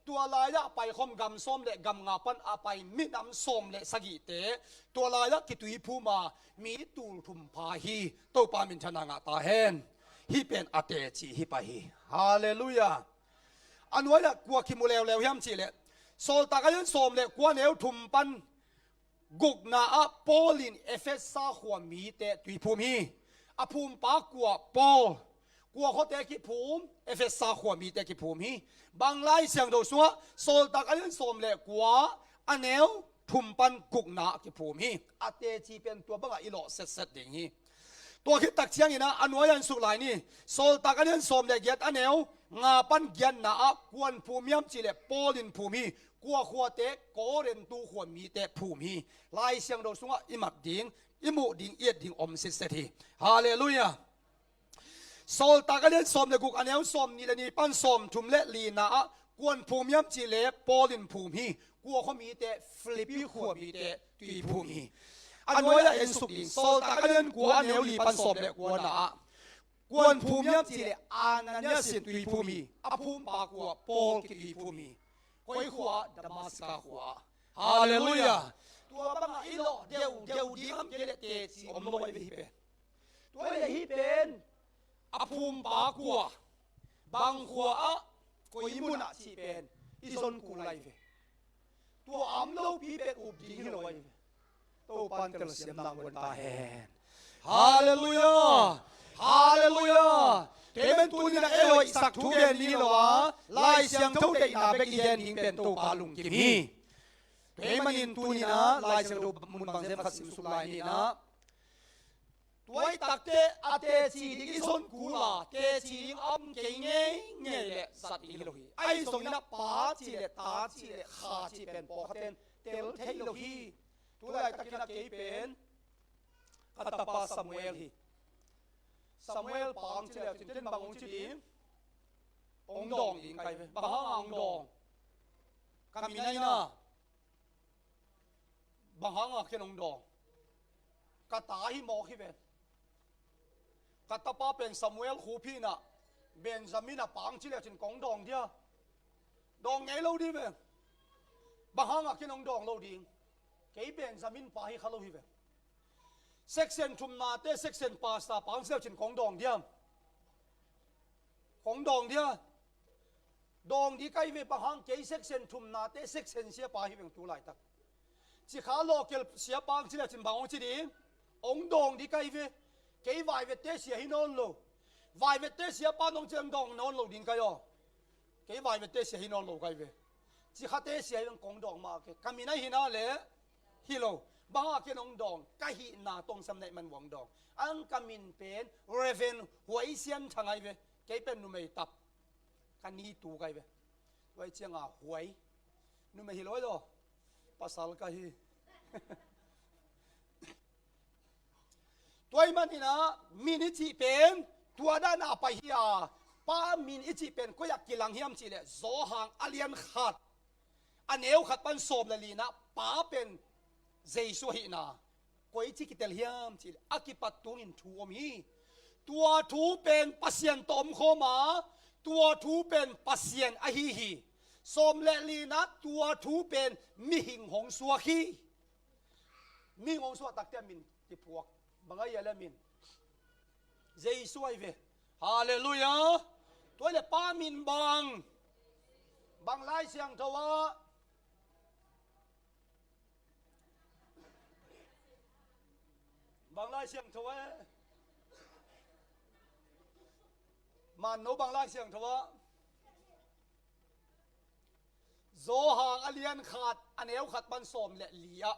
ตัวลายละไปคมกำส้มเลกำงาปันไปมิน้ำส้มเลสกิเตตัวลายละกิตุยภูมามีตูลทุมพาฮีโตปามินชนะงาตาเฮนฮีเป็นอเตจีฮีไปฮีฮาเลลูยาอันไว้ละกัวคิมุเลวเลวย่ำจิเลโซลตากายันส้มเลกัวเนวทุมปันกุกนาอะโปลินเอเฟซาขวามีเตตุยภูมิอภูมิปากัวโปกัวเขาเตกิภูมิเอเฟซาขวามีเตกิภูมิบางไล่เสียงโดสัวโซลตักอันสมเลกัวอันเนวทุมปันกุกนากิภูมิอเตจีเป็นตัวบังอิโลเสร็จดิ่งฮีตัวคิดตักเชียงนี่นะอันวายันสุไลนี่โซลตักอันสมเลเกียอันเนวงาปันเกียนนาอะกวนภูมิยมจิเลโปลินภูมิกัวขวเตโกเรนตูขวมีเตภูมิไล่เสียงโดสัวอิมักดิ่งอิมุดิ่งเอียดดิ่งอมเสร็จทีฮาเลลูยาโซลตากระเด็นสมเลกุกอันเอลสมนี่ละนี่ปั้นสมทุมเละลีนะกวนภูมิยมจิเลโปลินภูมิกัวเขามีแต่ฟิลิปปีขวมีแต่ตุยภูมิอันน้อยละเอ็นสุกินโซลตากระเด็นกัวอันเอลลีปั้นสมเลกัวนะกวนภูมิยมจิเลอานันยสินตุยภูมิอภูมิปากัวโปกิตุยภูมิก้อยขวดามัสกาขวฮาเลลูยาตัวบังอิโลเดียวดีคำเกลเตจีอมลอยไปฮิเป็นตัวเละฮิเป็นอภูมิปากัวบางขวาก็ยิมุนะชีเป็นอิซอนกูไลเวตัวอัมโลปีเป็กอุบดีฮิโลไวตัวปันเตลเสียมดังบนตาแหนฮาเลลูยาฮาเลลูยาเทเป็นตัวนี้นะเอโลอิสักทุเกนนี่หรอไล่เสียงเท่าเด็กนาเบกเยนหิงเป็นตัวปาลุงกิมีเทมันอินตัวนี้นะไล่เสียงตัวมุนบางเซมขัดสิมสุไลนี่นะตัวตักเตอเตจีดิกิซอนกูลาเตจีอัมเกงเงเลสัตอิโลฮีไอสงนะปาจีเลตาจีเลขาจีเป็นปอคเตนเตลเทโลฮีตัวไอตักกินะเกเป็นกัตตาปาซามูเอลฮีซามูเอลปางจีเลจินเต้นบางองจีดิองดองยิงไกไปบางองดองกามินัยนะบางองเคนองดองกตาฮิมอฮิเวนกตาป้าเป็นซามูเอลคูพีน่ะเบนจามิน่ะปังจิเลจินกองดองเดียดองไงเราดีเวนบางครั้งกินองดองเราดีเกี่ยเบนจามินปาฮิคาเราฮิเวนเซ็กเซนทุมนาเตเซ็กเซนปาสตาปังเซลจินกองดองเดียกองดองเดียดองดีใกล้เวบางครั้งเกี่ยเซ็กเซนทุมนาเตเซ็กเซนเสียปาฮิเวนตัวไหลตัก chỉ khá lo kêu xia bang chỉ là chim bang ông chỉ đi ông đồng đi cái vài vết té xia hin non lo vài vết té xia bang ông chém đồng non lo đi cái vài vết té xia hin non lo cái về chỉ khá té xia ông công đồng mà cái cam này hin nào lẽ hi lo bang cái ông đồng cái hi na tông xâm này mình vong đồng anh cam pen reven huay xiên thằng ai về cái pen nu mày tập cái ní tu cái về vậy chiang huay nu mày hi lối rồi pasal ka hi toy man ina min ichi pen tua da na pa hi pa min ichi pen ko yak kilang hiam chi le zo hang alian khat aneu khat pan som la li na pa pen jesu hi na ko ichi kitel hiam chi le akipat tung in thu om hi tua thu pen pasien tom khoma tua thu pen pasien a hi hi som le li na tua thu pen mi hing hong suwa khi mi hong suwa tak te min ti puak banga yala min jesu ai ve hallelujah toi le pa min bang lai siang thawa bang lai siang thawa man no bang lai siang thawa zo hang alian khat aneu khat ban som le lia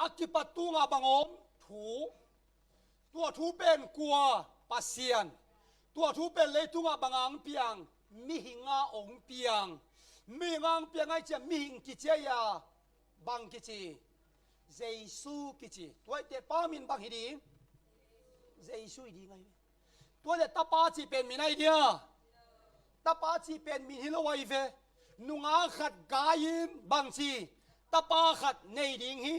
akipatunga bangom thu tua thu pen kwa pasian tua thu pen le tunga bangang piang mi hinga ong piang mi ngang piang ai cha mi hing ki che ya bang ki chi jesu ki chi toi te pa min bang hidi jesu di ngai toi le tapa chi pen mi nai dia tapa chi pen mi hilo wai ve nunga khat gain bang chi tapa khat nei ding hi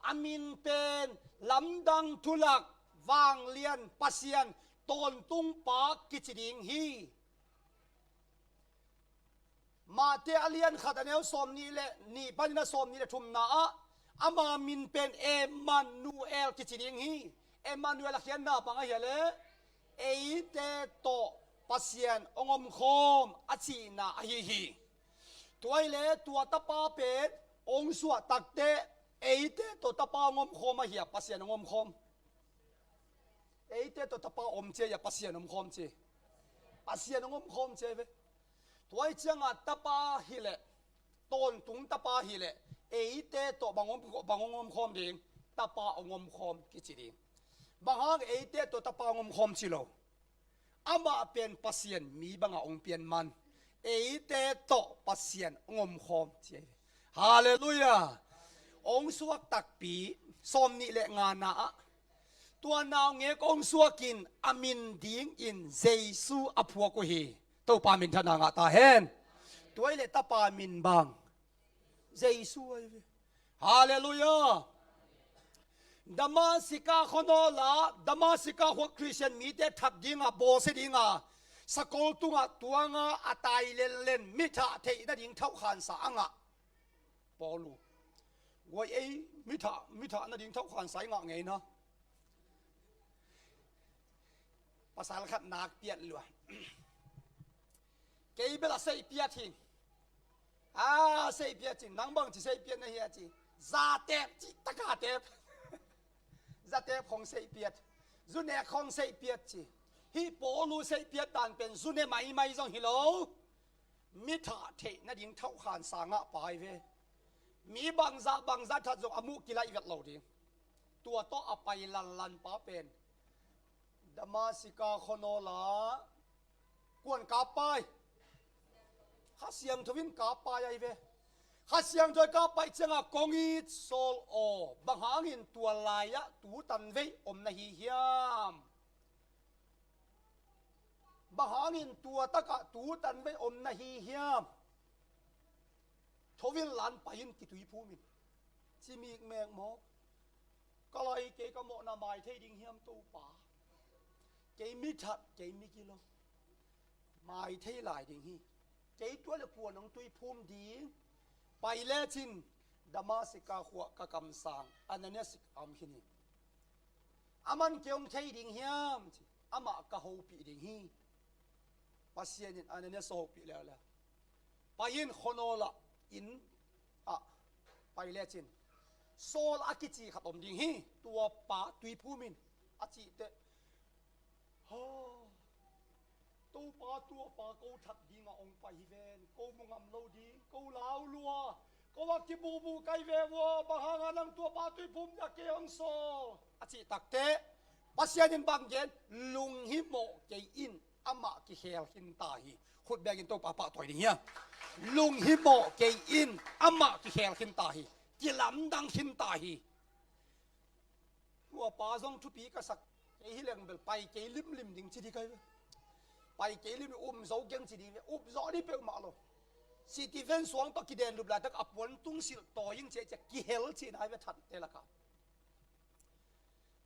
amin pen lamdang thulak wang lian pasian ton tung pa kichiding hi ma te alian khat aneu som ni le ni panina som ni le thum na ama min pen Emmanuel kichiding hi Emmanuel khian na panga hele eite to pasian ongom khom achi na hi hi toile tua tapa pen ong suwa takte eite to tapa ngom khoma hi pasian ngom khom eite to tapa om che ya pasian om khom che pasian ngom khom che ve toi changa tapa hi le ton tung tapa hi le eite to bangom khom ding tapa ongom khom ki chi ding bangang eite to tapa ngom khom chi lo ama pen pasian mi banga ong pian man eite to pasian ngom khom che hallelujah ong suak tak pi som ni le nga na tua naw nge ong suakin amin ding in jesu apua ko hi to pa min thana nga ta hen tuai le ta pa min bang jesu ai hallelujah damasika khonola damasika ho christian mi te thak dinga bo se dinga sakol tunga tuanga atai len mitha thei da ding thau khan sa anga polu wai ei mitha na ding thau khan sai nga ngei na pasal khat nak piat lua kei bela sei piat hin sei piat chin nang bang chi sei piat na hi chi za tep chi taka tep za tep khong sei piat zune khong sei piat chi hi polu sei piat dan pen zune mai jong hilo mitha the na ding thau khan sa nga pai ve mi bang za that jong amu kilai vet lo ding tua to apai lan pa pen damasika khonola kuan ka pai kha siang thwin ka pai ai ve kha siang thoi ka pai changa kongi sol o bang hangin tua laya tu tan ve om na hi hiam bang hangin tua taka tu tan ve om na hi hiam thowin lan pain ki tui phu min chi mi mek mo kalai ke ka mo na mai thei ding hiam to pa cái mi thật cái mi kilo mai thấy lại đình hi cái tuổi là của nông tui phum đi bay lê chin damasika khua ka kam sang Ananias am khini aman keong thấy đình hiam ama ka ho pi đình hi pasien in Ananias ho pi la la payin khonola in bay lê chin โซลอากิจีขัดอมดิ่งฮีตัวป่าตุยผู้มินอาจิเตโฮตัวป่ากูทัดดิ่งองไปฮิเวนกูมงำโลดีกูลาวลัวก็ว่ากิบูไกเววัวบางหางานังตัวป่าตุยพุ่มอยากเกี่ยงโซอาจิตักเตปัสยานินบางเย็นลุงฮิโมเกอินอามากิเฮลหินตาฮีขุดแบกินตัวป่าต่อยนี่เฮียลุงฮิโมเกอินอามากิเฮลหินตาฮีกิลำดังหินตาฮีตัวป่าซองทุปีกษักเกฮิเลงเบลไปเกลิมดิ่งชิดีไกไปเกลิมโซเกงชิดีจอนี่เปลมาโลสิติเวนสวงตะกิเดนลุบลาตักอับวันตุงสิต่อยิงเจจะกิเฮลชินายเวทันเตละครับ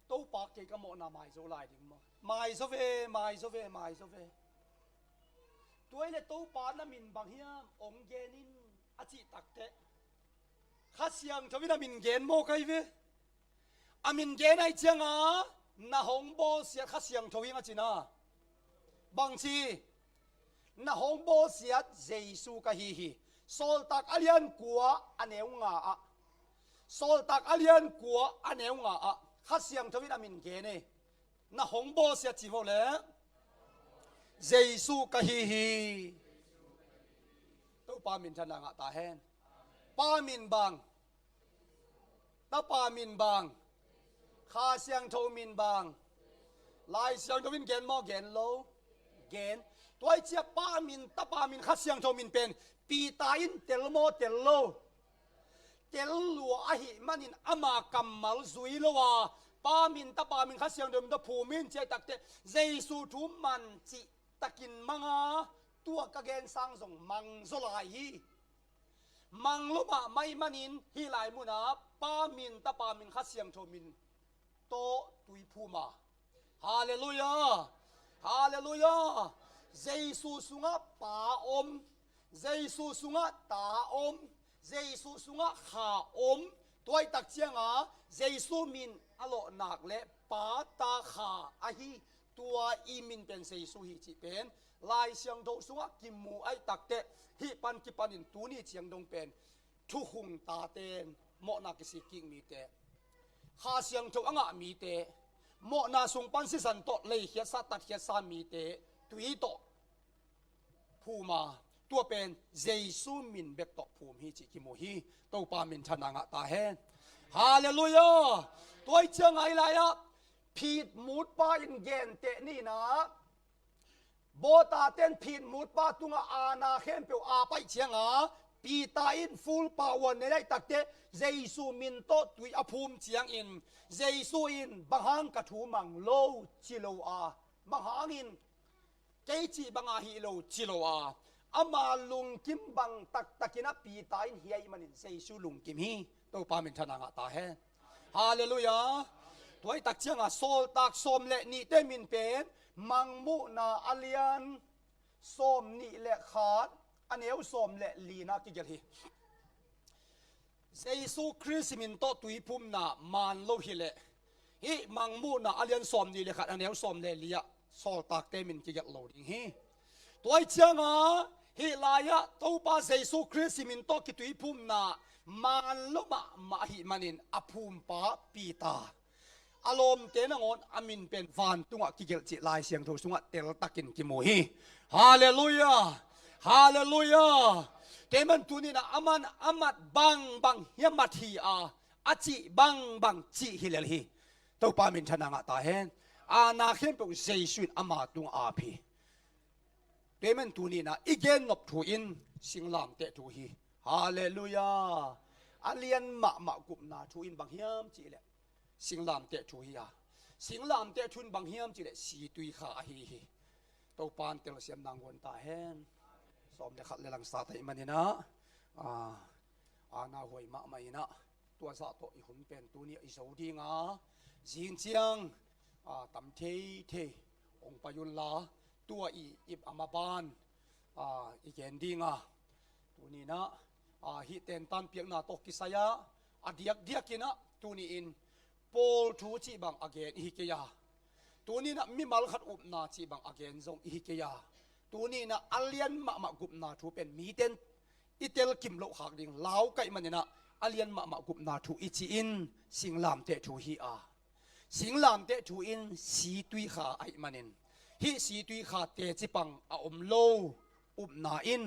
ตัวปากเกก็มอนาไม่โซไลดิ่งมาไม่โซเวตัวเล็ตัวปานามินบางเฮียองเกนินอาจิตักเตะข้าเสียงทวินามินเกนโมไกเวอามินเกนไอเจียงนาฮงโบเสียข้าเสียงทวิงอาจินาบางทีนาฮงโบเสียเจสูกะฮีโซลตักอาเลียนกัวอันเนวงาโซลตักอาเลียนกัวอันเนวงาข้าเสียงทวินามินเกนนาฮงโบเสียจีโวเลเจสูกะฮีตัวปามินทนางตาแหนปามินบางตาปามินบางข้าเสียงโทมินบางลายเสียงโทมินเกนมอเกนโลเกนตัวไอเจียปามินตาปามินข้าเสียงโทมินเป็นปีตาอินเตลโมเตลโลเตลลัวอหิมันินอามากัมมัลซุยโลวาปามินตาปามินข้าเสียงโทมินตาภูมินเจตักเตเจสูทุมมันจิตะกินมังตัวกะเกนสังสงมังโซลายฮีมังลุมาไม่มันินฮีลายมุนาปามินตาปามินข้าเสียงโทมินโตตุยพูมาฮาเลลูยาเจสูสุงะปาอมเจสูสุงะตาอมเจสูสุงะขาอมตัวตักเจียงเจสูมินอโลนักเละปาตาขาอะฮีตัวอีมินเป็นเจสูฮีจิเป็นลายเสียงโตสุงะกิมูไอตักเตฮิปันกิปันินตูนี่เจียงดงเป็นทุหุงตาเตนโมนักสิกิงมีเตข้าเสียงโตอ่างมีเตโมนาสุงปันสิสันโตเลยเฮียสัตตัดเฮียสามีเตตุยโตภูมาตัวเป็นเจสูมินเบกโตภูมิฮิจิกิมูฮีตัวปามินชนางตาแหนฮาเลลูยาตัวเจียงไงไรพีดมูดป้าอินเกนเตนี่นะโบตาเต้นพีดมูดป้าตุงอาณาเข้มเปียวอาไปเชียงปีตาอินฟูลปาวันในได้ตักเตเจสูมินโตตุยอภูมิเชียงอินเจสูอินบางฮังกระถูมังโลจิโลอาบางฮังอินเกจิบางอาฮิโลจิโลอาอามาลุงกิมบังตักกินะปีตาอินเฮียอิมันอินเจสูลุงกิมฮีตัวปามินทนางตาแหฮาเลลูยาตัวตักเชียงโซลตักสมเลนี่เตมินเป็นมังมุนาอาเลียนสมนี่เลขาดอันเอวสมเลลีนากิเกลีเจสูคริสต์มินโตตุยพุ่มนามันโลหิเลฮิมังมุนาอาเลียนสมนี่เลขาดอันเอวสมเลลียโซลตักเตมินกิเกลโลดิงฮิตัวเชียงฮิลายะตัวป้าเจสูคริสต์มินโตกิตุยพุ่มนามันโลมาหิมันินอภูมิป้าปีตาอารมณ์เตนงอนอามินเป็นฟานตุงะกิเกลจิลายเสียงโทสุงะเตลตักินกิโมฮีฮาเลลูยาเตมันตุนีนะอามัดบังเฮียมัดฮีอาจิบังจิฮิเลลฮีตัวปามินชนะงะตาเฮนอานาเข้มเป็นเจสุนอามาตุงอาพีเตมันตุนีนะอีเกนนบทูอินสิงลามเตทูฮีฮาเลลูยาอาเลียนมะกุมนาทูอินบังเฮียมจิเลสิงลามเตะชูฮียาสิงลามเตะชุนบางเฮียมจีเลสีตุยขาฮีตัวปานเตลเสียมนางวนตาแหนสมเด็จขัดเลลังสาตัยมันนี่นะอาณาหวยมะไม่นะตัวสะโตอีหุ่นเป็นตัวนี้อีสาวดีงาจินเจียงตำเทองปยุนลาตัวอีบอามาบานอีเกนดีงาตัวนี้นะฮิเตนตันเปียกนาตกกิสยาเดียกินะตัวนี้อินโปลทูจีบังอเกนอิฮิเกียตัวนี้นะมิมัลขัดอุบนาจีบังอเกนซงอิฮิเกียตัวนี้นะอัลเลียนมะกุบนาทูเป็นมีเตนอิเตลกิมโลหักดิ่งลาวไก่มันเนี่ยนะ alian ma gup na thu ichi in singlam te thu hi a singlam te thu in si tui kha ai manin hi si tui kha te chi pang a lo na in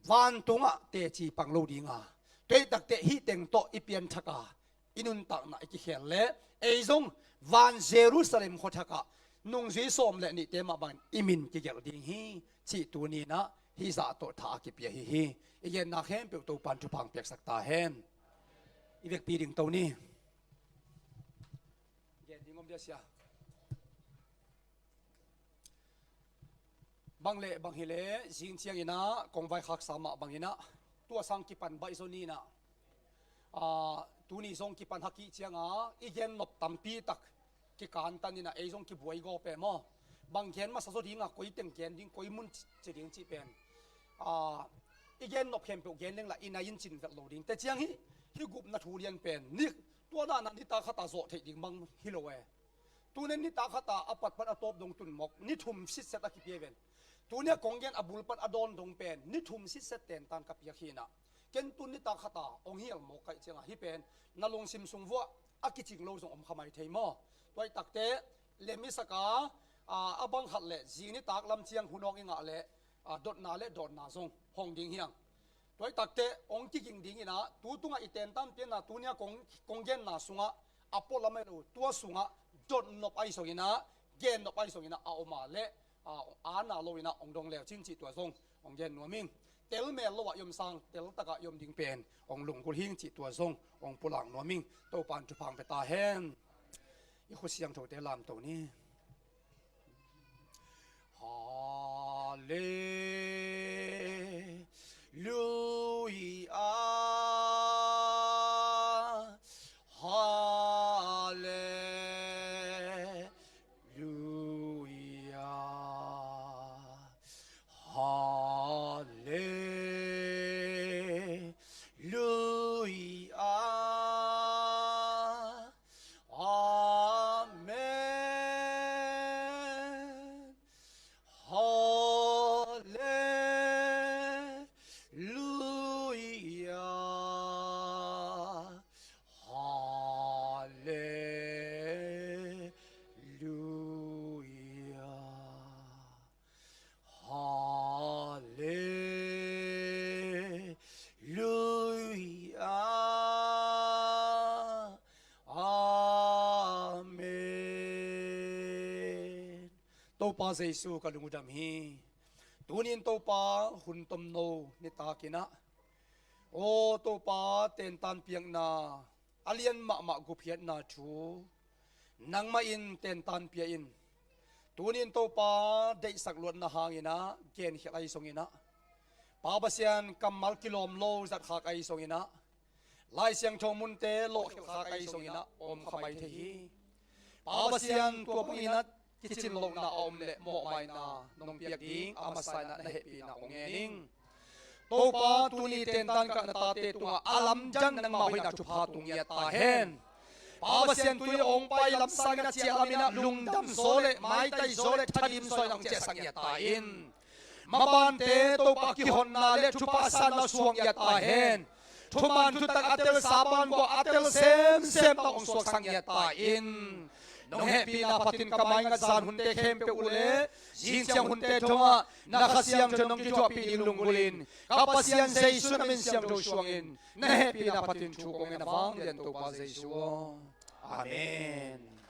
van tunga te chi pang lo dinga te tak te hi teng to ipian thaka inun tak na ki khel le eizong van Jerusalem kho thaka nung zui som le ni te ma ban imin ki gel ding hi chi tu ni na hi za to tha ki pia hi igen na khem pe to pan chu pang pek sak ta hen i vek pi ding to ni gen ding om dia sia bang le bang hi le jing chiang ina kong vai khak sama bang ina tua sang ki pan bai so ni na tu ni song ki pan haki chiang a igen nop tampi tak ki kan tan ina e song ki buai go pe mo bang gen ma sa so ding a koi teng gen ding koi mun chi ding chi pen igen nop khem pe gen leng la ina yin chin vel lo ding te chiang hi gup na thu lian pen ni tua na ni ta khata zo thei ding bang hi lo we tu nen ni ta khata apat pat atop dong tun mok ni thum sit set a ki pe ven tu ne konggen abul pat adon dong pen ni thum sit set ten tan ka pia khina ken tu ni ta khata ong hial mo kai chenga hi pen na long sim sung wa akiching lo zong om khamai thei mo toy takte lemi saka abang khat le jing ni tak lam chiang hunong inga le dot na zong hong ding hiang toy takte ong ki king ding ina tu tunga iten tam pe na tu nia konggen na sunga apolame lo tua sunga dot nop ai so ina gen nop ai so ina a oma le na lo ina ong dong le chin chi tua zong ong gen no ming tel me lo wa yom sang tel taka yom ding pen ong lung kul hing chi tua zong ong pulang no ming to pan chu phang pe ta hen i khu siang tho te lam to ni to pa Jesu ka lungudam hi tunin to pa hun tom no ni ta kina o to pa ten tan piang na alian ma gu phiat na thu nang ma in ten tan pia in tunin to pa dei sak lot na hangina gen hi ai songina pa basian kamal kilom lo zat khak ai songina lai siang thong mun te lo khak ai songina om khamai the hi pa basian to pina kichin lo na om le mo mai na nong piak ding amasai na hepi na ongening to pa tuni ten tan ka na ta te tunga alam jan nang ma hoina chu pha tung ya ta hen pa basian tui ong pai lam sang na chia lamina lungdam sole mai tai sole thadim soi nang che sang ya ta in maban te to pa ki hon na le chu pa san na suang ya ta hen thuman thu tak atel saban ko atel sem ta ong suak sang ya ta in nong happy na patin kamay nga san hunte kempe ule jin siyang hunte thonga nakasiyang chonong kitwa pi ilunggulin kapasyan Jesu namin siyang dosyuangin na happy na patin chukong na bang yan to pa Jesu amen.